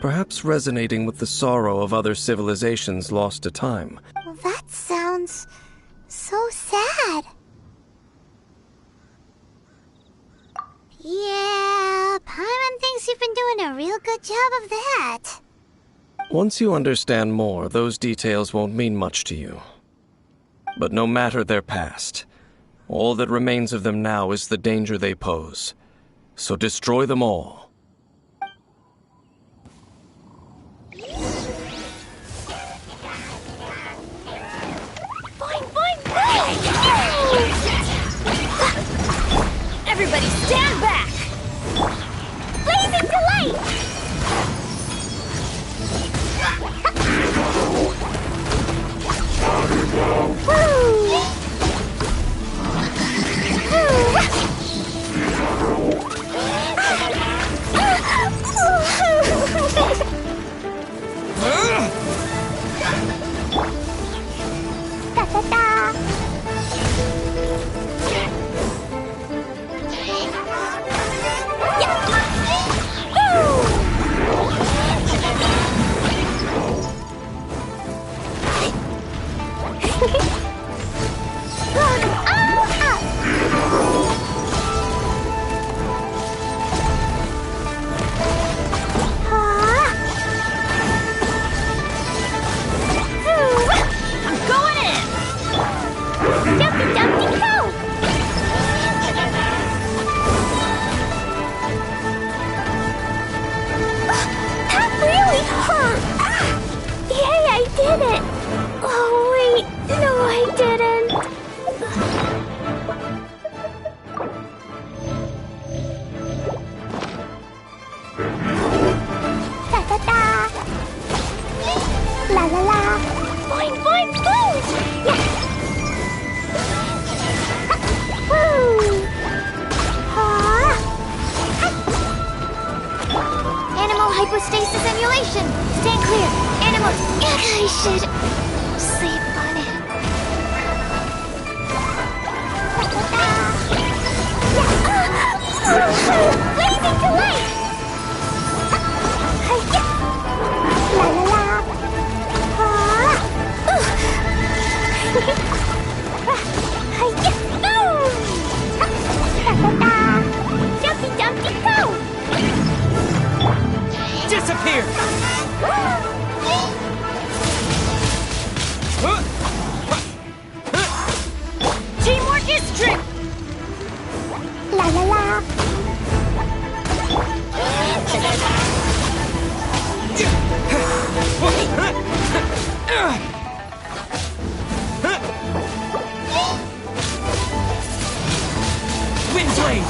Speaker 13: Perhaps resonating with the sorrow of other civilizations lost to time.
Speaker 1: Well, that sounds so sad. Yeah, Paimon thinks you've been doing a real good job of that.
Speaker 13: Once you understand more, those details won't mean much to you. But no matter their past, all that remains of them now is the danger they pose. So destroy them all.
Speaker 5: Everybody stand back! Blazing delight!
Speaker 1: should sleep on it. Blazing to light! La la la! Jumpy Dumpty Go!
Speaker 6: Disappear!
Speaker 1: Teamwork is strength! La la la!
Speaker 6: Windblade!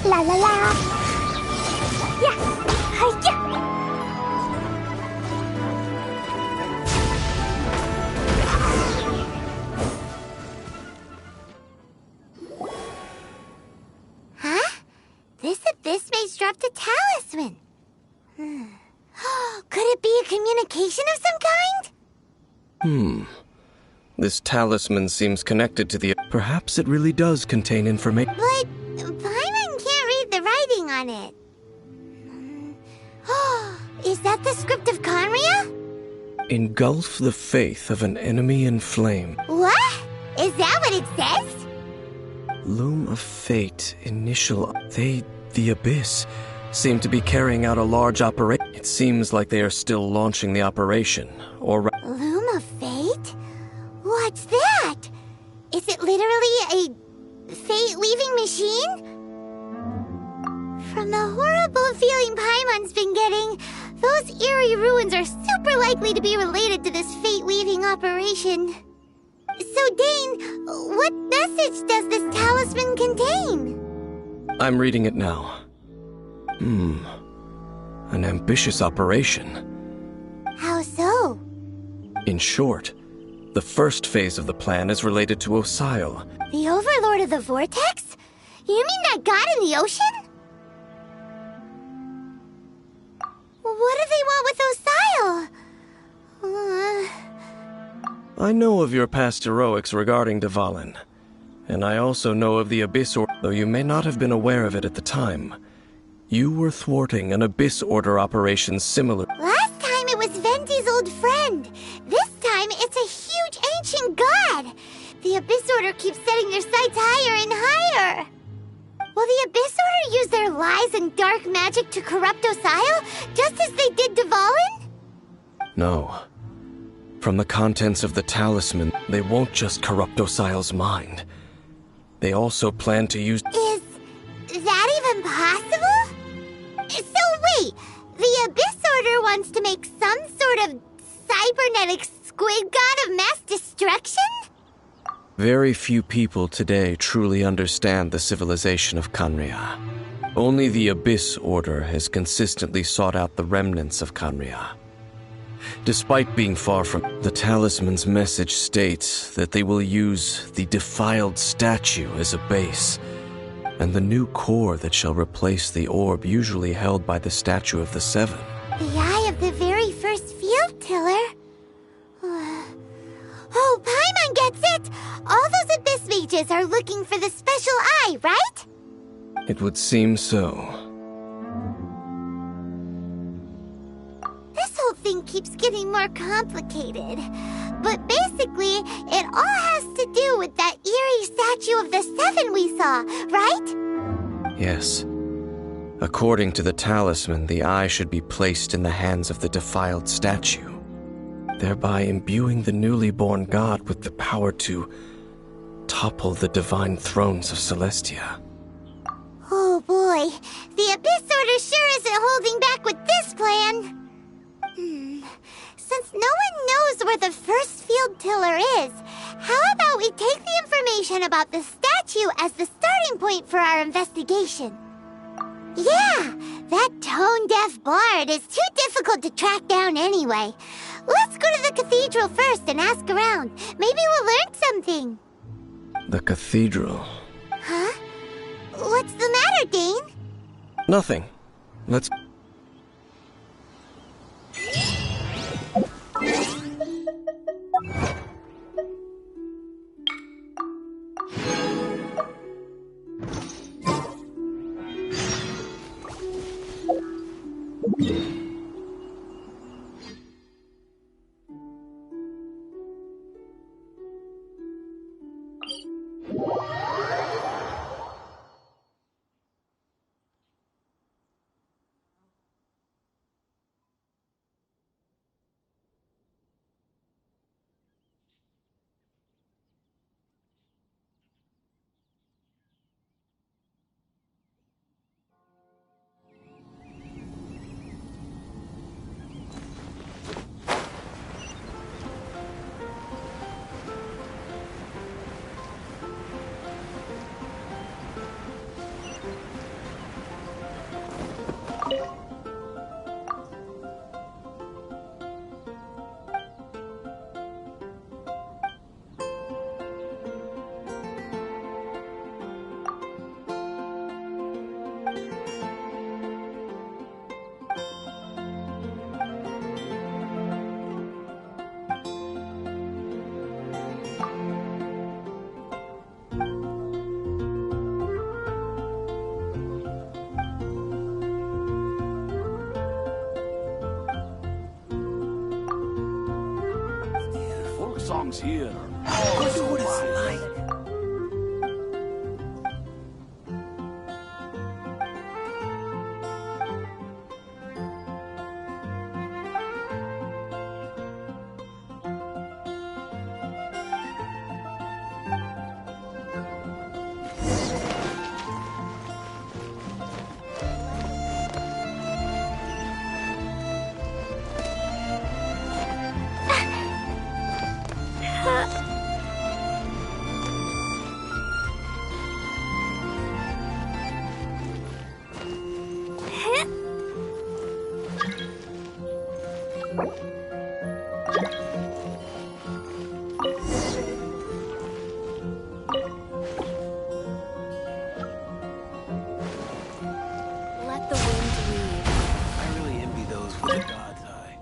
Speaker 1: La la la! Yeah! Hi-ya! Huh? This abyss mage dropped a talisman. Could it be a communication of some kind?
Speaker 13: This talisman seems connected to the... Perhaps it really does contain information.
Speaker 1: But Paimon can't read the writing on it. Is that the script of Conria?
Speaker 13: Engulf the faith of an enemy in flame.
Speaker 1: What? Is that what it says?
Speaker 13: Loom of Fate, initial... They, the Abyss, seem to be carrying out a large operation. It seems like they are still launching the operation, or...
Speaker 1: Loom of Fate? What's that? Is it literally a fate-leaving machine? From the horrible feeling Paimon's been getting, those eerie ruins are super likely to be related to this fate-leaving operation. So, Dane, what message does this talisman contain?
Speaker 13: I'm reading it now. An ambitious operation.
Speaker 1: How so?
Speaker 13: In short, the first phase of the plan is related to Osile.
Speaker 1: The Overlord of the Vortex? You mean that god in the ocean? What do they want with Osile?
Speaker 13: I know of your past heroics regarding Dvalin, and I also know of the Abyss Order, though you may not have been aware of it at the time. You were thwarting an Abyss Order operation similar.
Speaker 1: Last time it was Venti's old friend. This time it's a huge ancient god. The Abyss Order keeps setting their sights higher and higher. Will the Abyss Order use their lies and dark magic to corrupt Osile, just as they did Dvalin?
Speaker 13: No. From the contents of the talisman, they won't just corrupt Osile's mind. They also plan to use...
Speaker 1: Is that even possible? So wait, the Abyss Order wants to make some sort of cybernetic squid god of mass destruction?
Speaker 13: Very few people today truly understand the civilization of Conria. Only the Abyss Order has consistently sought out the remnants of Conria. Despite being far from... The talisman's message states that they will use the defiled statue as a base, and the new core that shall replace the orb usually held by the statue of the Seven.
Speaker 1: The eye of the very first field tiller? Oh, Paimon gets it! All those Abyss mages are looking for the special eye, right?
Speaker 13: It would seem so.
Speaker 1: This whole thing keeps getting more complicated. But basically, it all has to do with that eerie statue of the Seven we saw, right?
Speaker 13: Yes. According to the talisman, the eye should be placed in the hands of the defiled statue. thereby imbuing the newly born god with the power to topple the divine thrones of Celestia.
Speaker 1: Oh boy, the Abyss Order sure isn't holding back with this plan. Since no one knows where the first field pillar is, how about we take the information about the statue as the starting point for our investigation? Yeah, that tone-deaf bard is too difficult to track down anyway. Let's go to the cathedral first and ask around. Maybe we'll learn something.
Speaker 13: The cathedral.
Speaker 1: Huh? What's the matter, Dane?
Speaker 13: Nothing. Let's...
Speaker 12: Songs here.
Speaker 2: Let the wind lead.
Speaker 12: I really envy those with a god's eye.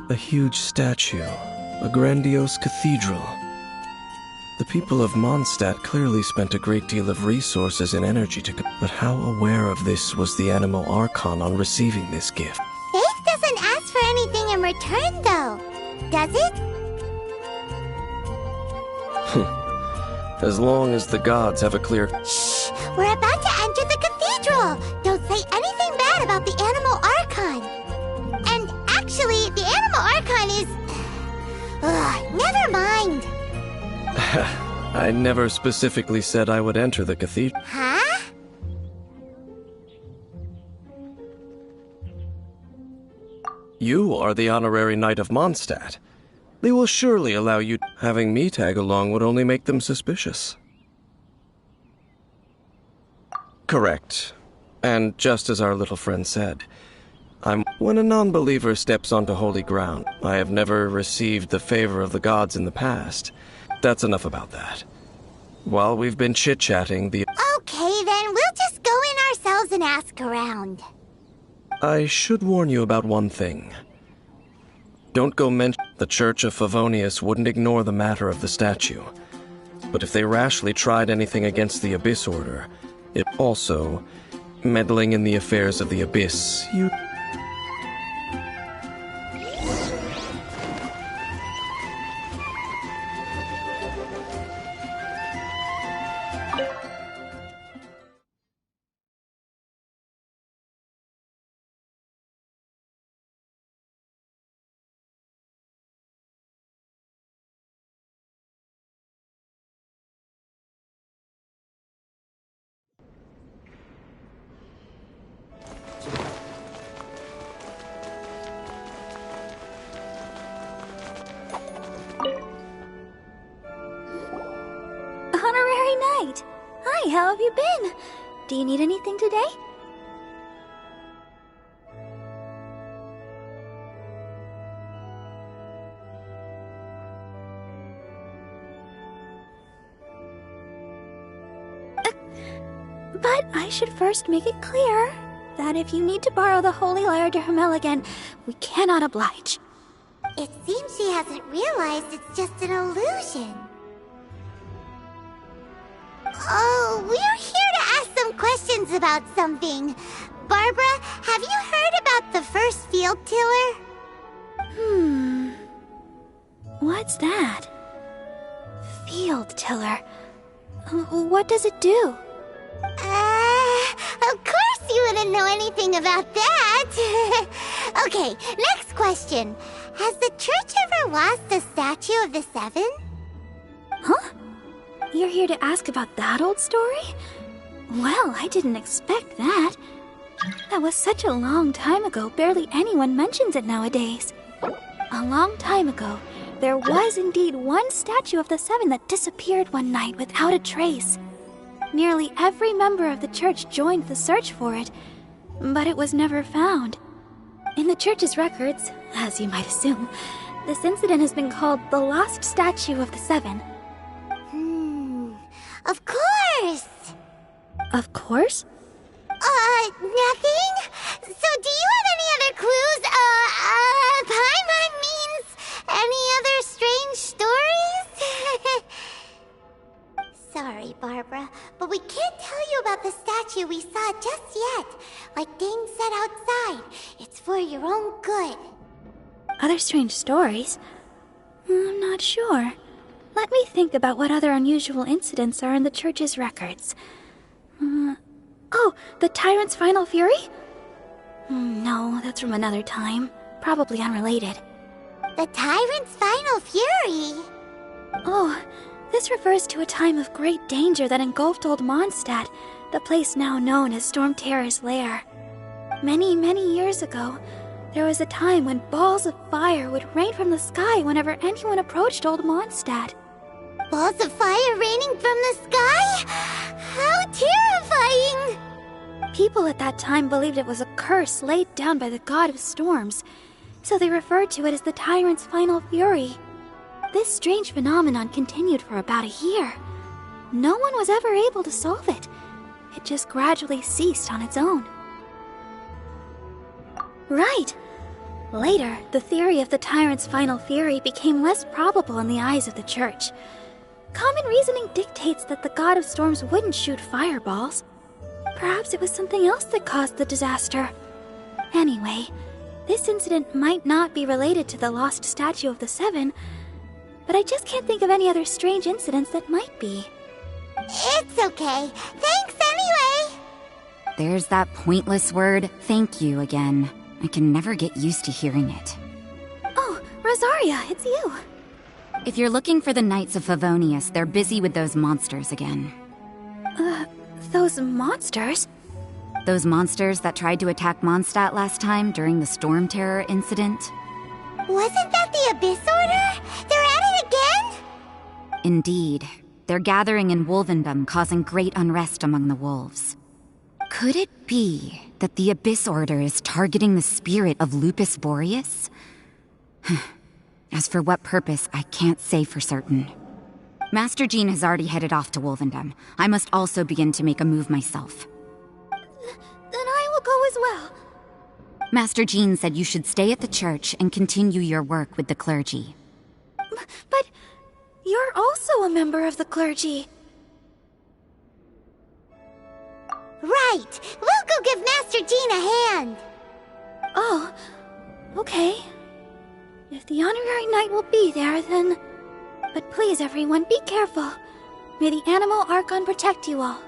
Speaker 13: A huge statue, a grandiose cathedral. The people of Mondstadt clearly spent a great deal of resources and energy to... But how aware of this was the Animal Archon on receiving this gift?
Speaker 1: Faith doesn't ask for anything in return, though. Does it?
Speaker 13: As long as the gods have a clear...
Speaker 1: Shh! We're about to enter the cathedral! Don't say anything bad about the Animal Archon! And actually, the Animal Archon is... never mind!
Speaker 13: I never specifically said I would enter the cathedral.
Speaker 1: Huh?
Speaker 13: You are the honorary knight of Mondstadt. They will surely allow you... Having me tag along would only make them suspicious. Correct. And just as our little friend said, I'm... When a non-believer steps onto holy ground, I have never received the favor of the gods in the past. That's enough about that. While we've been chit-chatting,
Speaker 1: Okay, then we'll just go in ourselves and ask around.
Speaker 13: I should warn you about one thing. Don't go mention the Church of Favonius wouldn't ignore the matter of the statue. But if they rashly tried anything against the Abyss Order, it also meddling in the affairs of the Abyss, you...
Speaker 5: Honorary Knight! Hi, how have you been? Do you need anything today? But I should first make it clear that if you need to borrow the Holy Lyre de Hermel again, we cannot oblige.
Speaker 1: It seems she hasn't realized it's just an illusion. Oh, we're here to ask some questions about something. Barbara, have you heard about the first field tiller?
Speaker 5: What's that? Field tiller. What does it do?
Speaker 1: Of course you wouldn't know anything about that. Okay, next question. Has the church ever lost a statue of the Seven?
Speaker 5: Huh? You're here to ask about that old story? Well, I didn't expect that. That was such a long time ago, barely anyone mentions it nowadays. A long time ago, there was indeed one statue of the Seven that disappeared one night without a trace. Nearly every member of the church joined the search for it, but it was never found. In the church's records, as you might assume, this incident has been called the Lost Statue of the Seven.
Speaker 1: Of course!
Speaker 5: Of course?
Speaker 1: Nothing? So do you have any other clues? Paimon means any other strange stories? Sorry, Barbara, but we can't tell you about the statue we saw just yet. Like Dane said outside, it's for your own good.
Speaker 5: Other strange stories? I'm not sure. Let me think about what other unusual incidents are in the church's records. Oh, the Tyrant's Final Fury? No, that's from another time. Probably unrelated.
Speaker 1: The Tyrant's Final Fury?
Speaker 5: Oh, this refers to a time of great danger that engulfed Old Mondstadt, the place now known as Storm Terror's lair. Many, many years ago, there was a time when balls of fire would rain from the sky whenever anyone approached Old Mondstadt.
Speaker 1: Balls of fire raining from the sky? How terrifying!
Speaker 5: People at that time believed it was a curse laid down by the god of storms, so they referred to it as the Tyrant's Final Fury. This strange phenomenon continued for about a year. No one was ever able to solve it. It just gradually ceased on its own. Right. Later, the theory of the Tyrant's Final Fury became less probable in the eyes of the church. Common reasoning dictates that the god of storms wouldn't shoot fireballs. Perhaps it was something else that caused the disaster. Anyway, this incident might not be related to the lost statue of the Seven, but I just can't think of any other strange incidents that might be.
Speaker 1: It's okay. Thanks anyway!
Speaker 2: There's that pointless word, thank you, again. I can never get used to hearing it.
Speaker 5: Oh, Rosaria, it's you.
Speaker 2: If you're looking for the Knights of Favonius, they're busy with those monsters again.
Speaker 5: Those monsters?
Speaker 2: Those monsters that tried to attack Mondstadt last time during the Storm Terror incident?
Speaker 1: Wasn't that the Abyss Order? They're at it again?
Speaker 2: Indeed. They're gathering in Wolvendom, causing great unrest among the wolves. Could it be that the Abyss Order is targeting the spirit of Lupus Boreas? As for what purpose, I can't say for certain. Master Jean has already headed off to Wolvendom. I must also begin to make a move myself.
Speaker 5: Then I will go as well.
Speaker 2: Master Jean said you should stay at the church and continue your work with the clergy.
Speaker 15: But you're also a member of the clergy.
Speaker 1: Right! We'll go give Master Jean a hand!
Speaker 5: Oh, okay. If the honorary knight will be there, then... But please, everyone, be careful. May the animal Archon protect you all.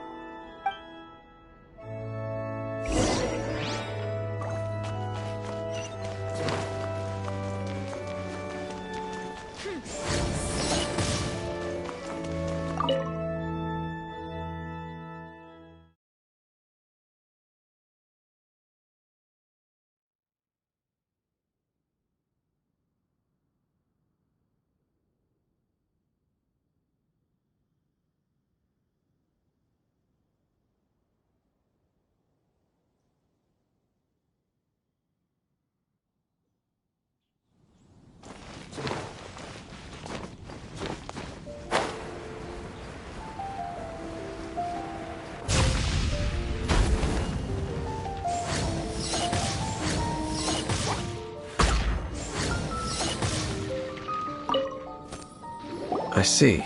Speaker 13: I see.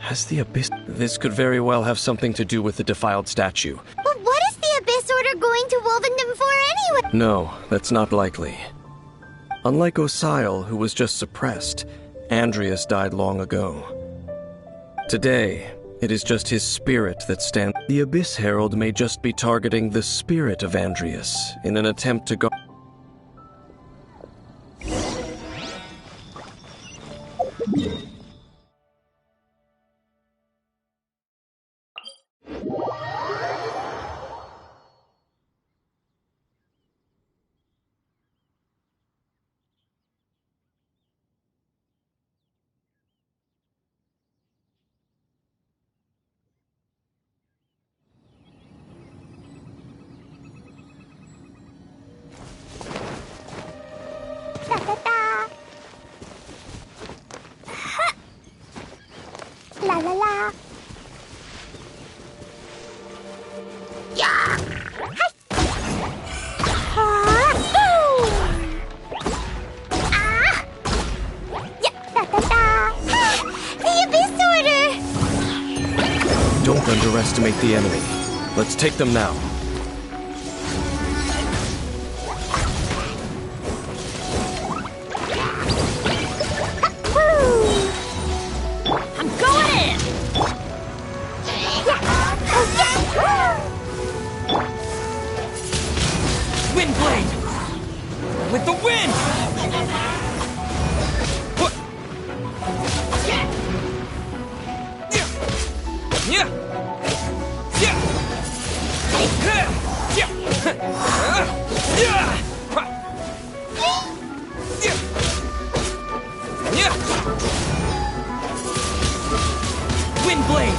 Speaker 13: Has the Abyss... This could very well have something to do with the defiled statue.
Speaker 1: But what is the Abyss Order going to Wolvendom for anyway?
Speaker 13: No, that's not likely. Unlike Osile, who was just suppressed, Andreas died long ago. Today, it is just his spirit that stands. The Abyss Herald may just be targeting the spirit of Andreas in an attempt to go...
Speaker 1: La la la. Yeah. The Abyss Order!
Speaker 13: Don't underestimate the enemy. Let's take them now.
Speaker 12: Windblade! With the wind! Windblade!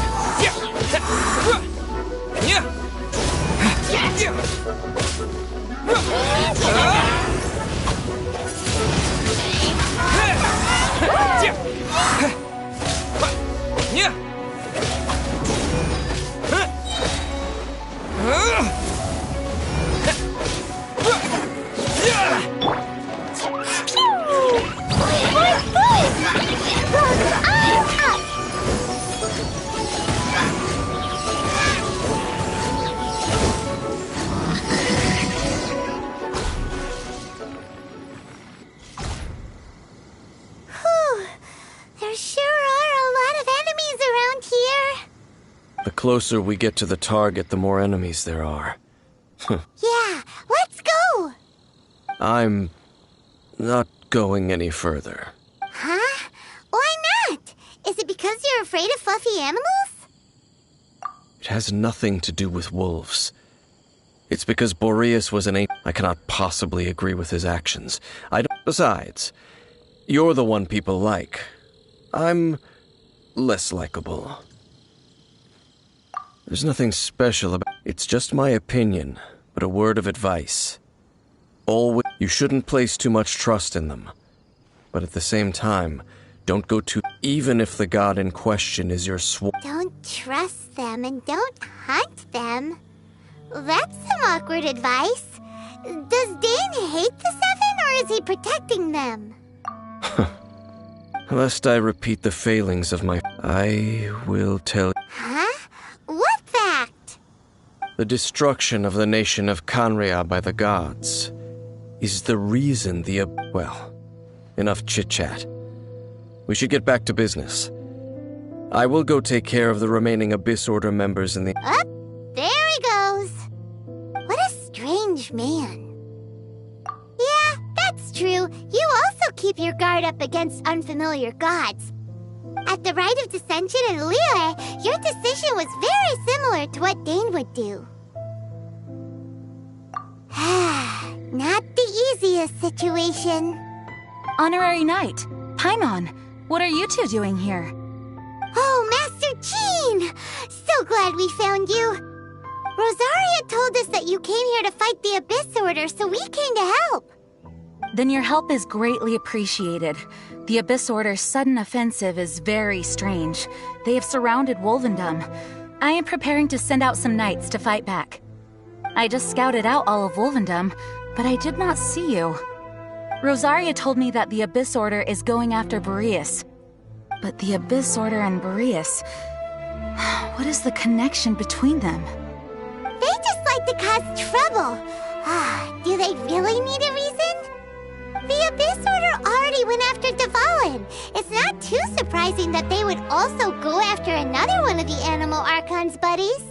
Speaker 13: The closer we get to the target, the more enemies there are.
Speaker 1: Yeah, let's go!
Speaker 13: I'm not going any further.
Speaker 1: Huh? Why not? Is it because you're afraid of fluffy animals?
Speaker 13: It has nothing to do with wolves. It's because Boreas was an ape. I cannot possibly agree with his actions. Besides, you're the one people like. I'm less likable. There's nothing special about... It's just my opinion, but a word of advice. You shouldn't place too much trust in them. But at the same time, don't go too... Even if the god in question is your
Speaker 1: Don't trust them and don't hunt them. That's some awkward advice. Does Dane hate the Seven, or is he protecting them?
Speaker 13: Lest I repeat the failings of my... I will tell...
Speaker 1: Huh? What fact?
Speaker 13: The destruction of the nation of Kanria by the gods is the reason the... Well, enough chit-chat. We should get back to business. I will go take care of the remaining Abyss Order members in the...
Speaker 1: There he goes. What a strange man. Yeah, that's true. You also keep your guard up against unfamiliar gods. At the Rite of Dissension in Liyue, your decision was very similar to what Dane would do. Not the easiest situation.
Speaker 2: Honorary Knight, Paimon, what are you two doing here?
Speaker 1: Oh, Master Jean! So glad we found you. Rosaria told us that you came here to fight the Abyss Order, so we came to help.
Speaker 2: Then your help is greatly appreciated. The Abyss Order's sudden offensive is very strange. They have surrounded Wolvendom. I am preparing to send out some knights to fight back. I just scouted out all of Wolvendom, but I did not see you. Rosaria told me that the Abyss Order is going after Boreas. But the Abyss Order and Boreas... What is the connection between them?
Speaker 1: They just like to cause trouble. Do they really need a reason? The Abyss Order already went after Dvalin. It's not too surprising that they would also go after another one of the Animal Archon's buddies.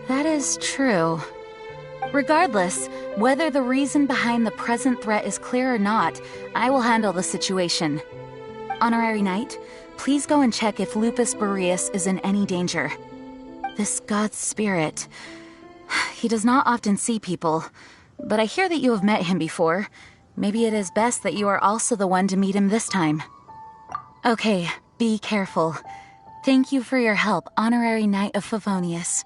Speaker 2: That is true. Regardless, whether the reason behind the present threat is clear or not, I will handle the situation. Honorary Knight, please go and check if Lupus Boreas is in any danger. This god's spirit... He does not often see people, but I hear that you have met him before. Maybe it is best that you are also the one to meet him this time. Okay, be careful. Thank you for your help, Honorary Knight of Favonius.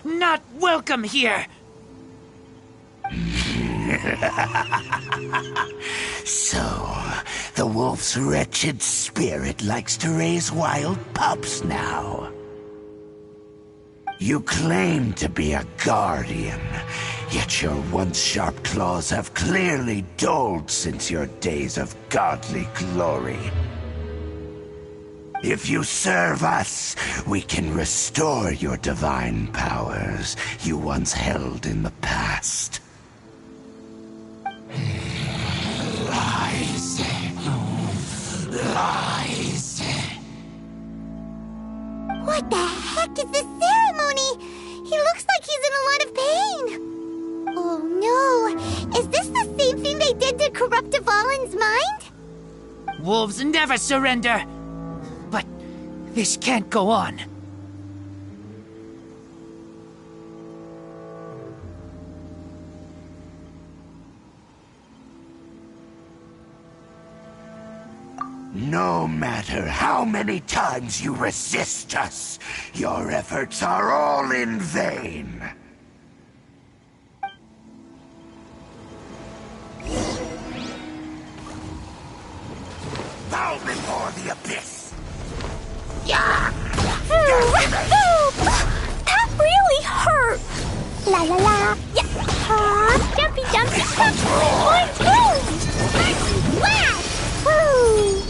Speaker 17: Not welcome here!
Speaker 16: So, the wolf's wretched spirit likes to raise wild pups now. You claim to be a guardian, yet your once sharp claws have clearly dulled since your days of godly glory. If you serve us, we can restore your divine powers you once held in the past. Lies. Lies.
Speaker 1: What the heck is this ceremony? He looks like he's in a lot of pain. Oh no! Is this the same thing they did to corrupt Dvalin's mind?
Speaker 17: Wolves never surrender! But this can't go on.
Speaker 16: No matter how many times you resist us, your efforts are all in vain. Bow before the abyss!
Speaker 1: That really hurt! La la la! Yeah! Jumpy jumpy jump! One, two! Wow! Woo!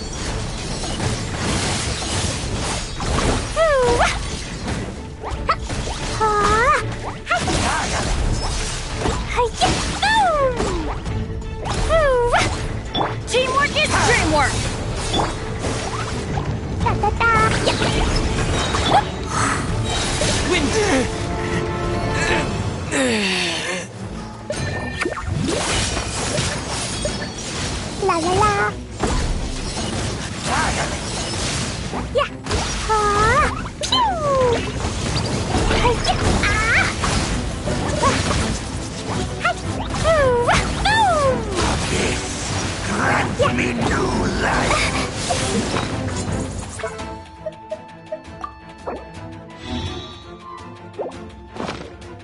Speaker 4: Teamwork is dreamwork!
Speaker 1: La la la! Yeah! Pew!
Speaker 16: Grant me new life!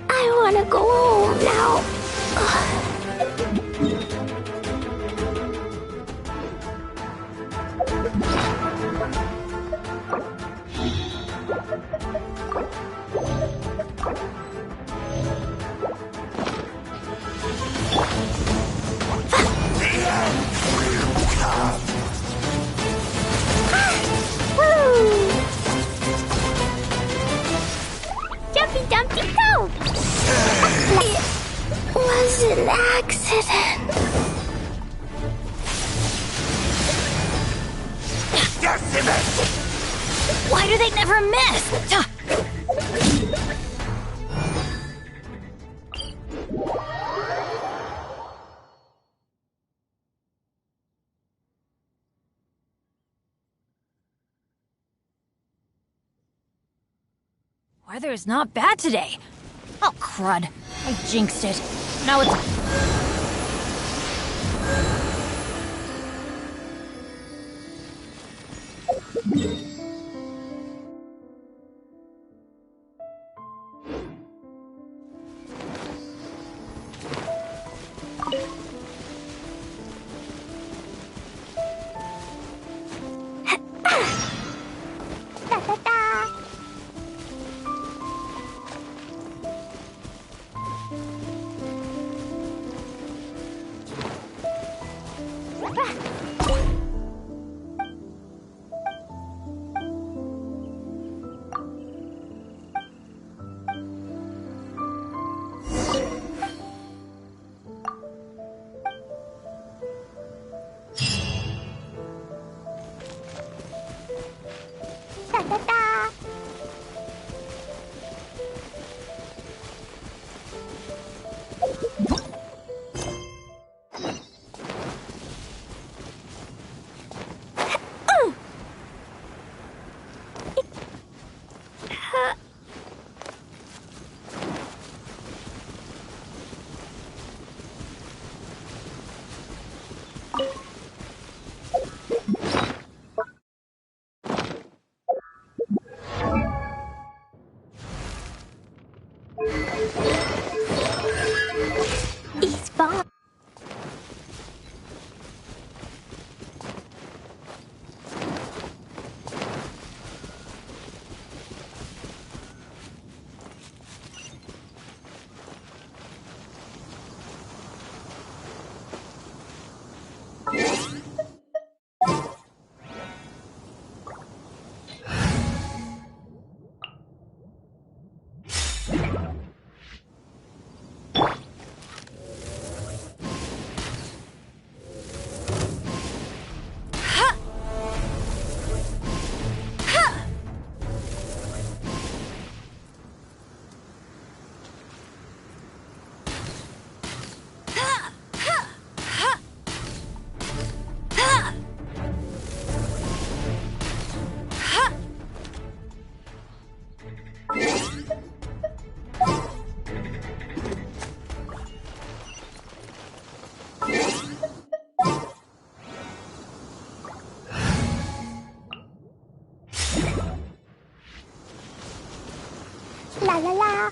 Speaker 1: I wanna go home now. Jumpy Dumpty go! It was an accident.
Speaker 4: Why do they never miss? Weather is not bad today. Oh, crud. I jinxed it. Now it's...
Speaker 1: La la la.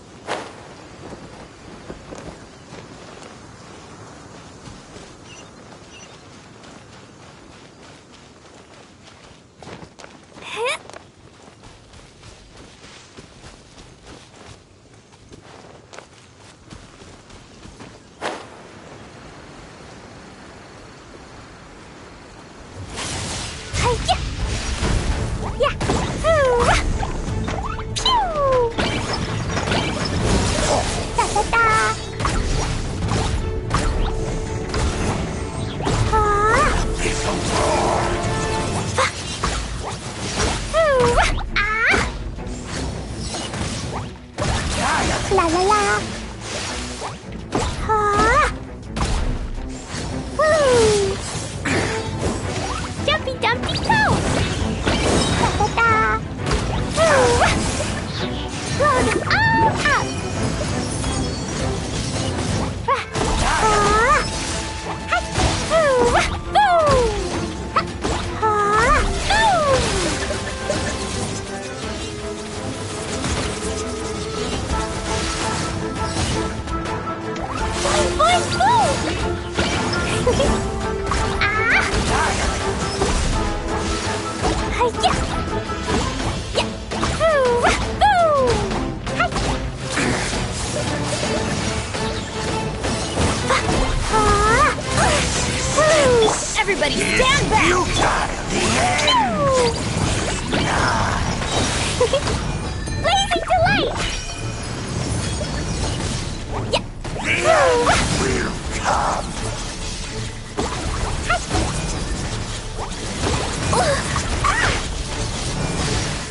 Speaker 1: La la la. Woo! Jumpy dumpy go! Da da da! Woo! Blow them all up!
Speaker 5: Everybody stand back!
Speaker 16: You got it! The end!
Speaker 1: Blazing delight!
Speaker 16: The end will come!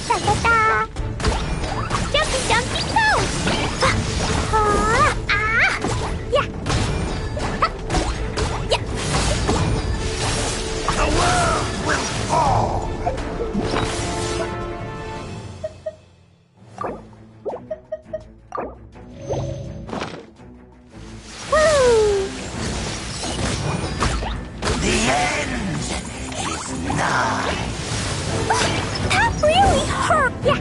Speaker 1: Da da da! Jumpy jumpy go! Yeah!
Speaker 16: The world will fall! The end is nigh!
Speaker 1: That really hurt! Yeah!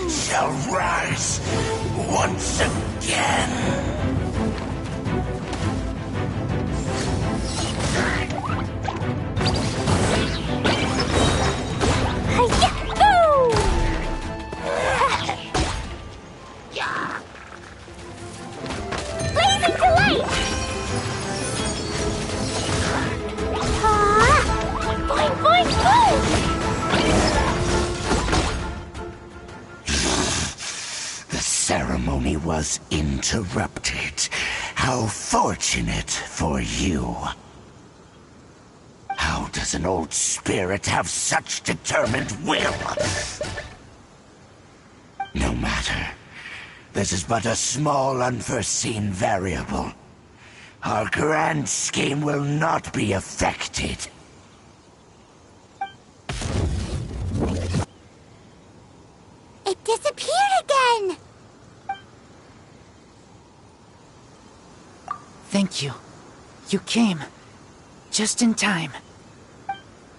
Speaker 16: Shall rise once again.
Speaker 1: Blazing delight! Boing boing boing!
Speaker 16: The ceremony was interrupted. How fortunate for you. How does an old spirit have such determined will? No matter. This is but a small unforeseen variable. Our grand scheme will not be affected.
Speaker 1: It disappeared again!
Speaker 17: Thank you. You came. Just in time.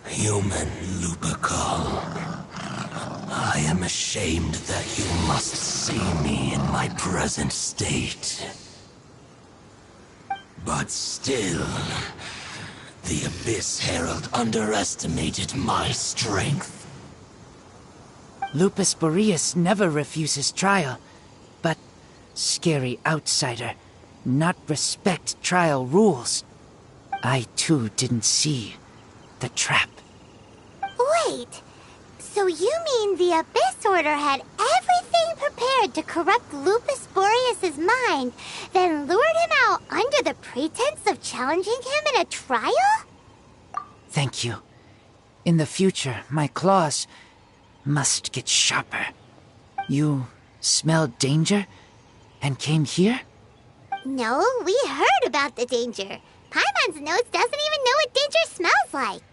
Speaker 16: Human Lupercal, I am ashamed that you must see me in my present state. But still, the Abyss Herald underestimated my strength.
Speaker 17: Lupus Boreas never refuses trial, but scary outsider, not respect trial rules. I too didn't see the trap.
Speaker 1: Wait, so you mean the Abyss Order had everything prepared to corrupt Lupus Boreas' mind, then lured him out under the pretense of challenging him in a trial?
Speaker 17: Thank you. In the future, my claws must get sharper. You smelled danger and came here?
Speaker 1: No, we heard about the danger. Paimon's notes doesn't even know what danger smells like.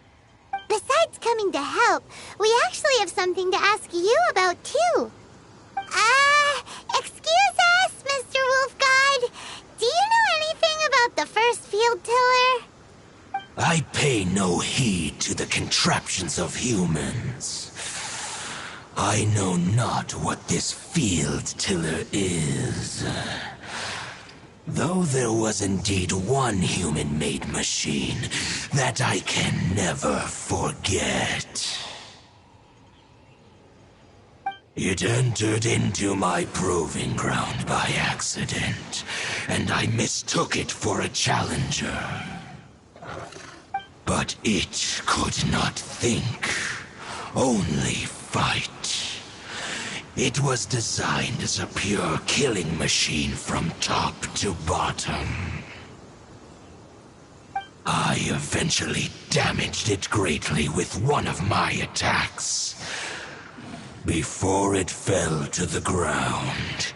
Speaker 1: Besides coming to help, we actually have something to ask you about, too. Excuse us, Mr. Wolf God. Do you know anything about the first field tiller?
Speaker 16: I pay no heed to the contraptions of humans. I know not what this field tiller is. Though there was indeed one human-made machine that I can never forget. It entered into my proving ground by accident, and I mistook it for a challenger. But it could not think, only fight. It was designed as a pure killing machine from top to bottom. I eventually damaged it greatly with one of my attacks. Before it fell to the ground,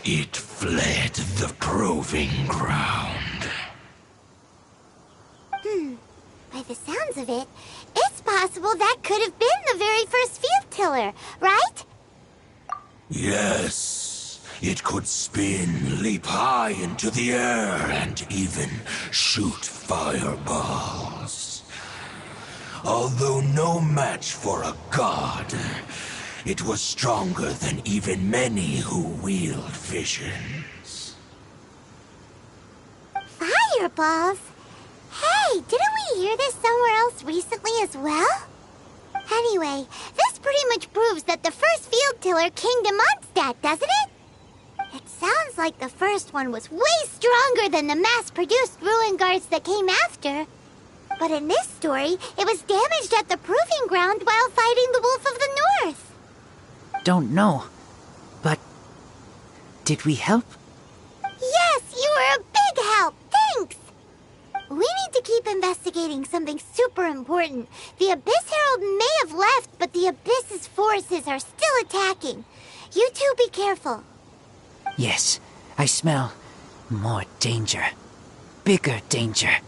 Speaker 16: it fled the proving ground.
Speaker 1: By the sounds of it, it's possible that could have been the very first field tiller, right?
Speaker 16: Yes, it could spin, leap high into the air, and even shoot fireballs. Although no match for a god, it was stronger than even many who wield visions.
Speaker 1: Fireballs? Hey, didn't we hear this somewhere else recently as well? Anyway, this pretty much proves that the first field tiller came to Mondstadt, doesn't it? It sounds like the first one was way stronger than the mass-produced ruin guards that came after. But in this story, it was damaged at the proving ground while fighting the Wolf of the North.
Speaker 17: Don't know, but did we help?
Speaker 1: Yes, you were a big help. Thanks. We need to keep investigating something super important. The Abyss Herald may have left, but the Abyss's forces are still attacking. You two be careful.
Speaker 17: Yes, I smell more danger. Bigger danger.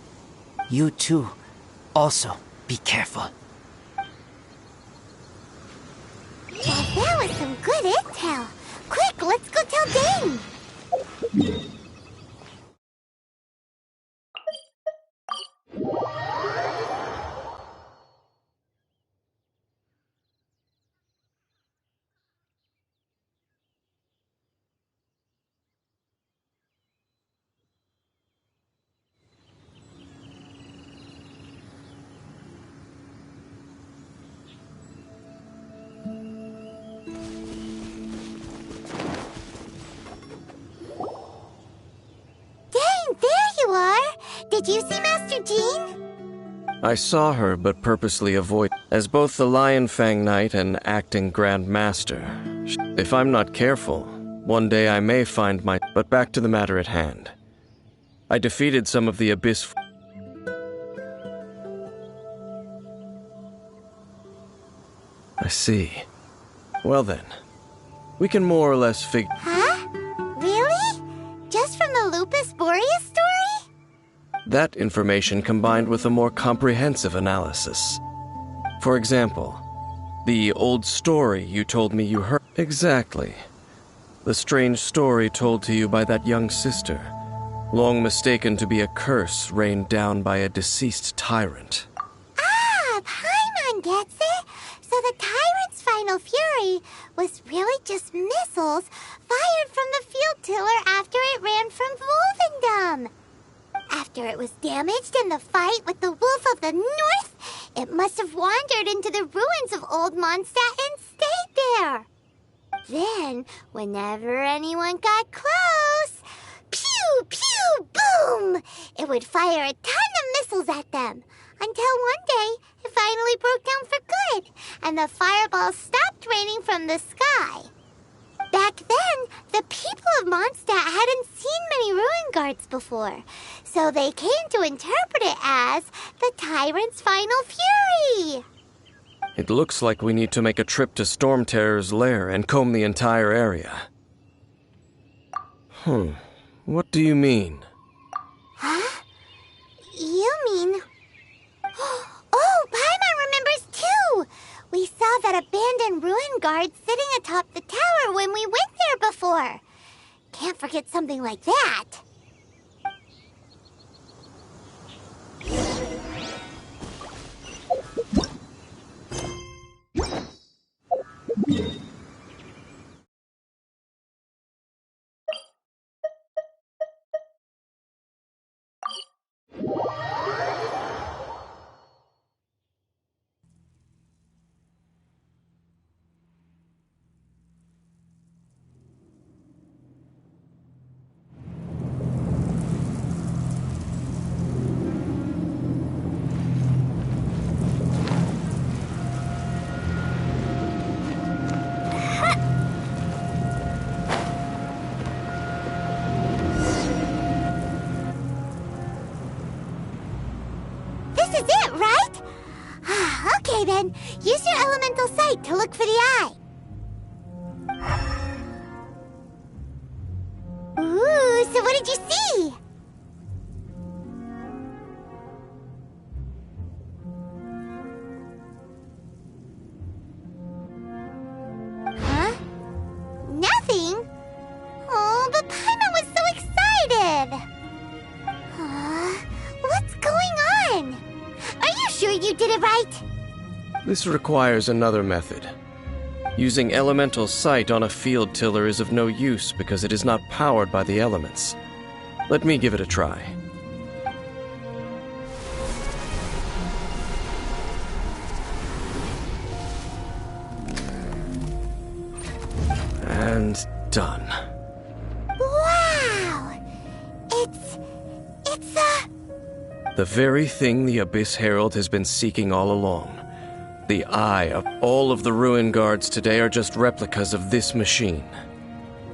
Speaker 17: You too, also be careful.
Speaker 1: Well, that was some good intel. Quick, let's go tell Dane. Did you see Master Jean?
Speaker 13: I saw her, but purposely avoid. As both the Lion Fang Knight and acting Grand Master, if I'm not careful, one day I may find my. But back to the matter at hand. I defeated some of the Abyss. I see. Well then, we can more or less figure.
Speaker 1: Huh? Really? Just from the Lupus Boreas story?
Speaker 13: That information combined with a more comprehensive analysis. For example, the old story you told me you heard. Exactly. The strange story told to you by that young sister. long mistaken to be a curse rained down by a deceased tyrant.
Speaker 1: Ah, Paimon gets it. So the tyrant's final fury was really just missiles fired from the field tiller after it ran from Wolvendom. After it was damaged in the fight with the Wolf of the North, it must have wandered into the ruins of Old Mondstadt and stayed there. Then, whenever anyone got close, pew, pew, boom! It would fire a ton of missiles at them, until one day it finally broke down for good, and the fireballs stopped raining from the sky. Back then, the people of Mondstadt hadn't seen many ruin guards before, so they came to interpret it as the tyrant's final fury.
Speaker 13: It looks like we need to make a trip to Storm Terror's lair and comb the entire area. What do you mean?
Speaker 1: Huh? You mean... Oh, Paimon remembers too! We saw that abandoned ruin guard sitting atop the tower when we went there before. Can't forget something like that. Okay then, use your elemental sight to look for the eye. Ooh, so what did you see? Huh? Nothing? Oh, but Paimon was so excited! What's going on? Are you sure you did it right?
Speaker 13: This requires another method. Using elemental sight on a field tiller is of no use because it is not powered by the elements. Let me give it a try. And done.
Speaker 1: Wow! It's
Speaker 13: the very thing the Abyss Herald has been seeking all along. The eye of all of the ruin guards today are just replicas of this machine.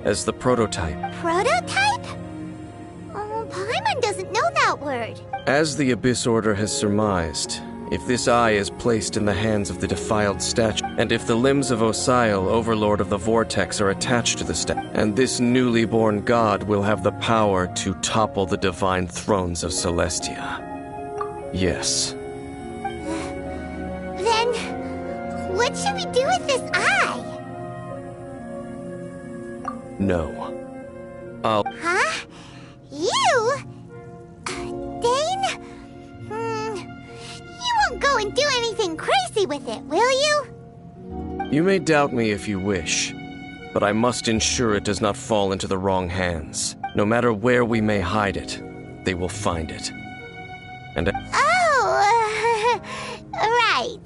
Speaker 13: As the prototype.
Speaker 1: Prototype? Oh, Paimon doesn't know that word.
Speaker 13: As the Abyss Order has surmised, if this eye is placed in the hands of the defiled statue, and if the limbs of Osiel, Overlord of the Vortex, are attached to the statue, and this newly born god will have the power to topple the divine thrones of Celestia. Yes.
Speaker 1: Then, what should we do with this eye?
Speaker 13: No. I'll...
Speaker 1: Huh? You? Dane? You won't go and do anything crazy with it, will you?
Speaker 13: You may doubt me if you wish, but I must ensure it does not fall into the wrong hands. No matter where we may hide it, they will find it. And
Speaker 1: right.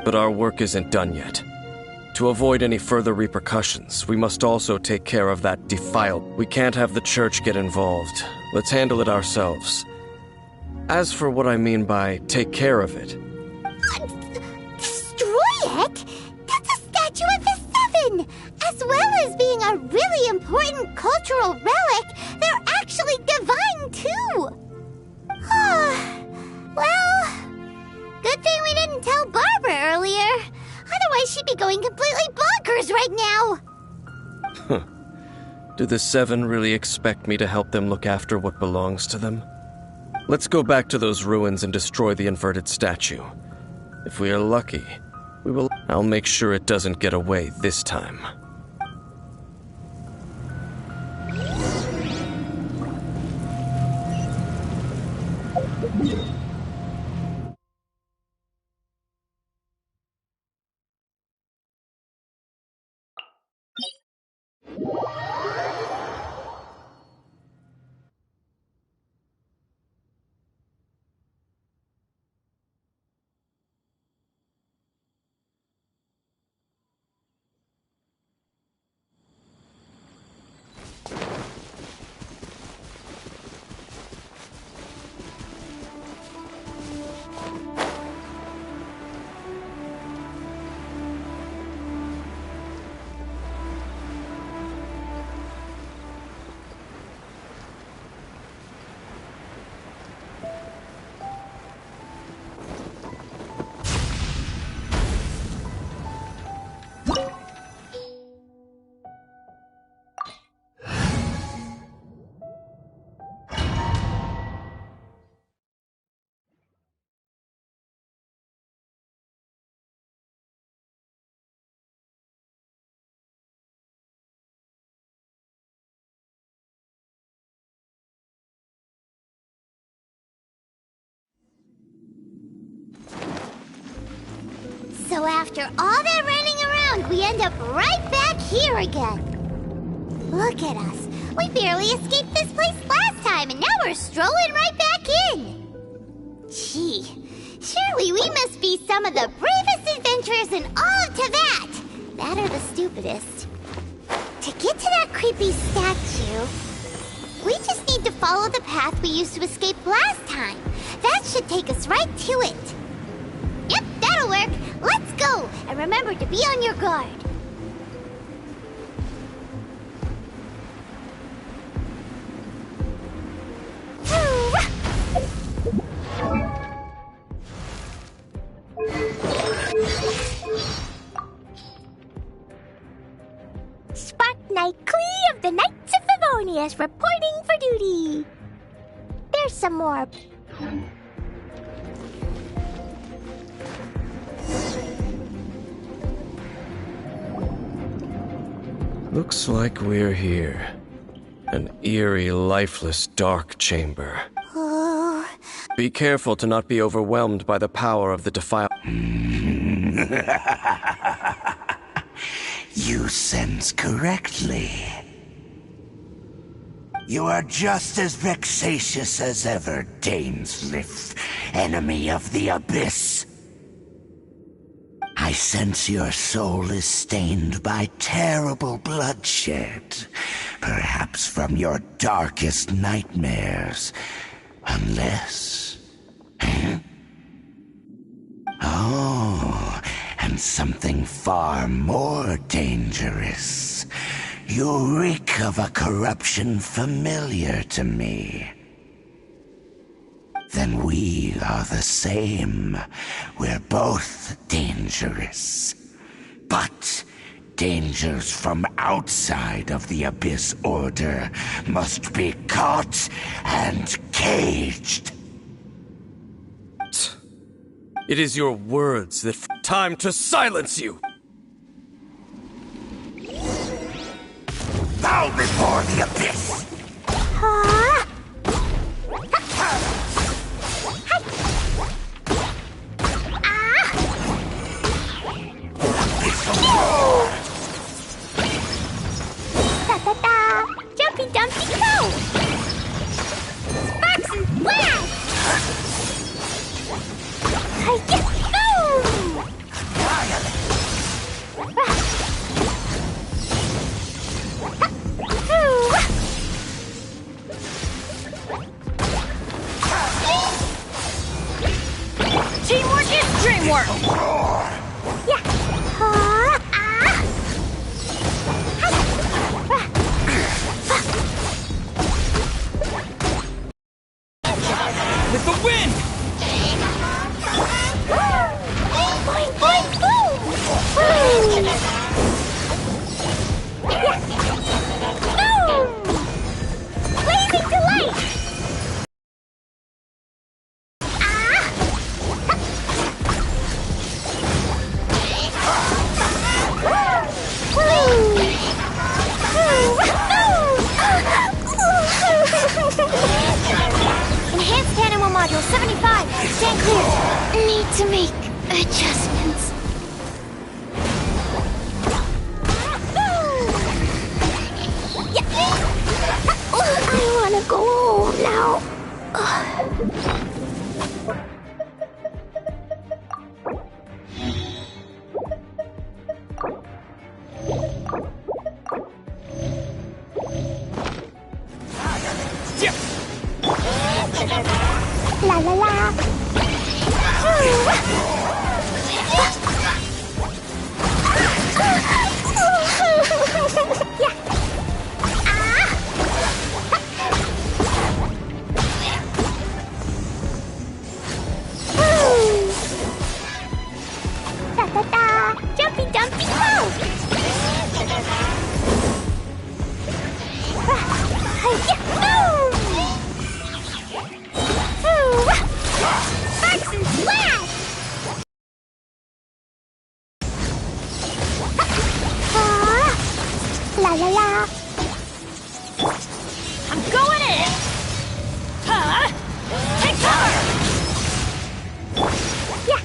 Speaker 13: But our work isn't done yet. To avoid any further repercussions, we must also take care of that defiled. We can't have the church get involved. Let's handle it ourselves. As for what I mean by take care of it...
Speaker 1: Destroy it? That's a statue of the Seven! As well as being a really important cultural relic, they're actually divine too! Well, good thing we didn't tell Barbara earlier. Otherwise she'd be going completely bonkers right now!
Speaker 13: Do the Seven really expect me to help them look after what belongs to them? Let's go back to those ruins and destroy the inverted statue. If we are lucky, we will... I'll make sure it doesn't get away this time.
Speaker 1: So after all that running around, we end up right back here again. Look at us. We barely escaped this place last time, and now we're strolling right back in. Gee, surely we must be some of the bravest adventurers in all of Teyvat. That or the stupidest. To get to that creepy statue, we just need to follow the path we used to escape last time. That should take us right to it. Yep, that'll work. Let's go, and remember to be on your guard. Spark Knight Klee of the Knights of Favonius reporting for duty. There's some more.
Speaker 13: Looks like we're here. An eerie, lifeless, dark chamber.
Speaker 1: Oh.
Speaker 13: Be careful to not be overwhelmed by the power of the defile.
Speaker 16: You sense correctly. You are just as vexatious as ever, Daneslif, enemy of the Abyss. I sense your soul is stained by terrible bloodshed, perhaps from your darkest nightmares, unless... Oh, and something far more dangerous. You reek of a corruption familiar to me. Then we are the same. We're both dangerous. But dangers from outside of the Abyss Order must be caught and caged.
Speaker 13: It is your words that time to silence you!
Speaker 16: Bow before the Abyss!
Speaker 1: Jumpy Dumpty Go! Sparks and Blast!
Speaker 4: Teamwork is dreamwork!
Speaker 1: Yeah!
Speaker 12: With the wind!
Speaker 1: Boing, boing, boom! Boom! Blazing delight! Enhanced animal module 75. Stand clear. Need to make adjustments. I wanna go home now. La la la. Jumpy Dumpty Go! Sparks and Splash! La la la!
Speaker 4: I'm going in! Huh? Take cover!
Speaker 1: Yeah!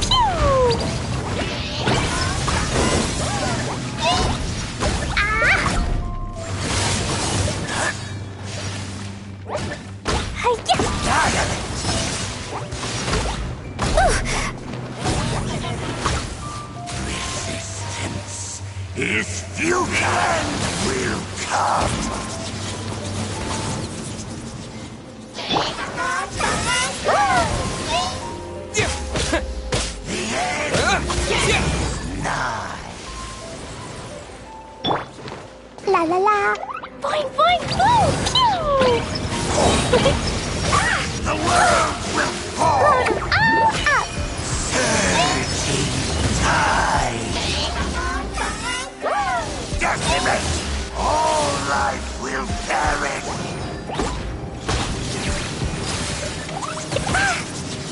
Speaker 1: Pew!
Speaker 16: will come. The end is nigh.
Speaker 1: La la la. Boing, boing, boing. Pew!
Speaker 16: The world will fall.
Speaker 1: Up.
Speaker 16: Surging tide. Decimate. All life will perish.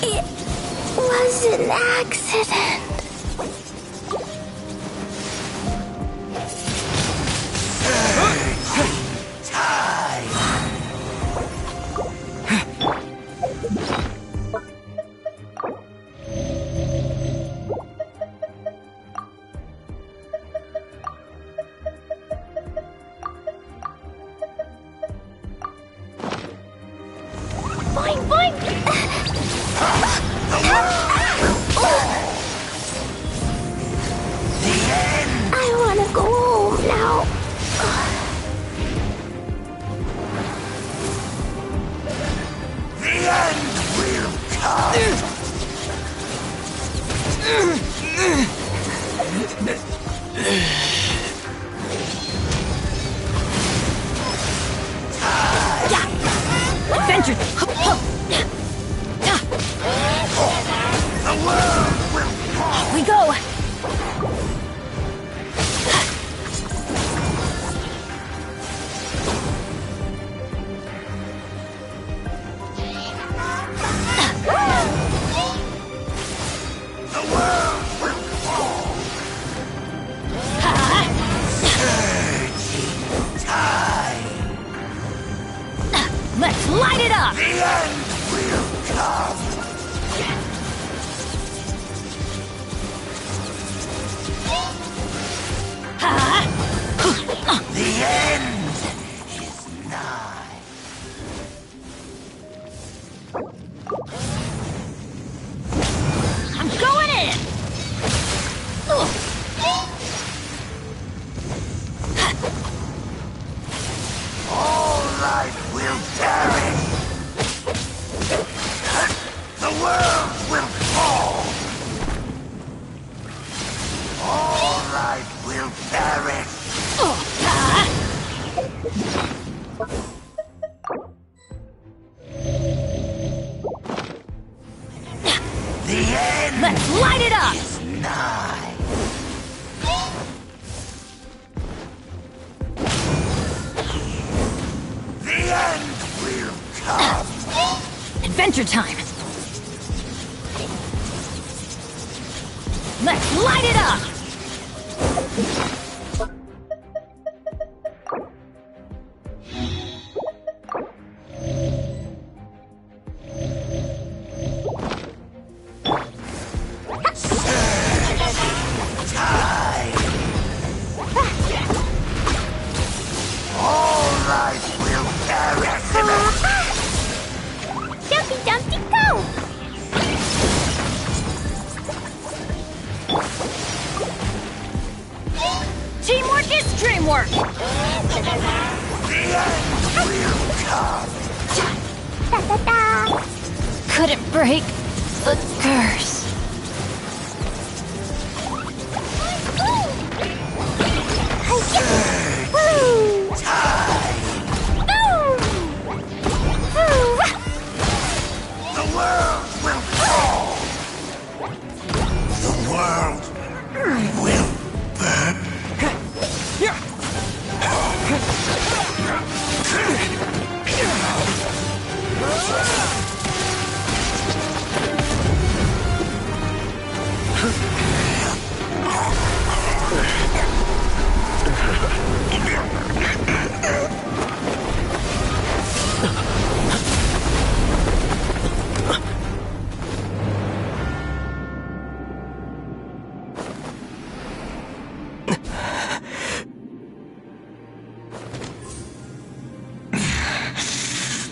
Speaker 1: It was an accident. Boing, boing. I wanna go home now.
Speaker 16: The end will come.
Speaker 4: Adventure!
Speaker 16: The world will fall.
Speaker 4: We go!
Speaker 16: The world will fall. Surging tide.
Speaker 4: Let's light it up!
Speaker 16: The end will come. The end is nigh.
Speaker 4: I'm going in!
Speaker 16: All life will perish. The world will fall. All life will perish. The end
Speaker 4: Let's light it up!
Speaker 16: is nigh. The end will come.
Speaker 4: Adventure time! Let's light it up!
Speaker 16: Tide. All life will perish.
Speaker 1: Jumpy, jumpy, go!
Speaker 4: Teamwork is dreamwork!
Speaker 16: The end will come.
Speaker 1: Da da da.
Speaker 4: Couldn't break the curse.
Speaker 1: Woo!
Speaker 16: Tide. The world will fall. The world will burn.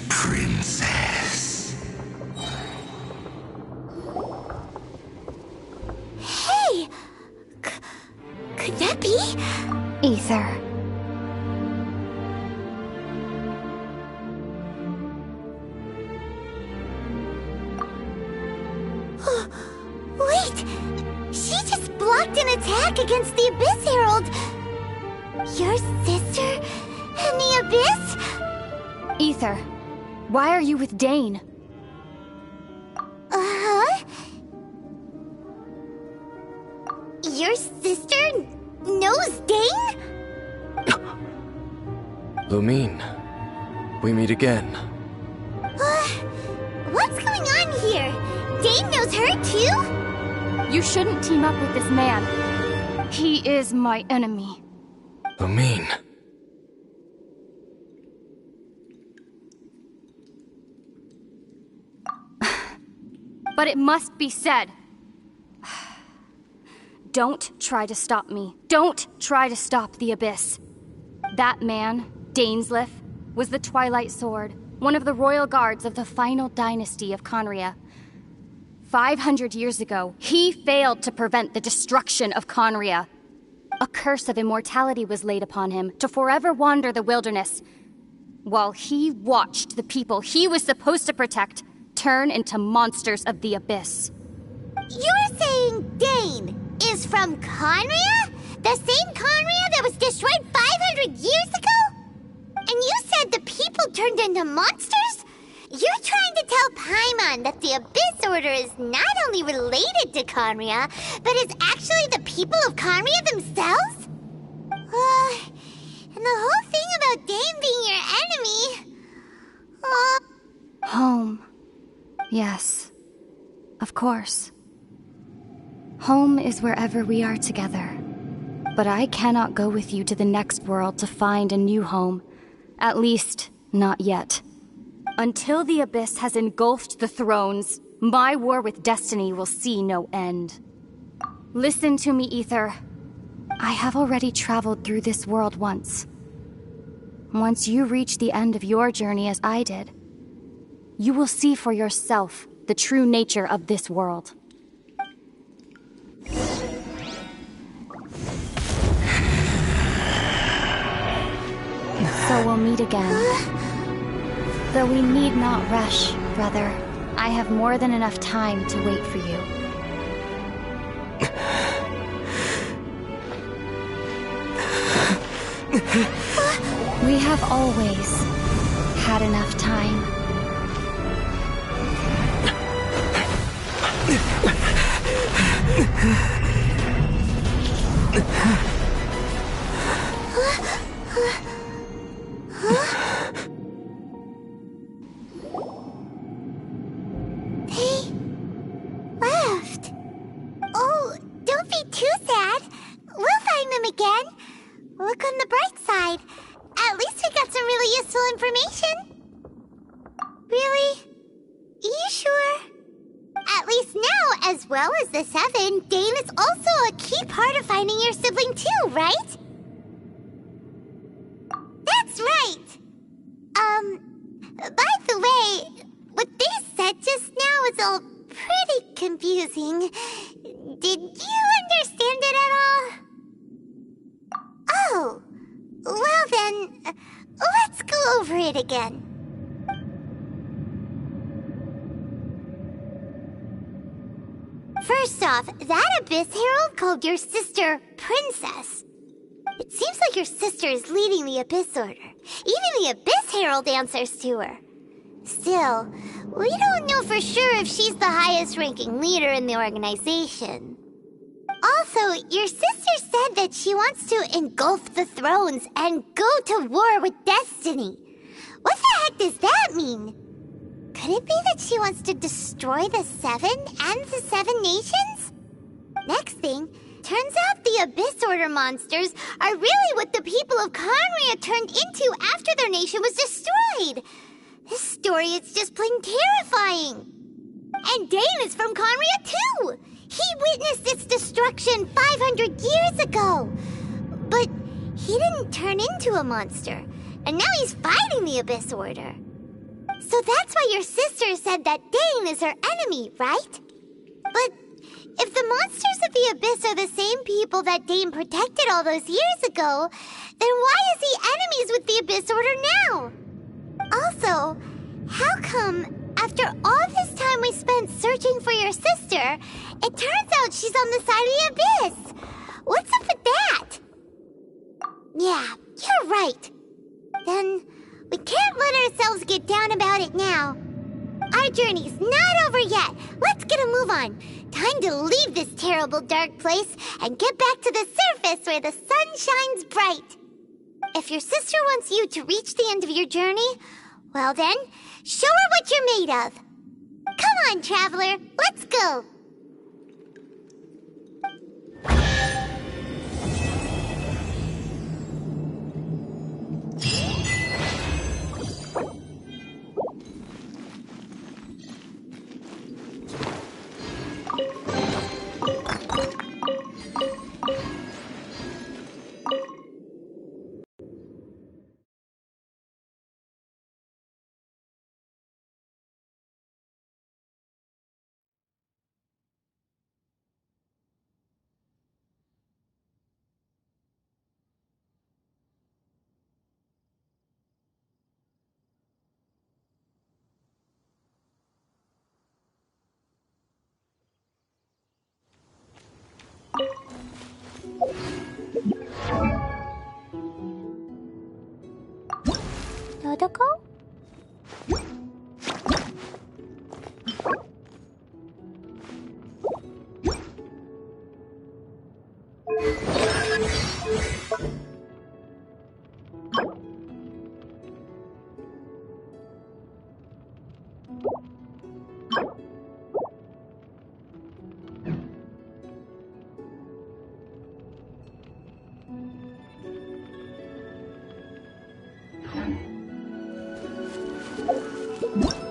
Speaker 16: Princess.
Speaker 1: Hey! Could that be?
Speaker 5: A
Speaker 2: Ether.
Speaker 1: Wait! She just blocked an attack against the Abyss Herald! Your sister and the Abyss?
Speaker 2: Ether, why are you with Dane?
Speaker 1: Uh-huh? Your sister knows Dane?
Speaker 13: Lumine, we meet again.
Speaker 1: What's going on here? Dane knows her too?
Speaker 2: You shouldn't team up with this man. He is my enemy.
Speaker 13: Lumine.
Speaker 2: But it must be said. Don't try to stop me. Don't try to stop the Abyss. That man, Dainsleif, was the Twilight Sword, one of the royal guards of the final dynasty of Conria. 500 years ago, he failed to prevent the destruction of Conria. A curse of immortality was laid upon him to forever wander the wilderness, while he watched the people he was supposed to protect turn into monsters of the Abyss.
Speaker 1: You're saying Dane is from Conria? The same Conria that was destroyed 500 years ago? And you said the people turned into monsters? You're trying to tell Paimon that the Abyss Order is not only related to Conria, but is actually the people of Conria themselves? And the whole thing about Dane being your enemy...
Speaker 2: Home. Yes. Of course. Home is wherever we are together. But I cannot go with you to the next world to find a new home. At least, not yet. Until the Abyss has engulfed the thrones, my war with destiny will see no end. Listen to me, Ether. I have already traveled through this world once. Once you reach the end of your journey as I did, you will see for yourself the true nature of this world. So we'll meet again. Though we need not rush, brother. I have more than enough time to wait for you. We have always had enough time.
Speaker 1: They left. Oh, don't be too sad. We'll find them again. Look on the bright side. At least we got some really useful information. Really? You sure? At least now, as well as the Seven, Dane is also a key part of finding your sibling too, right? That's right! By the way, what they said just now is all pretty confusing. Did you understand it at all? Oh, well then, let's go over it again. First off, that Abyss Herald called your sister Princess. It seems like your sister is leading the Abyss Order. Even the Abyss Herald answers to her. Still, we don't know for sure if she's the highest-ranking leader in the organization. Also, your sister said that she wants to engulf the thrones and go to war with destiny. What the heck does that mean? Could it be that she wants to destroy the Seven and the Seven Nations? Next thing, turns out the Abyss Order monsters are really what the people of Conria turned into after their nation was destroyed. This story is just plain terrifying. And Dane is from Conria too. He witnessed its destruction 500 years ago. But he didn't turn into a monster. And now he's fighting the Abyss Order. So that's why your sister said that Dane is her enemy, right? But If the monsters of the Abyss are the same people that Dane protected all those years ago, then why is he enemies with the Abyss Order now? Also, how come, after all this time we spent searching for your sister, it turns out she's on the side of the Abyss? What's up with that? Yeah, you're right. Then, we can't let ourselves get down about it now. Our journey's not over yet. Let's get a move on. Time to leave this terrible dark place and get back to the surface where the sun shines bright. If your sister wants you to reach the end of your journey, well then, show her what you're made of. Come on, traveler, let's go. Dodoko? What?